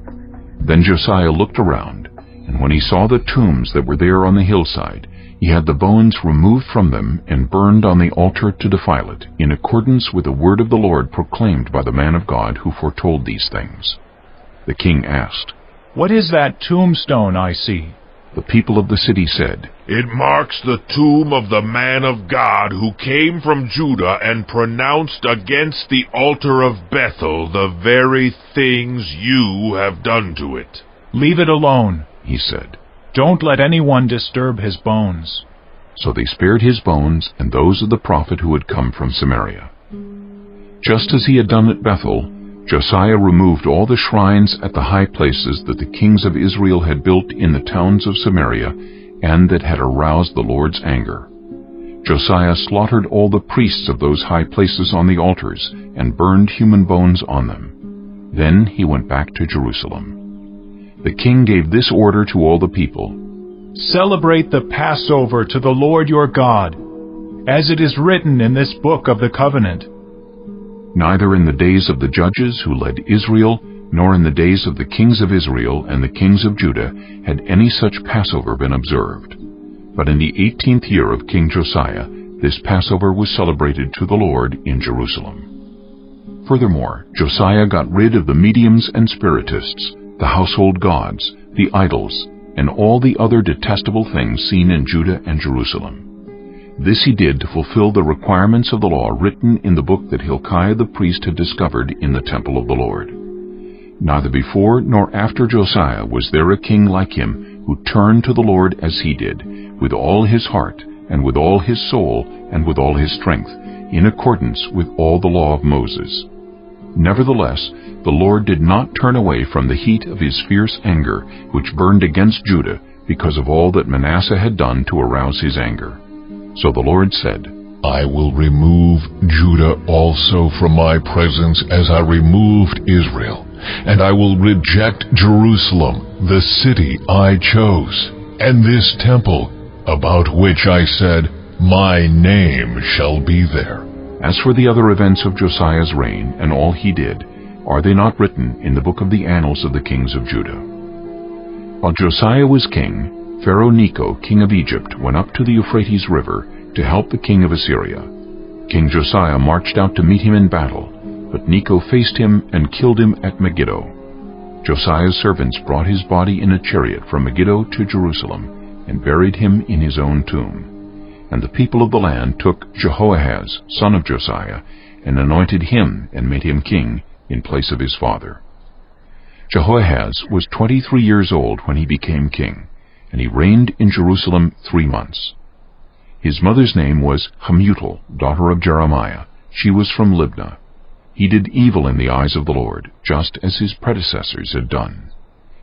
Then Josiah looked around, and when he saw the tombs that were there on the hillside, he had the bones removed from them and burned on the altar to defile it, in accordance with the word of the Lord proclaimed by the man of God who foretold these things. The king asked, "What is that tombstone I see?" The people of the city said, "It marks the tomb of the man of God who came from Judah and pronounced against the altar of Bethel the very things you have done to it." "Leave it alone," he said. "Don't let anyone disturb his bones." So they spared his bones and those of the prophet who had come from Samaria. Just as he had done at Bethel, Josiah removed all the shrines at the high places that the kings of Israel had built in the towns of Samaria, and that had aroused the Lord's anger. Josiah slaughtered all the priests of those high places on the altars, and burned human bones on them. Then he went back to Jerusalem. The king gave this order to all the people: Celebrate the Passover to the Lord your God, as it is written in this book of the covenant. Neither in the days of the judges who led Israel, nor in the days of the kings of Israel and the kings of Judah had any such Passover been observed. But in the 18th year of King Josiah, this Passover was celebrated to the Lord in Jerusalem. Furthermore, Josiah got rid of the mediums and spiritists, the household gods, the idols, and all the other detestable things seen in Judah and Jerusalem. This he did to fulfill the requirements of the law written in the book that Hilkiah the priest had discovered in the temple of the Lord. Neither before nor after Josiah was there a king like him who turned to the Lord as he did, with all his heart, and with all his soul, and with all his strength, in accordance with all the law of Moses. Nevertheless, the Lord did not turn away from the heat of his fierce anger, which burned against Judah, because of all that Manasseh had done to arouse his anger. So the Lord said, I will remove Judah also from my presence as I removed Israel, and I will reject Jerusalem, the city I chose, and this temple, about which I said, My name shall be there. As for the other events of Josiah's reign and all he did, are they not written in the book of the annals of the kings of Judah? While Josiah was king, Pharaoh Necho, king of Egypt, went up to the Euphrates River to help the king of Assyria. King Josiah marched out to meet him in battle, but Necho faced him and killed him at Megiddo. Josiah's servants brought his body in a chariot from Megiddo to Jerusalem, and buried him in his own tomb. And the people of the land took Jehoahaz, son of Josiah, and anointed him and made him king in place of his father. Jehoahaz was 23 years old when he became king, and he reigned in Jerusalem 3 months. His mother's name was Hamutal, daughter of Jeremiah. She was from Libnah. He did evil in the eyes of the Lord, just as his predecessors had done.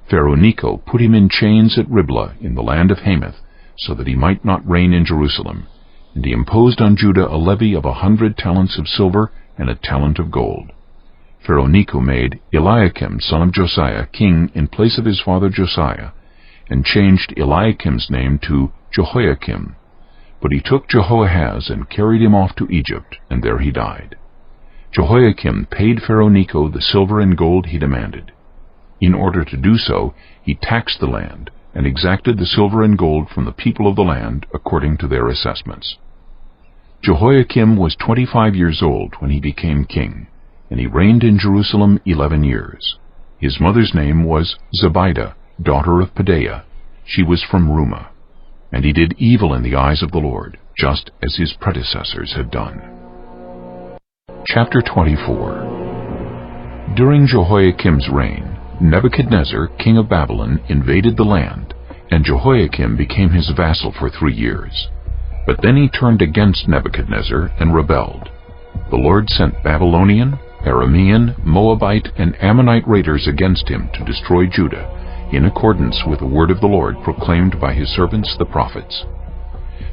Pharaoh Necho put him in chains at Riblah in the land of Hamath, so that he might not reign in Jerusalem, and he imposed on Judah a levy of 100 talents of silver and a talent of gold. Pharaoh Necho made Eliakim, son of Josiah, king in place of his father Josiah, and changed Eliakim's name to Jehoiakim. But he took Jehoahaz and carried him off to Egypt, and there he died. Jehoiakim paid Pharaoh Necho the silver and gold he demanded. In order to do so, he taxed the land, and exacted the silver and gold from the people of the land according to their assessments. Jehoiakim was 25 years old when he became king, and he reigned in Jerusalem 11 years. His mother's name was Zebidah, daughter of Pedaiah. She was from Rumah. And he did evil in the eyes of the Lord, just as his predecessors had done. Chapter 24. During Jehoiakim's reign, Nebuchadnezzar, king of Babylon, invaded the land, and Jehoiakim became his vassal for 3 years. But then he turned against Nebuchadnezzar and rebelled. The Lord sent Babylonian, Aramean, Moabite, and Ammonite raiders against him to destroy Judah, in accordance with the word of the Lord proclaimed by his servants the prophets.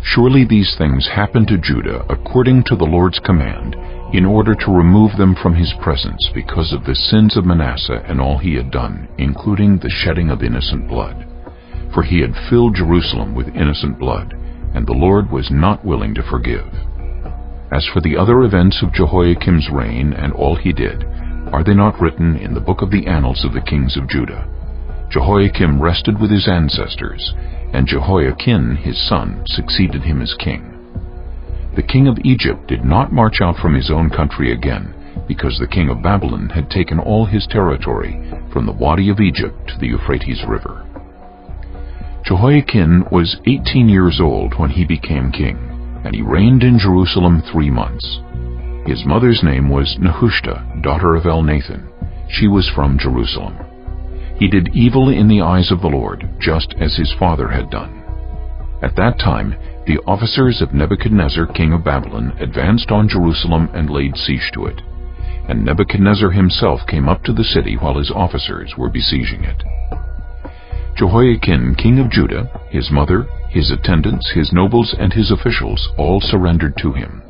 Surely these things happened to Judah according to the Lord's command, in order to remove them from his presence because of the sins of Manasseh and all he had done, including the shedding of innocent blood. For he had filled Jerusalem with innocent blood, and the Lord was not willing to forgive. As for the other events of Jehoiakim's reign and all he did, are they not written in the book of the annals of the kings of Judah? Jehoiakim rested with his ancestors, and Jehoiakim his son succeeded him as king. The king of Egypt did not march out from his own country again, because the king of Babylon had taken all his territory from the Wadi of Egypt to the Euphrates River. Jehoiakim was 18 years old when he became king, and he reigned in Jerusalem 3 months. His mother's name was Nehushta, daughter of Elnathan. She was from Jerusalem. He did evil in the eyes of the Lord, just as his father had done. At that time, the officers of Nebuchadnezzar, king of Babylon, advanced on Jerusalem and laid siege to it. and Nebuchadnezzar himself came up to the city while his officers were besieging it. Jehoiakim, king of Judah, his mother, his attendants, his nobles, and his officials all surrendered to him.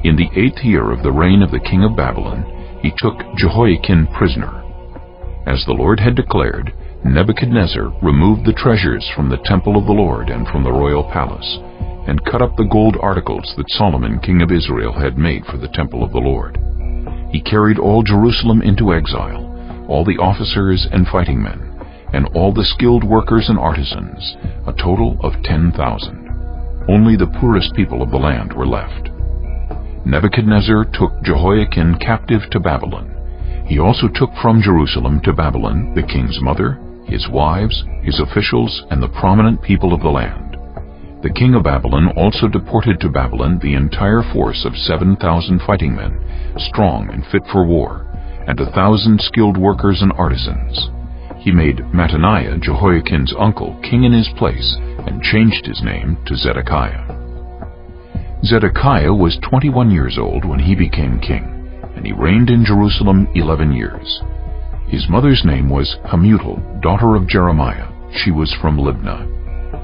In the 8th year of the reign of the king of Babylon, he took Jehoiakim prisoner. As the Lord had declared, Nebuchadnezzar removed the treasures from the temple of the Lord and from the royal palace, and cut up the gold articles that Solomon king of Israel had made for the temple of the Lord. He carried all Jerusalem into exile, all the officers and fighting men, and all the skilled workers and artisans, a total of 10,000. Only the poorest people of the land were left. Nebuchadnezzar took Jehoiakim captive to Babylon. He also took from Jerusalem to Babylon the king's mother, his wives, his officials, and the prominent people of the land. The king of Babylon also deported to Babylon the entire force of 7,000 fighting men, strong and fit for war, and 1,000 skilled workers and artisans. He made Mattaniah, Jehoiakim's uncle, king in his place, and changed his name to Zedekiah. Zedekiah was 21 years old when he became king, and he reigned in Jerusalem 11 years. His mother's name was Hamutal, daughter of Jeremiah. She was from Libnah.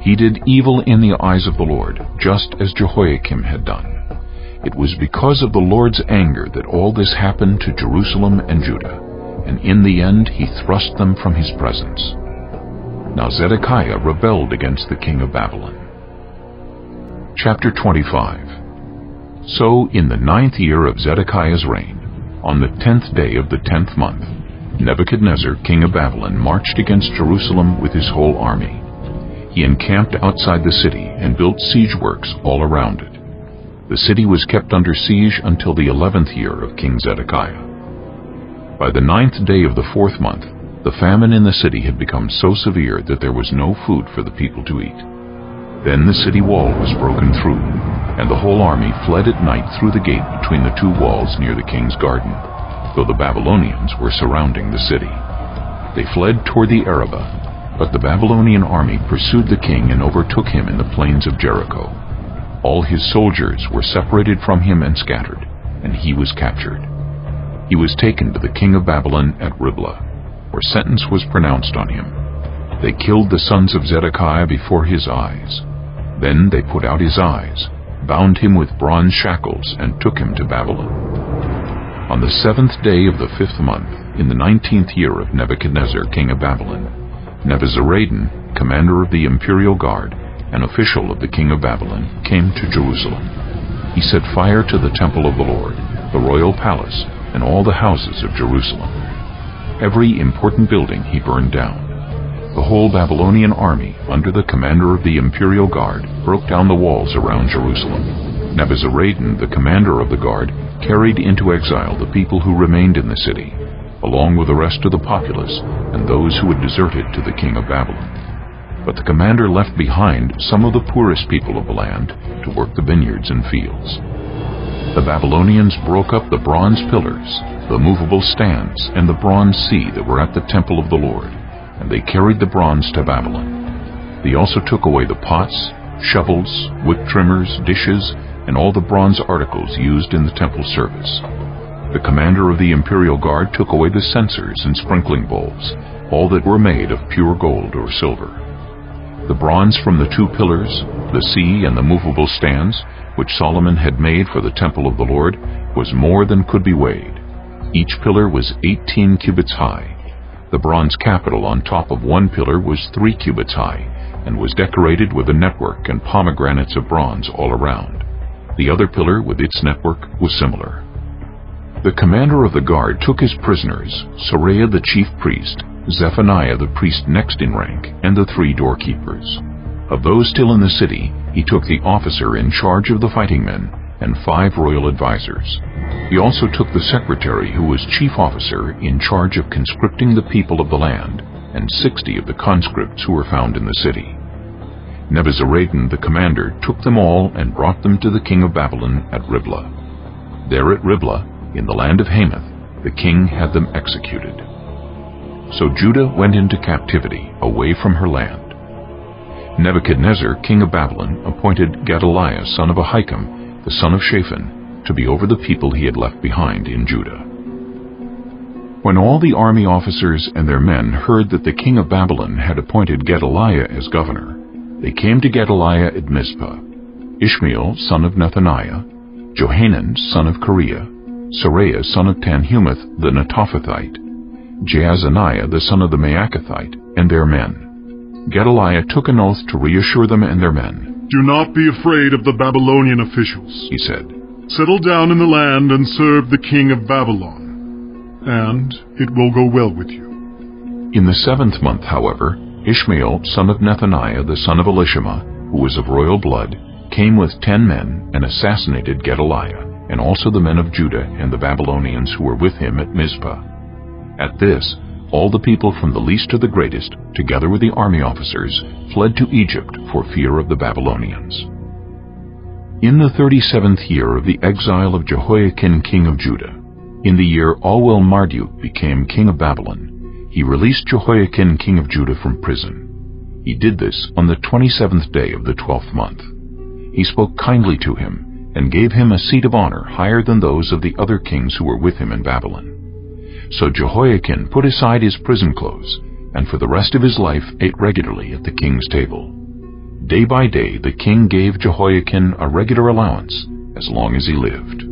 He did evil in the eyes of the Lord, just as Jehoiakim had done. It was because of the Lord's anger that all this happened to Jerusalem and Judah, and in the end he thrust them from his presence. Now Zedekiah rebelled against the king of Babylon. Chapter 25. So in the 9th year of Zedekiah's reign, on the 10th day of the 10th month, Nebuchadnezzar, king of Babylon, marched against Jerusalem with his whole army. He encamped outside the city and built siege works all around it. The city was kept under siege until the 11th year of King Zedekiah. By the 9th day of the 4th month, the famine in the city had become so severe that there was no food for the people to eat. Then the city wall was broken through, and the whole army fled at night through the gate between the two walls near the king's garden, though the Babylonians were surrounding the city. They fled toward the Arabah, but the Babylonian army pursued the king and overtook him in the plains of Jericho. All his soldiers were separated from him and scattered, and he was captured. He was taken to the king of Babylon at Riblah, where sentence was pronounced on him. They killed the sons of Zedekiah before his eyes. Then they put out his eyes, bound him with bronze shackles, and took him to Babylon. On the 7th day of the 5th month, in the 19th year of Nebuchadnezzar, king of Babylon, Nebuzaradan, commander of the imperial guard, an official of the king of Babylon, came to Jerusalem. He set fire to the temple of the Lord, the royal palace, and all the houses of Jerusalem. Every important building he burned down. The whole Babylonian army, under the commander of the imperial guard, broke down the walls around Jerusalem. Nebuzaradan, the commander of the guard, carried into exile the people who remained in the city, along with the rest of the populace and those who had deserted to the king of Babylon. But the commander left behind some of the poorest people of the land to work the vineyards and fields. The Babylonians broke up the bronze pillars, the movable stands, and the bronze sea that were at the temple of the Lord, and they carried the bronze to Babylon. They also took away the pots, shovels, wick trimmers, dishes, and all the bronze articles used in the temple service. The commander of the imperial guard took away the censers and sprinkling bowls, all that were made of pure gold or silver. The bronze from the two pillars, the sea, and the movable stands, which Solomon had made for the temple of the Lord, was more than could be weighed. Each pillar was 18 cubits high. The bronze capital on top of one pillar was 3 cubits high, and was decorated with a network and pomegranates of bronze all around. The other pillar with its network was similar. The commander of the guard took his prisoners, Seraiah the chief priest, Zephaniah the priest next in rank, and the 3 doorkeepers. Of those still in the city, he took the officer in charge of the fighting men and 5 royal advisers. He also took the secretary who was chief officer in charge of conscripting the people of the land, and 60 of the conscripts who were found in the city. Nebuzaradan the commander took them all and brought them to the king of Babylon at Riblah. There at Riblah, in the land of Hamath, the king had them executed. So Judah went into captivity away from her land. Nebuchadnezzar, king of Babylon, appointed Gedaliah, son of Ahikam, the son of Shaphan, to be over the people he had left behind in Judah. When all the army officers and their men heard that the king of Babylon had appointed Gedaliah as governor, they came to Gedaliah at Mizpah: Ishmael son of Nethaniah, Johanan son of Kareah, Seraiah son of Tanhumeth the Netophathite, Jaazaniah the son of the Maacathite, and their men. Gedaliah took an oath to reassure them and their men. "Do not be afraid of the Babylonian officials," he said. "Settle down in the land and serve the king of Babylon, and it will go well with you." In the 7th month, however, Ishmael son of Nethaniah the son of Elishama, who was of royal blood, came with 10 men and assassinated Gedaliah, and also the men of Judah and the Babylonians who were with him at Mizpah. At this, all the people from the least to the greatest, together with the army officers, fled to Egypt for fear of the Babylonians. In the 37th year of the exile of Jehoiakim king of Judah, in the year Alwel-Marduk became king of Babylon, he released Jehoiakim king of Judah from prison. He did this on the 27th day of the 12th month. He spoke kindly to him, and gave him a seat of honor higher than those of the other kings who were with him in Babylon. So Jehoiakim put aside his prison clothes, and for the rest of his life ate regularly at the king's table. Day by day the king gave Jehoiakim a regular allowance as long as he lived.